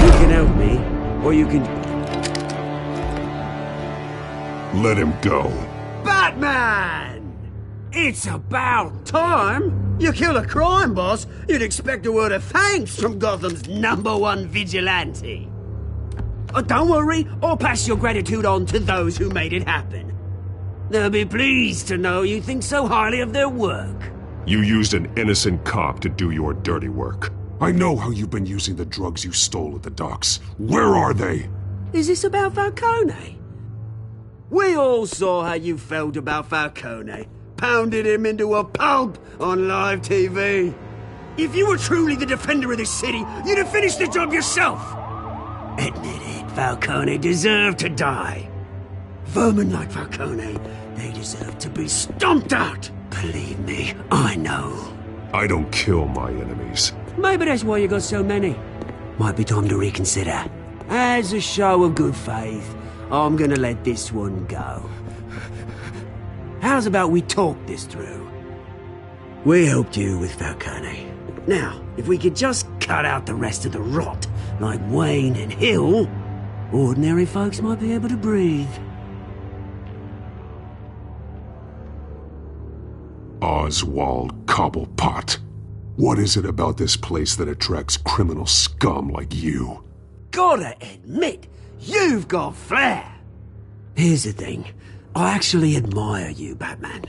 Speaker 16: You can help me, or you can...
Speaker 8: Let him go.
Speaker 16: Batman! It's about time! You kill a crime boss, you'd expect a word of thanks from Gotham's #1 vigilante. Don't worry, I'll pass your gratitude on to those who made it happen. They'll be pleased to know you think so highly of their work.
Speaker 8: You used an innocent cop to do your dirty work. I know how you've been using the drugs you stole at the docks. Where are they?
Speaker 16: Is this about Falcone? We all saw how you felt about Falcone. Pounded him into a pulp on live TV. If you were truly the defender of this city, you'd have finished the job yourself. Admit it, Falcone deserved to die. Vermin like Falcone, they deserve to be stomped out. Believe me, I know.
Speaker 8: I don't kill my enemies.
Speaker 16: Maybe that's why you got so many. Might be time to reconsider. As a show of good faith, I'm gonna let this one go. How's about we talk this through? We helped you with Falcone. Now, if we could just cut out the rest of the rot, like Wayne and Hill, ordinary folks might be able to breathe.
Speaker 8: Oswald Cobblepot. What is it about this place that attracts criminal scum like you?
Speaker 16: Gotta admit, you've got flair. Here's the thing. I actually admire you, Batman.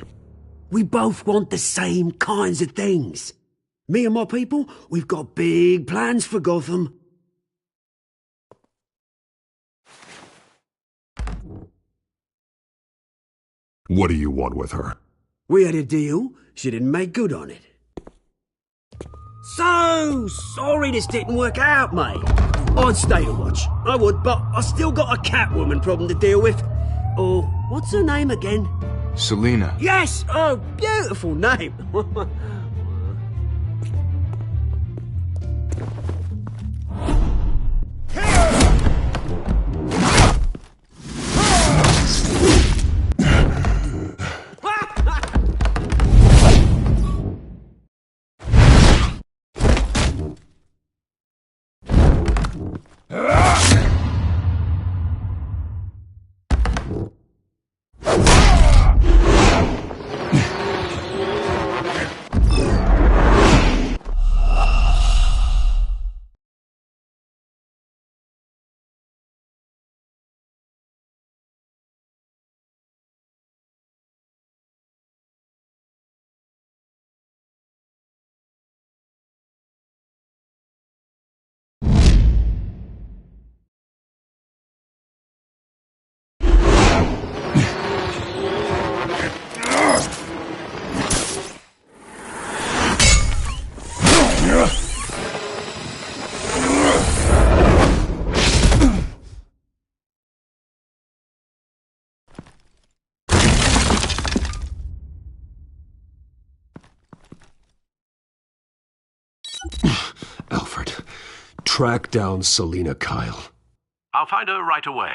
Speaker 16: We both want the same kinds of things. Me and my people, we've got big plans for Gotham.
Speaker 8: What do you want with her?
Speaker 16: We had a deal. She didn't make good on it. So sorry this didn't work out, mate. I'd stay to watch. I would, but I still got a Catwoman problem to deal with. Oh, what's her name again?
Speaker 2: Selina.
Speaker 16: Yes! Oh, beautiful name.
Speaker 20: track down Selina Kyle.
Speaker 1: I'll find her right away.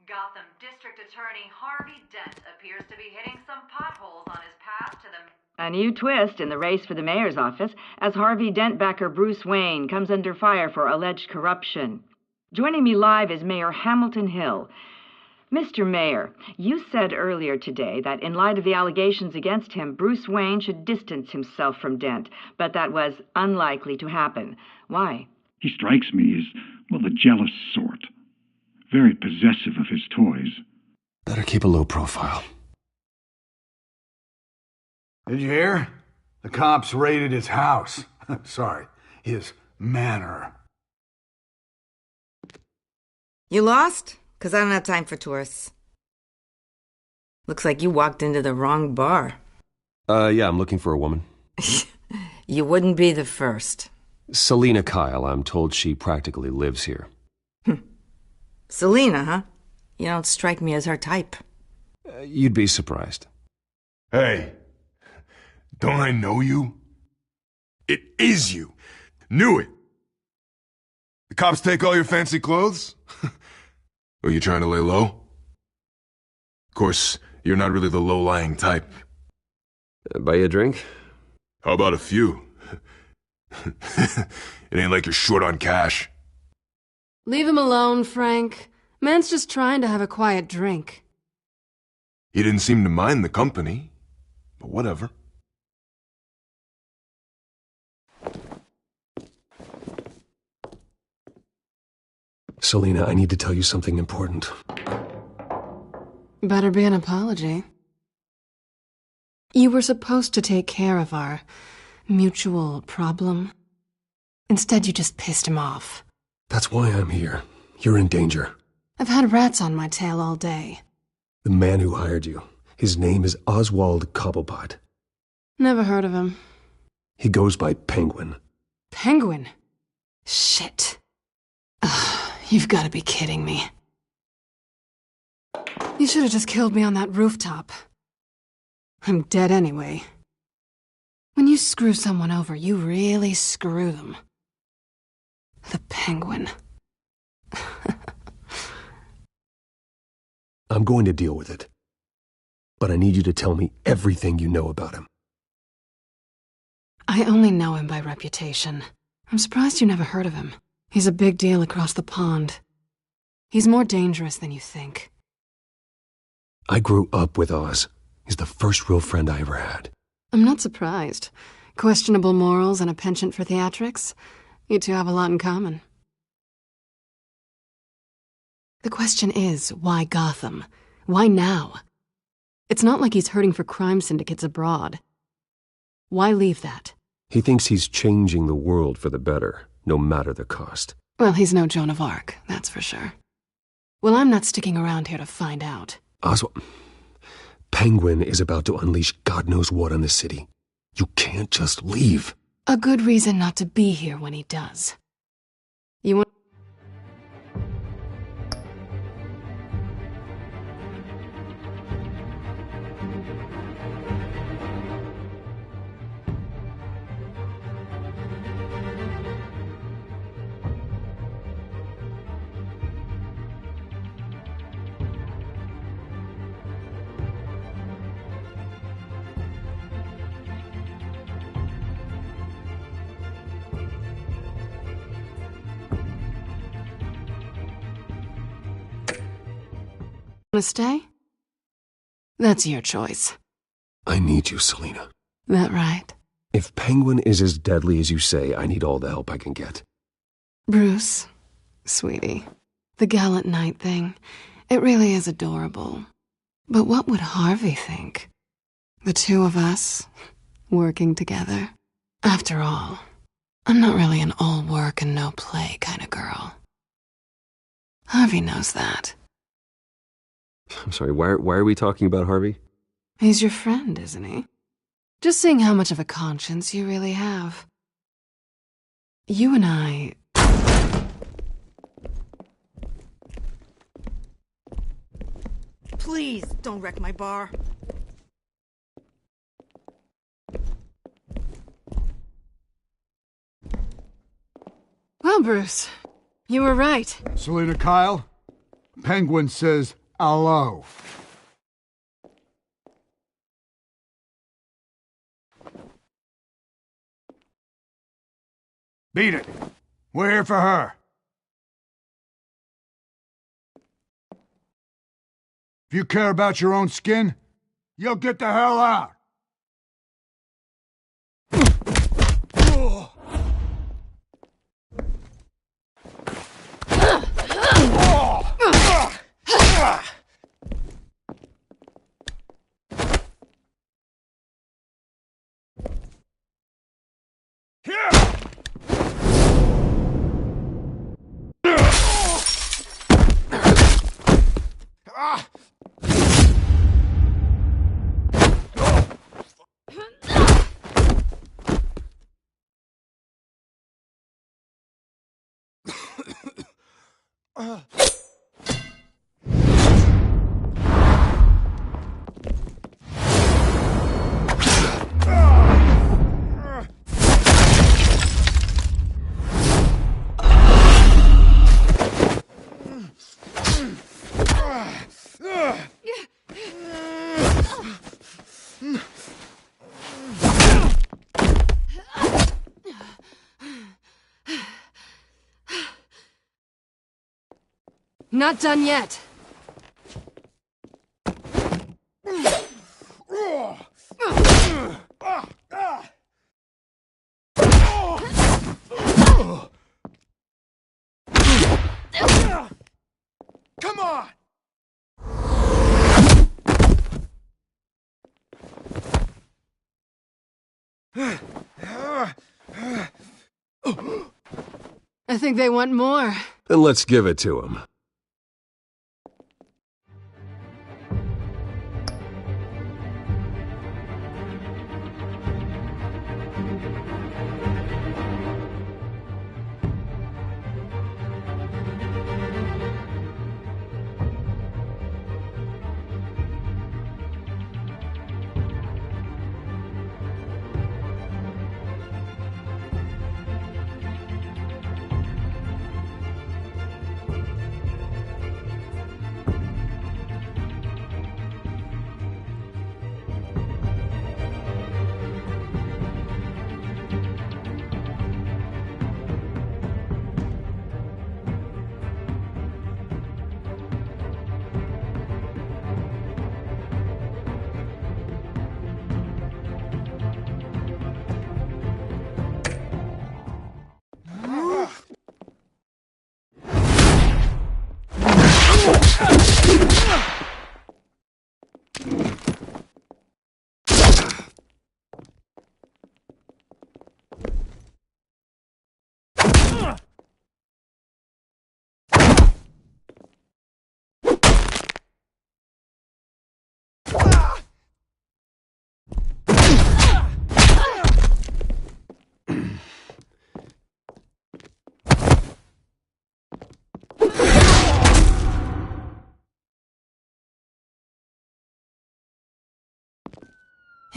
Speaker 15: Gotham District Attorney Harvey Dent appears to be hitting some potholes on his path to the...
Speaker 19: A new twist in the race for the mayor's office as Harvey Dent backer Bruce Wayne comes under fire for alleged corruption. Joining me live is Mayor Hamilton Hill. Mr. Mayor, you said earlier today that in light of the allegations against him, Bruce Wayne should distance himself from Dent, but that was unlikely to happen. Why?
Speaker 22: He strikes me as, well, the jealous sort. Very possessive of his toys.
Speaker 6: Better keep a low profile.
Speaker 18: Did you hear? The cops raided his house. Sorry, his manor.
Speaker 10: You lost? 'Cause I don't have time for tourists. Looks like you walked into the wrong bar.
Speaker 6: Yeah, I'm looking for a woman.
Speaker 10: You wouldn't be the first.
Speaker 6: Selina Kyle, I'm told she practically lives here.
Speaker 10: Selina, huh? You don't strike me as her type.
Speaker 6: You'd be surprised.
Speaker 8: Hey, don't I know you? It is you. Knew it. The cops take all your fancy clothes? Are you trying to lay low? Of course, you're not really the low-lying type.
Speaker 6: Buy you a drink?
Speaker 8: How about a few? It ain't like you're short on cash.
Speaker 7: Leave him alone, Frank. Man's just trying to have a quiet drink.
Speaker 8: He didn't seem to mind the company, but whatever.
Speaker 20: Selina, I need to tell you something important.
Speaker 7: Better be an apology. You were supposed to take care of our mutual problem. Instead, you just pissed him off.
Speaker 20: That's why I'm here. You're in danger.
Speaker 7: I've had rats on my tail all day.
Speaker 20: The man who hired you, his name is Oswald Cobblepot.
Speaker 7: Never heard of him.
Speaker 20: He goes by Penguin.
Speaker 7: Penguin? Shit. Ugh, you've got to be kidding me. You should have just killed me on that rooftop. I'm dead anyway. When you screw someone over, you really screw them. The Penguin.
Speaker 20: I'm going to deal with it. But I need you to tell me everything you know about him.
Speaker 7: I only know him by reputation. I'm surprised you never heard of him. He's a big deal across the pond. He's more dangerous than you think.
Speaker 20: I grew up with Oz. He's the first real friend I ever had.
Speaker 7: I'm not surprised. Questionable morals and a penchant for theatrics. You two have a lot in common. The question is, why Gotham? Why now? It's not like he's hurting for crime syndicates abroad. Why leave that?
Speaker 20: He thinks he's changing the world for the better, no matter the cost.
Speaker 7: Well, he's no Joan of Arc, that's for sure. Well, I'm not sticking around here to find out.
Speaker 20: Oswald, Penguin is about to unleash God knows what on the city. You can't just leave.
Speaker 7: A good reason not to be here when he does. You want... Wanna stay? That's your choice.
Speaker 6: I need you, Selina.
Speaker 7: That right?
Speaker 6: If Penguin is as deadly as you say, I need all the help I can get.
Speaker 7: Bruce, sweetie, the gallant knight thing, it really is adorable. But what would Harvey think? The two of us, working together. After all, I'm not really an all work and no play kind of girl. Harvey knows that.
Speaker 6: I'm sorry, why are we talking about Harvey?
Speaker 7: He's your friend, isn't he? Just seeing how much of a conscience you really have. You and I...
Speaker 10: Please, don't wreck my bar.
Speaker 7: Well, Bruce, you were right.
Speaker 3: Selina Kyle, Penguin says hello. Beat it. We're here for her. If you care about your own skin, you'll get the hell out.
Speaker 7: Not done yet.
Speaker 3: Come on!
Speaker 7: I think they want more.
Speaker 6: Then let's give it to him.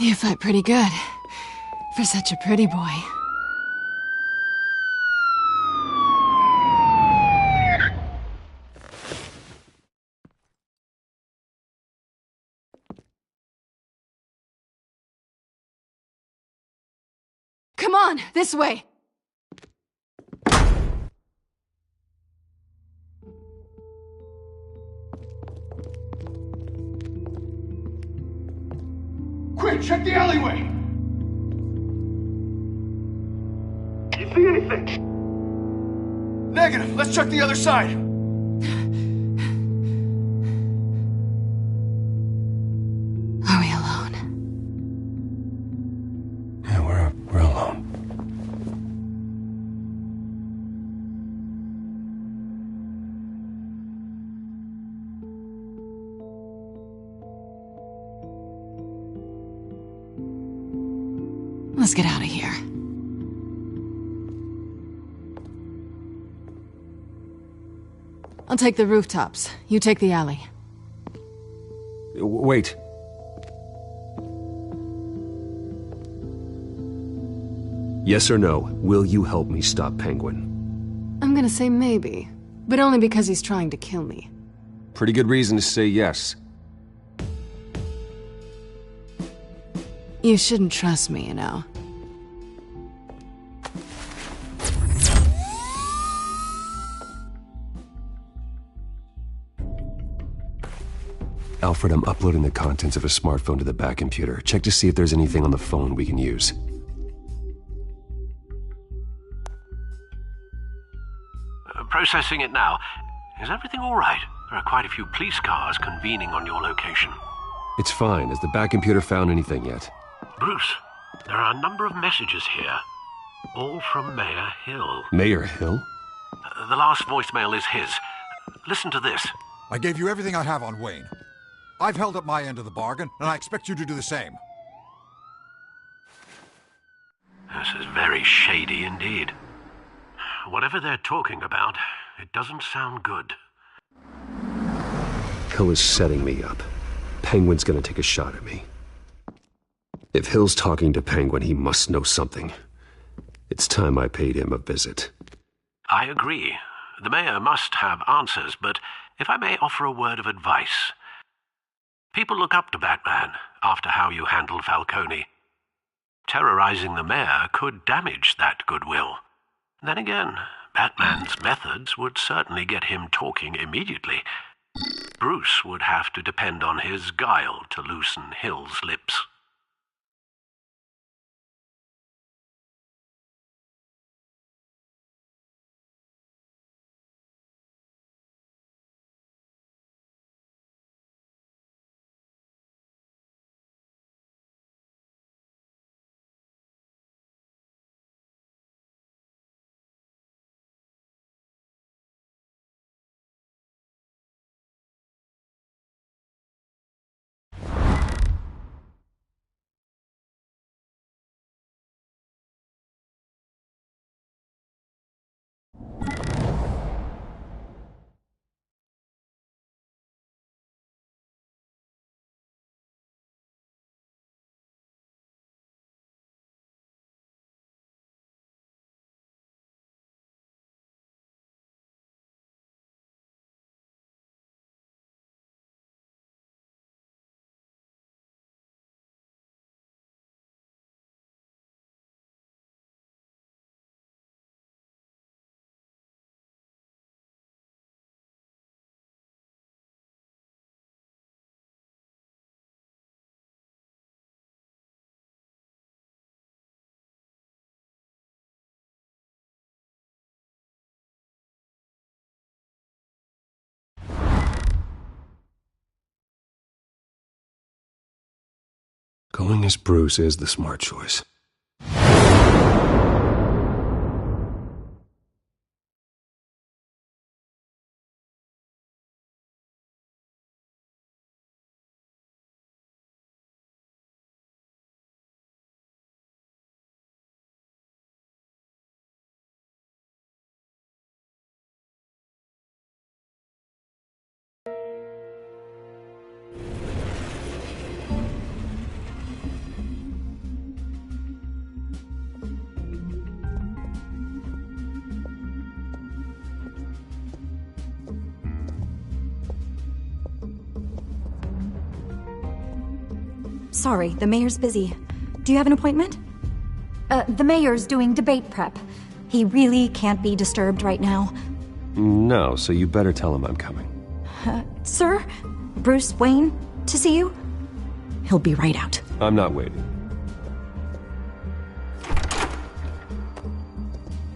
Speaker 7: You fight pretty good. For such a pretty boy. Come on, this way!
Speaker 3: Hey, check the alleyway!
Speaker 9: You see anything?
Speaker 3: Negative. Let's check the other side.
Speaker 7: Are we alone?
Speaker 6: Yeah, we're alone.
Speaker 7: Let's get out of here. I'll take the rooftops. You take the alley.
Speaker 6: Wait. Yes or no, will you help me stop Penguin?
Speaker 7: I'm gonna say maybe, but only because he's trying to kill me.
Speaker 6: Pretty good reason to say yes.
Speaker 7: You shouldn't trust me, you know.
Speaker 6: Alfred, I'm uploading the contents of a smartphone to the back computer. Check to see if there's anything on the phone we can use.
Speaker 1: Processing it now. Is everything all right? There are quite a few police cars convening on your location.
Speaker 6: It's fine. Has the back computer found anything yet?
Speaker 1: Bruce, there are a number of messages here. All from Mayor Hill.
Speaker 6: Mayor Hill?
Speaker 1: The last voicemail is his. Listen to this.
Speaker 14: I gave you everything I have on Wayne. I've held up my end of the bargain, and I expect you to do the same.
Speaker 1: This is very shady indeed. Whatever they're talking about, it doesn't sound good.
Speaker 6: Hill is setting me up. Penguin's gonna take a shot at me. If Hill's talking to Penguin, he must know something. It's time I paid him a visit.
Speaker 1: I agree. The mayor must have answers, but if I may offer a word of advice. People look up to Batman after how you handled Falcone. Terrorizing the mayor could damage that goodwill. Then again, Batman's methods would certainly get him talking immediately. Bruce would have to depend on his guile to loosen Hill's lips.
Speaker 6: Going as Bruce is the smart choice.
Speaker 17: Sorry, the mayor's busy. Do you have an appointment? The mayor's doing debate prep. He really can't be disturbed right now.
Speaker 6: No, so you better tell him I'm coming.
Speaker 17: Sir? Bruce Wayne? To see you?
Speaker 12: He'll be right out.
Speaker 6: I'm not waiting.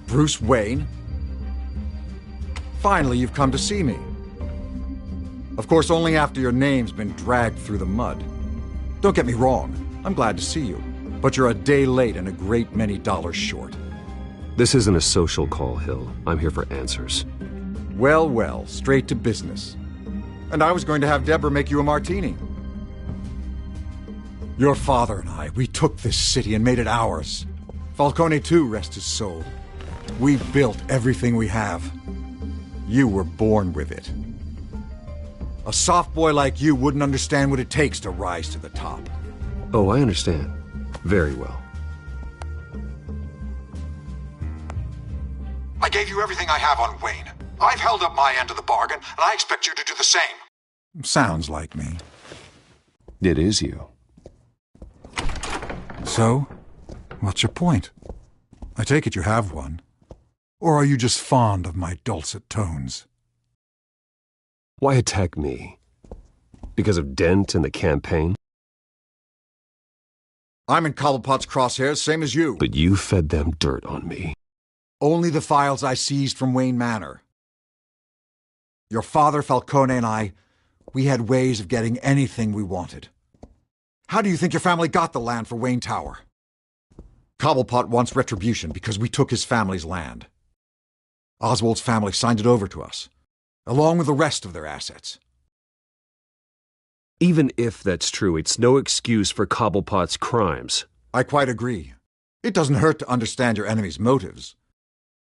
Speaker 14: Bruce Wayne? Finally, you've come to see me. Of course, only after your name's been dragged through the mud. Don't get me wrong, I'm glad to see you. But you're a day late and a great many dollars short.
Speaker 6: This isn't a social call, Hill. I'm here for answers.
Speaker 14: Well, well, straight to business. And I was going to have Deborah make you a martini. Your father and I, we took this city and made it ours. Falcone too, rest his soul. We built everything we have. You were born with it. A soft boy like you wouldn't understand what it takes to rise to the top.
Speaker 6: Oh, I understand. Very well.
Speaker 14: I gave you everything I have on Wayne. I've held up my end of the bargain, and I expect you to do the same. Sounds like me.
Speaker 6: It is you.
Speaker 14: So, what's your point? I take it you have one. Or are you just fond of my dulcet tones?
Speaker 6: Why attack me? Because of Dent and the campaign?
Speaker 14: I'm in Cobblepot's crosshairs, same as you.
Speaker 6: But you fed them dirt on me.
Speaker 14: Only the files I seized from Wayne Manor. Your father, Falcone, and I, we had ways of getting anything we wanted. How do you think your family got the land for Wayne Tower? Cobblepot wants retribution because we took his family's land. Oswald's family signed it over to us, along with the rest of their assets.
Speaker 6: Even if that's true, it's no excuse for Cobblepot's crimes.
Speaker 14: I quite agree. It doesn't hurt to understand your enemy's motives.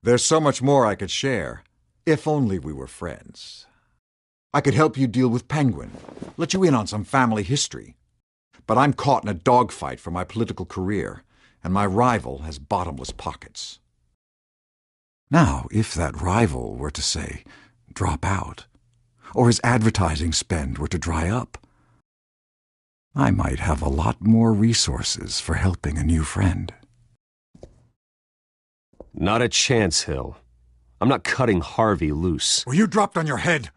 Speaker 14: There's so much more I could share, if only we were friends. I could help you deal with Penguin, let you in on some family history. But I'm caught in a dogfight for my political career, and my rival has bottomless pockets. Now, if that rival were to, say, drop out, or his advertising spend were to dry up, I might have a lot more resources for helping a new friend.
Speaker 6: Not a chance, Hill. I'm not cutting Harvey loose.
Speaker 14: Well, you dropped on your head.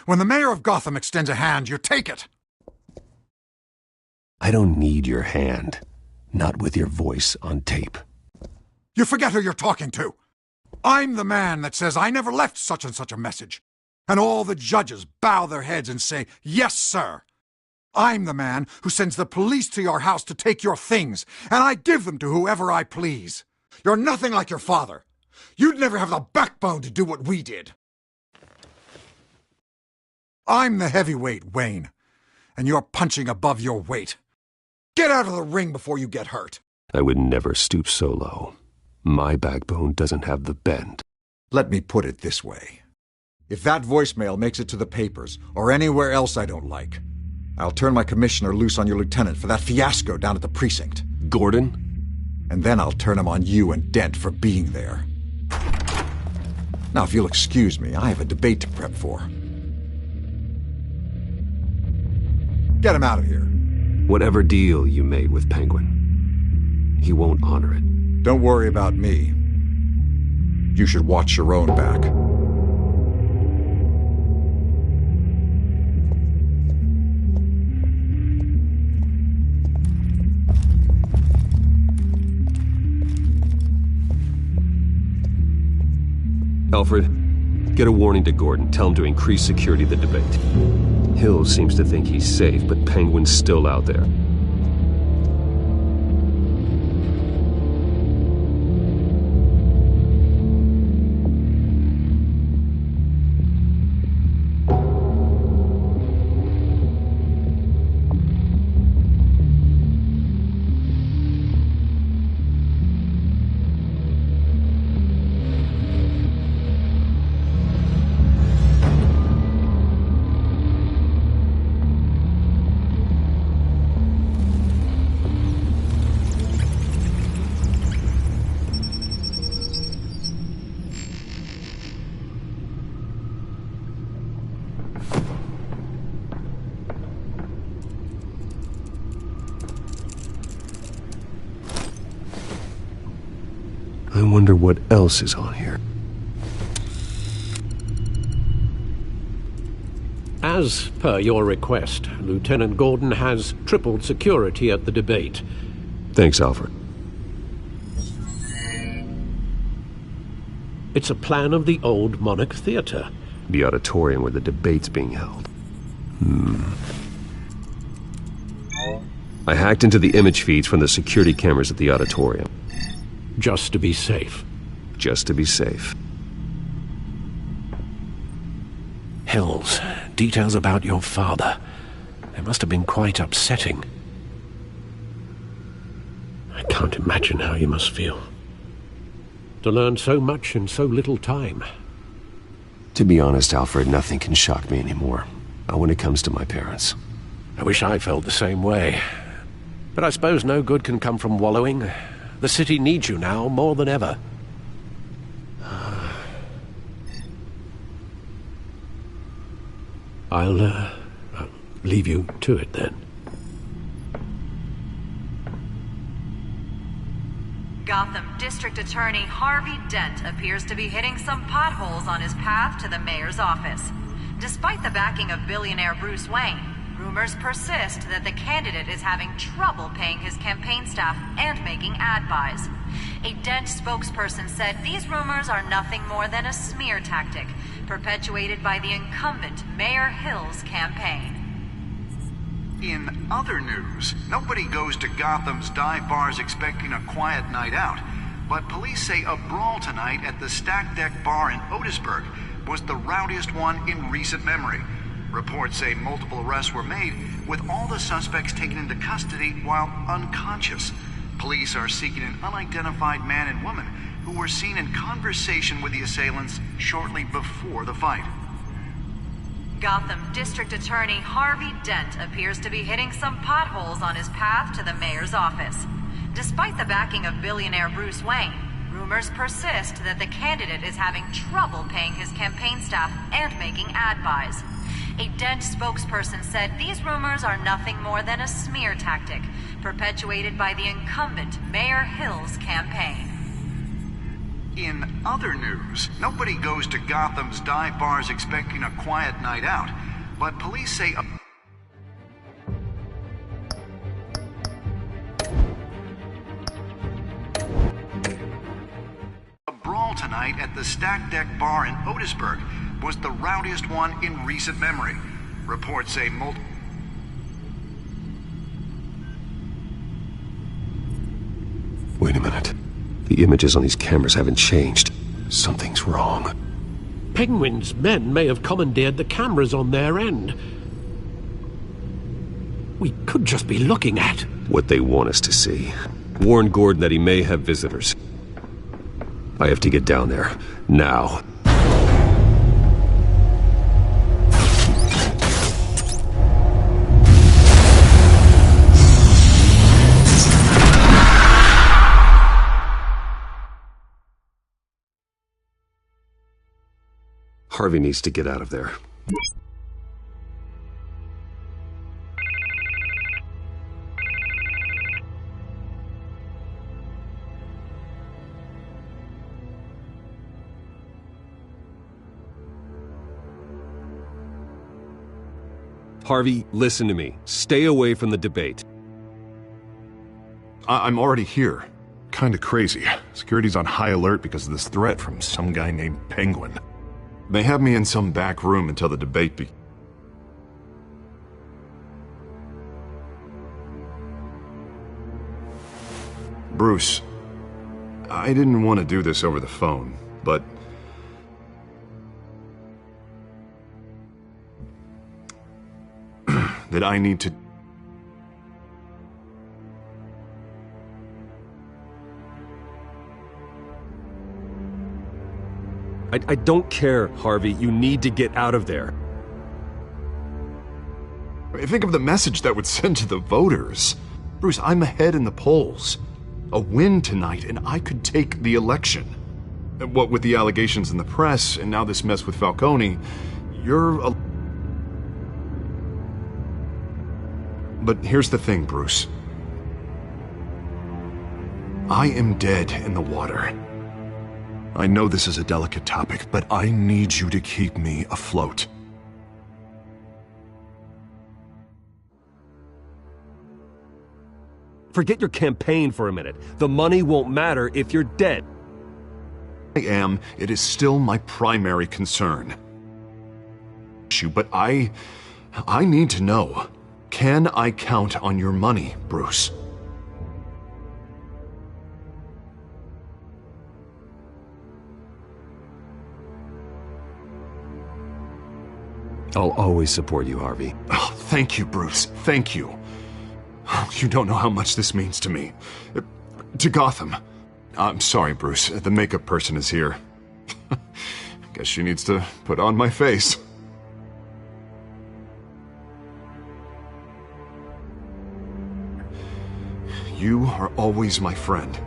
Speaker 14: When the mayor of Gotham extends a hand, you take it.
Speaker 6: I don't need your hand. Not with your voice on tape.
Speaker 14: You forget who you're talking to. I'm the man that says I never left such and such a message. And all the judges bow their heads and say, yes, sir. I'm the man who sends the police to your house to take your things, and I give them to whoever I please. You're nothing like your father. You'd never have the backbone to do what we did. I'm the heavyweight, Wayne, and you're punching above your weight. Get out of the ring before you get hurt.
Speaker 6: I would never stoop so low. My backbone doesn't have the bend.
Speaker 14: Let me put it this way. If that voicemail makes it to the papers, or anywhere else I don't like, I'll turn my commissioner loose on your lieutenant for that fiasco down at the precinct.
Speaker 6: Gordon?
Speaker 14: And then I'll turn him on you and Dent for being there. Now, if you'll excuse me, I have a debate to prep for. Get him out of here.
Speaker 6: Whatever deal you made with Penguin, he won't honor it.
Speaker 14: Don't worry about me. You should watch your own back.
Speaker 6: Alfred, get a warning to Gordon. Tell him to increase security of the debate. Hill seems to think he's safe, but Penguin's still out there. I wonder what else is on here.
Speaker 5: As per your request, Lieutenant Gordon has tripled security at the debate.
Speaker 20: Thanks, Alfred.
Speaker 5: It's a plan of the old Monarch Theatre.
Speaker 20: The auditorium where the debate's being held. I hacked into the image feeds from the security cameras at the auditorium.
Speaker 5: Just to be safe.
Speaker 20: Just to be safe.
Speaker 5: Hills, details about your father. They must have been quite upsetting. I can't imagine how you must feel. To learn so much in so little time.
Speaker 20: To be honest, Alfred, nothing can shock me anymore. Not when it comes to my parents.
Speaker 5: I wish I felt the same way. But I suppose no good can come from wallowing. The city needs you now more than ever. I'll leave you to it then.
Speaker 15: Gotham District Attorney Harvey Dent appears to be hitting some potholes on his path to the mayor's office. Despite the backing of billionaire Bruce Wayne, rumors persist that the candidate is having trouble paying his campaign staff and making ad buys. A Dent spokesperson said these rumors are nothing more than a smear tactic, perpetuated by the incumbent Mayor Hill's campaign.
Speaker 11: In other news, nobody goes to Gotham's dive bars expecting a quiet night out, but police say a brawl tonight at the Stack Deck Bar in Otisburg was the rowdiest one in recent memory. Reports say multiple arrests were made, with all the suspects taken into custody while unconscious. Police are seeking an unidentified man and woman who were seen in conversation with the assailants shortly before the fight.
Speaker 15: Gotham District Attorney Harvey Dent appears to be hitting some potholes on his path to the mayor's office. Despite the backing of billionaire Bruce Wayne, rumors persist that the candidate is having trouble paying his campaign staff and making ad buys. A Dent spokesperson said these rumors are nothing more than a smear tactic, perpetuated by the incumbent Mayor Hill's campaign.
Speaker 11: In other news, nobody goes to Gotham's dive bars expecting a quiet night out, but police say a brawl tonight at the Stack Deck Bar in Otisburg was the rowdiest one in recent memory. Reports say multiple...
Speaker 20: Wait a minute. The images on these cameras haven't changed. Something's wrong.
Speaker 5: Penguin's men may have commandeered the cameras on their end. We could just be looking at
Speaker 20: what they want us to see. Warn Gordon that he may have visitors. I have to get down there. Now. Harvey needs to get out of there. Harvey, listen to me. Stay away from the debate.
Speaker 18: I'm already here. Kinda crazy. Security's on high alert because of this threat from some guy named Penguin. They have me in some back room until the debate Bruce, I didn't want to do this over the phone, but... that I need to...
Speaker 20: I don't care, Harvey. You need to get out of there.
Speaker 18: Think of the message that would send to the voters. Bruce, I'm ahead in the polls. A win tonight, and I could take the election. What with the allegations in the press, and now this mess with Falcone, you're a... But here's the thing, Bruce. I am dead in the water. I know this is a delicate topic, but I need you to keep me afloat.
Speaker 6: Forget your campaign for a minute. The money won't matter if you're dead.
Speaker 18: It is still my primary concern. But I need to know, can I count on your money, Bruce?
Speaker 6: I'll always support you, Harvey.
Speaker 18: Oh, thank you, Bruce. Thank you. You don't know how much this means to me. To Gotham. I'm sorry, Bruce. The makeup person is here. Guess she needs to put on my face. You are always my friend.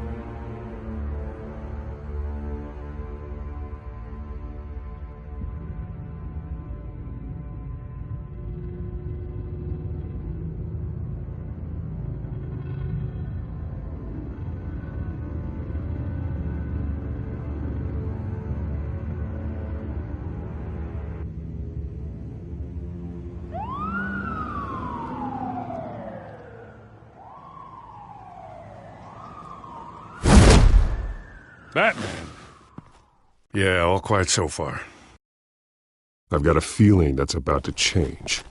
Speaker 13: Batman. Yeah, all quiet so far.
Speaker 20: I've got a feeling that's about to change.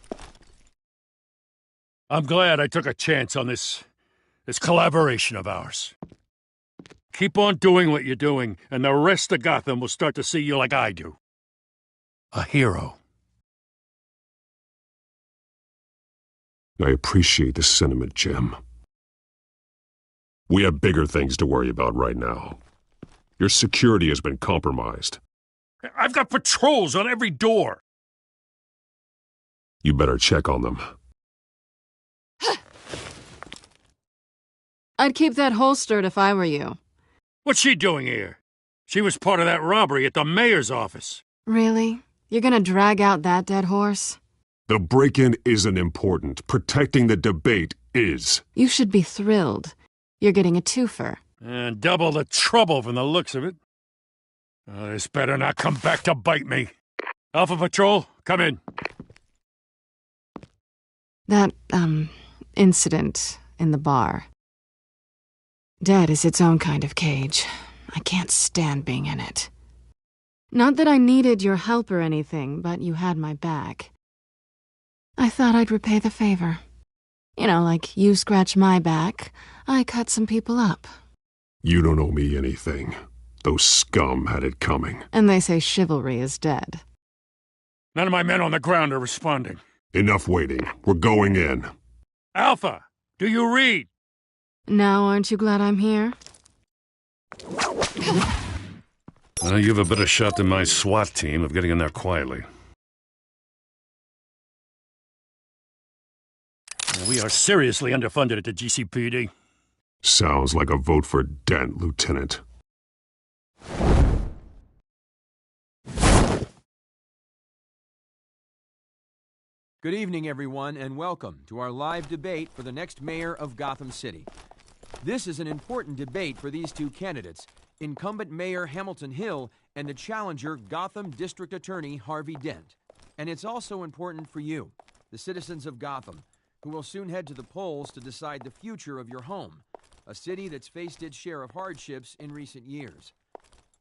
Speaker 13: I'm glad I took a chance on this collaboration of ours. Keep on doing what you're doing, and the rest of Gotham will start to see you like I do. A hero.
Speaker 20: I appreciate the sentiment, Jim. We have bigger things to worry about right now. Your security has been compromised.
Speaker 13: I've got patrols on every door.
Speaker 20: You better check on them.
Speaker 7: I'd keep that holstered if I were you.
Speaker 13: What's she doing here? She was part of that robbery at the mayor's office.
Speaker 7: Really? You're gonna drag out that dead horse?
Speaker 20: The break-in isn't important. Protecting the debate is.
Speaker 7: You should be thrilled. You're getting a twofer.
Speaker 13: And double the trouble from the looks of it. This better not come back to bite me. Alpha Patrol, come in.
Speaker 7: That, incident in the bar. Dead is its own kind of cage. I can't stand being in it. Not that I needed your help or anything, but you had my back. I thought I'd repay the favor. You know, like you scratch my back, I cut some people up.
Speaker 20: You don't owe me anything. Those scum had it coming.
Speaker 7: And they say chivalry is dead.
Speaker 13: None of my men on the ground are responding.
Speaker 20: Enough waiting. We're going in.
Speaker 13: Alpha, do you read?
Speaker 7: Now aren't you glad I'm here?
Speaker 13: Well, you have a better shot than my SWAT team of getting in there quietly. We are seriously underfunded at the GCPD.
Speaker 20: Sounds like a vote for Dent, Lieutenant.
Speaker 21: Good evening, everyone, and welcome to our live debate for the next mayor of Gotham City. This is an important debate for these two candidates, incumbent Mayor Hamilton Hill and the challenger Gotham District Attorney Harvey Dent. And it's also important for you, the citizens of Gotham, who will soon head to the polls to decide the future of your home, a city that's faced its share of hardships in recent years.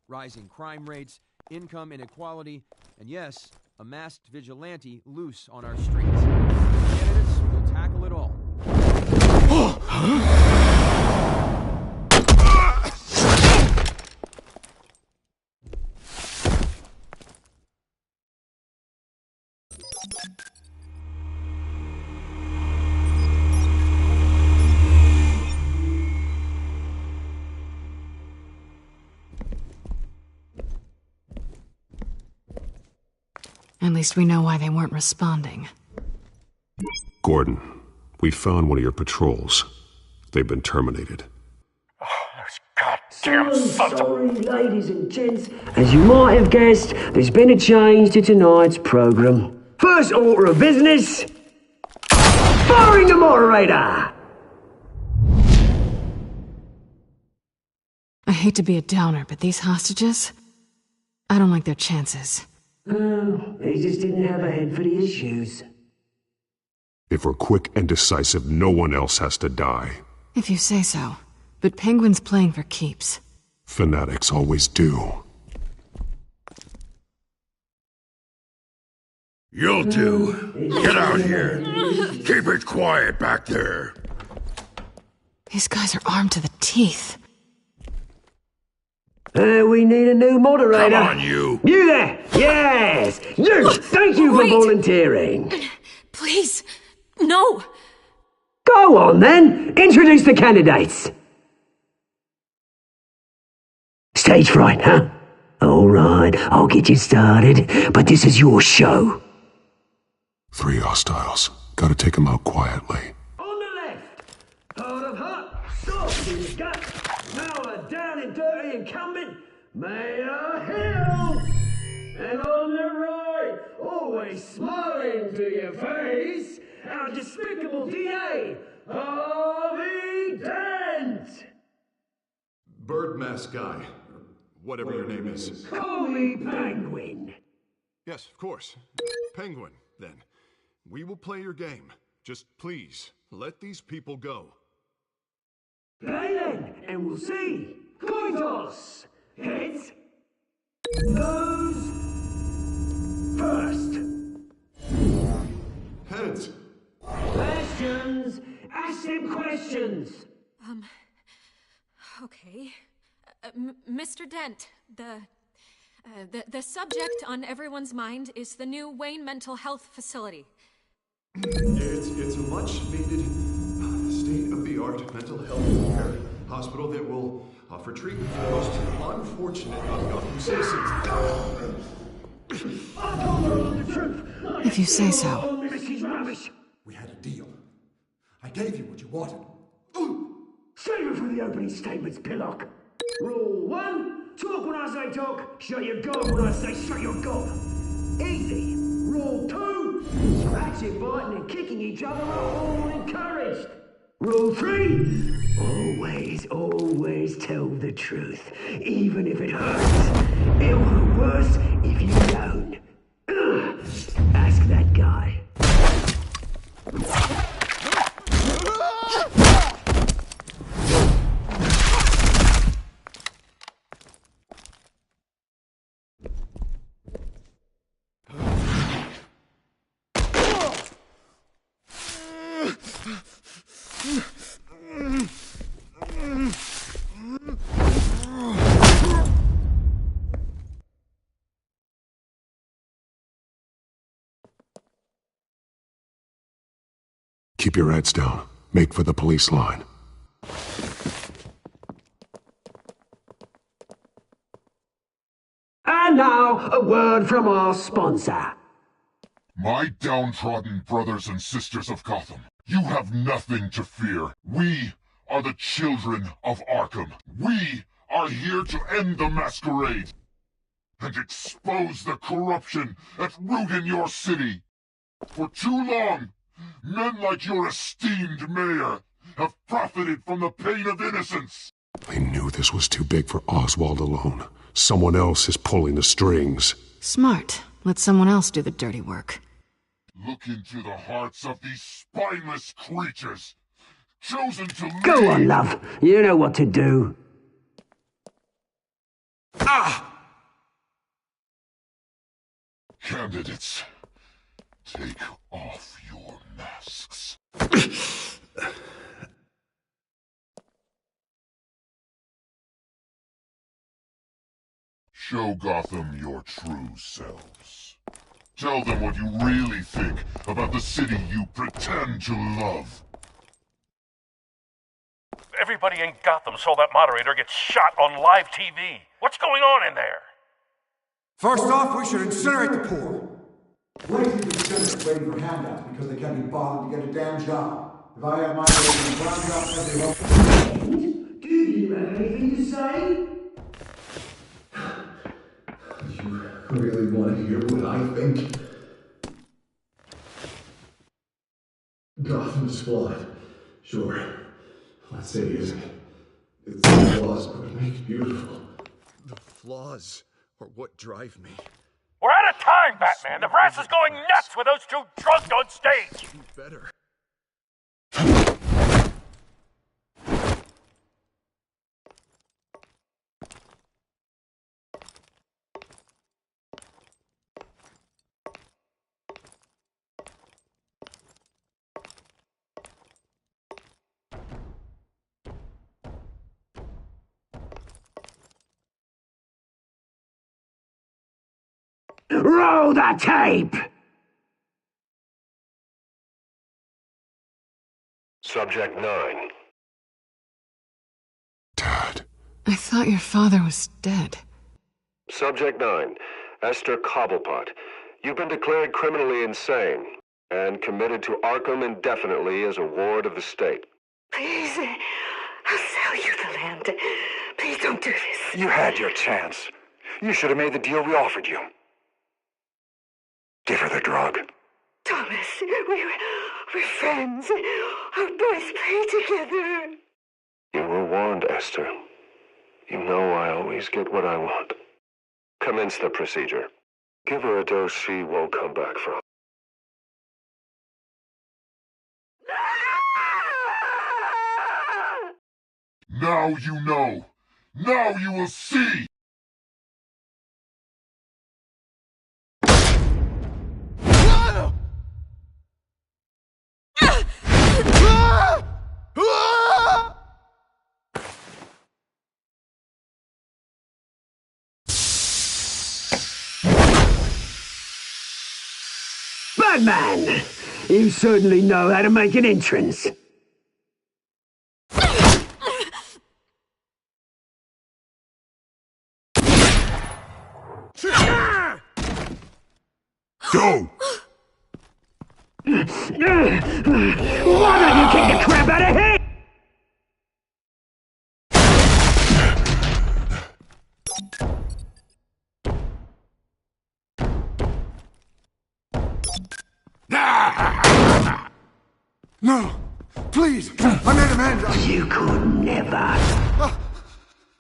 Speaker 21: Rising crime rates, income inequality, and yes, a masked vigilante loose on our streets. Candidates will tackle it all.
Speaker 7: At least we know why they weren't responding.
Speaker 20: Gordon, we found one of your patrols. They've been terminated.
Speaker 16: Damn sorry, ladies and gents. As you might have guessed, there's been a change to tonight's program. First order of business, firing the moderator.
Speaker 7: I hate to be a downer, but these hostages, I don't like their chances.
Speaker 16: Oh, they just didn't have a head for the issues.
Speaker 20: If we're quick and decisive, no one else has to die.
Speaker 7: If you say so. But Penguin's playing for keeps.
Speaker 8: Fanatics always do.
Speaker 2: You'll do. Get out here. Keep it quiet back there.
Speaker 7: These guys are armed to the teeth.
Speaker 16: We need a new moderator.
Speaker 2: Come on, you.
Speaker 16: You there! Yes! You! Thank you for volunteering.
Speaker 12: Please, no.
Speaker 16: Go on, then. Introduce the candidates. Stage fright, huh? All right, I'll get you started, but this is your show.
Speaker 8: 3 hostiles. Gotta take them out quietly.
Speaker 16: On the left, hard of hot, soft in the gut, now a down and dirty incumbent, Mayor Hill. And on the right, always smiling to your face, our despicable DA, Harvey Dent.
Speaker 18: Bird mask guy, or whatever your name is.
Speaker 16: Call me Penguin.
Speaker 18: Yes, of course. Penguin, then. We will play your game. Just please, let these people go.
Speaker 16: Play then, and we'll see. Coin toss. Heads. Nose. First.
Speaker 18: Heads.
Speaker 16: Questions. Ask them questions.
Speaker 12: Okay. Mr. Dent, the subject on everyone's mind is the new Wayne Mental Health Facility.
Speaker 18: It's a much-needed, state-of-the-art mental health care hospital that will offer treatment for the most unfortunate of Gotham citizens.
Speaker 16: I told her the truth.
Speaker 7: If you say so.
Speaker 16: Mrs. Rubbish.
Speaker 14: We had a deal. I gave you what you wanted.
Speaker 16: Save it for the opening statements, Pillock. Rule 1, talk when I say talk, shut your gob when I say shut your gob. Easy. Rule 2, scratching, biting and kicking each other are all encouraged. Rule 3, always tell the truth, even if it hurts. It'll hurt worse if you don't. Ask that guy.
Speaker 8: Keep your heads down. Make for the police line.
Speaker 16: And now, a word from our sponsor.
Speaker 4: My downtrodden brothers and sisters of Gotham, you have nothing to fear. We are the children of Arkham. We are here to end the masquerade and expose the corruption at root in your city. For too long, men like your esteemed mayor have profited from the pain of innocence.
Speaker 8: I knew this was too big for Oswald alone. Someone else is pulling the strings.
Speaker 7: Smart. Let someone else do the dirty work.
Speaker 4: Look into the hearts of these spineless creatures, chosen to lead.
Speaker 16: Go on, love. You know what to do.
Speaker 4: Candidates, take off your masks. Show Gotham your true selves. Tell them what you really think about the city you pretend to love.
Speaker 23: Everybody in Gotham saw that moderator get shot on live TV. What's going on in there?
Speaker 14: First off, we should incinerate the poor. Waiting to senate waiting for handouts because they can't be bothered to get a damn job. If I had my way in brown jobs everywhere.
Speaker 16: Do you have anything to say?
Speaker 18: You really want to hear what I think? Gotham's flawed. Sure. Let's say it isn't. It's the flaws are what make it beautiful. The flaws are what drive me.
Speaker 23: We're out of time, Batman! The brass is going nuts with those two drunk on stage!
Speaker 18: Better.
Speaker 10: Roll the tape!
Speaker 20: Subject 9.
Speaker 7: I thought your father was dead.
Speaker 20: Subject 9. Esther Cobblepot. You've been declared criminally insane and committed to Arkham indefinitely as a ward of the state.
Speaker 15: Please, I'll sell you the land. Please don't do this.
Speaker 19: You had your chance. You should have made the deal we offered you. Give her the drug.
Speaker 15: Thomas, we're friends. Our boys play together.
Speaker 20: You were warned, Esther. You know I always get what I want. Commence the procedure. Give her a dose she won't come back from.
Speaker 4: Now you know. Now you will see.
Speaker 10: Batman! You certainly know how to make an entrance.
Speaker 2: Go!
Speaker 10: Why don't you kick the crap out of him?
Speaker 3: No! Please! I made amends!
Speaker 10: You could never!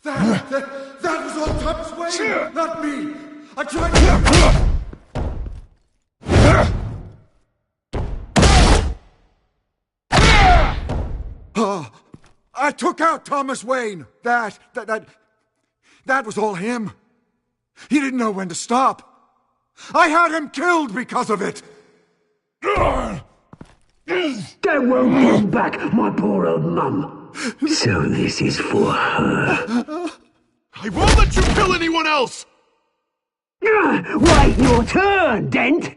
Speaker 3: That was all Thomas Wayne! Not me! I tried to... I took out Thomas Wayne! That was all him. He didn't know when to stop. I had him killed because of it!
Speaker 10: That won't bring back my poor old mum. So this is for her.
Speaker 2: I won't let you kill anyone else!
Speaker 10: Wait your turn, Dent!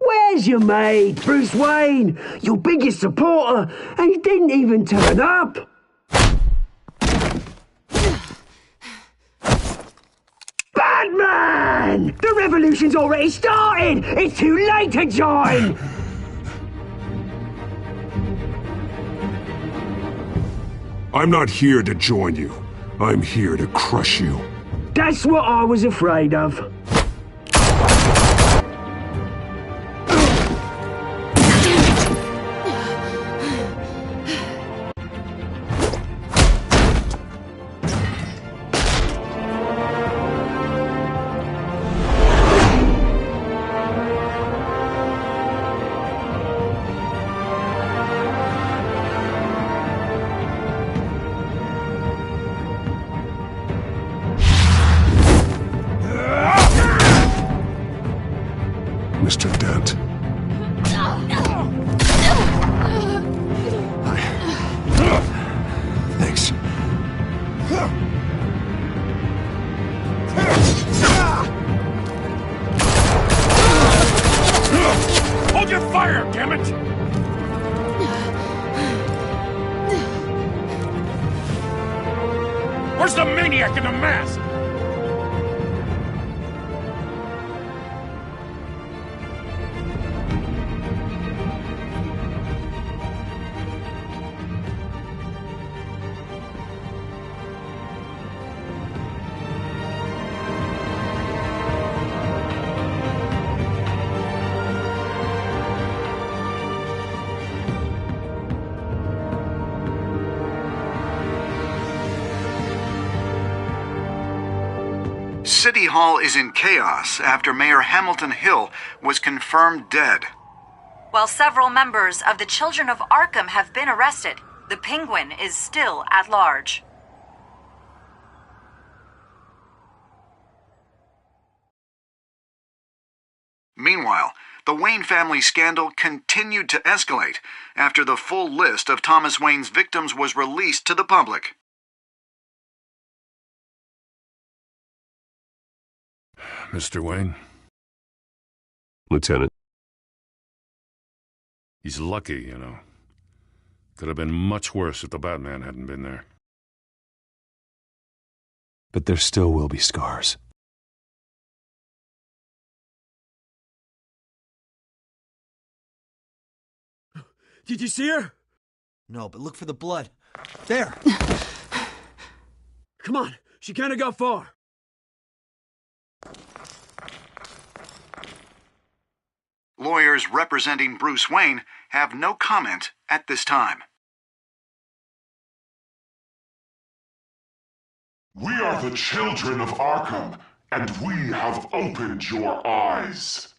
Speaker 10: Where's your mate, Bruce Wayne? Your biggest supporter, and he didn't even turn up! Batman! The revolution's already started! It's too late to join!
Speaker 2: I'm not here to join you. I'm here to crush you.
Speaker 10: That's what I was afraid of.
Speaker 2: Mr. Dent.
Speaker 18: Thanks.
Speaker 13: Hold your fire, damn it! Where's the maniac in the mask?
Speaker 11: City Hall is in chaos after Mayor Hamilton Hill was confirmed dead.
Speaker 15: While several members of the Children of Arkham have been arrested, the Penguin is still at large.
Speaker 11: Meanwhile, the Wayne family scandal continued to escalate after the full list of Thomas Wayne's victims was released to the public.
Speaker 13: Mr. Wayne?
Speaker 6: Lieutenant.
Speaker 13: He's lucky, you know. Could have been much worse if the Batman hadn't been there.
Speaker 6: But there still will be scars.
Speaker 16: Did you see her?
Speaker 1: No, but look for the blood. There!
Speaker 16: Come on, she can't have got far.
Speaker 11: Lawyers representing Bruce Wayne have no comment at this time.
Speaker 4: We are the children of Arkham, and we have opened your eyes.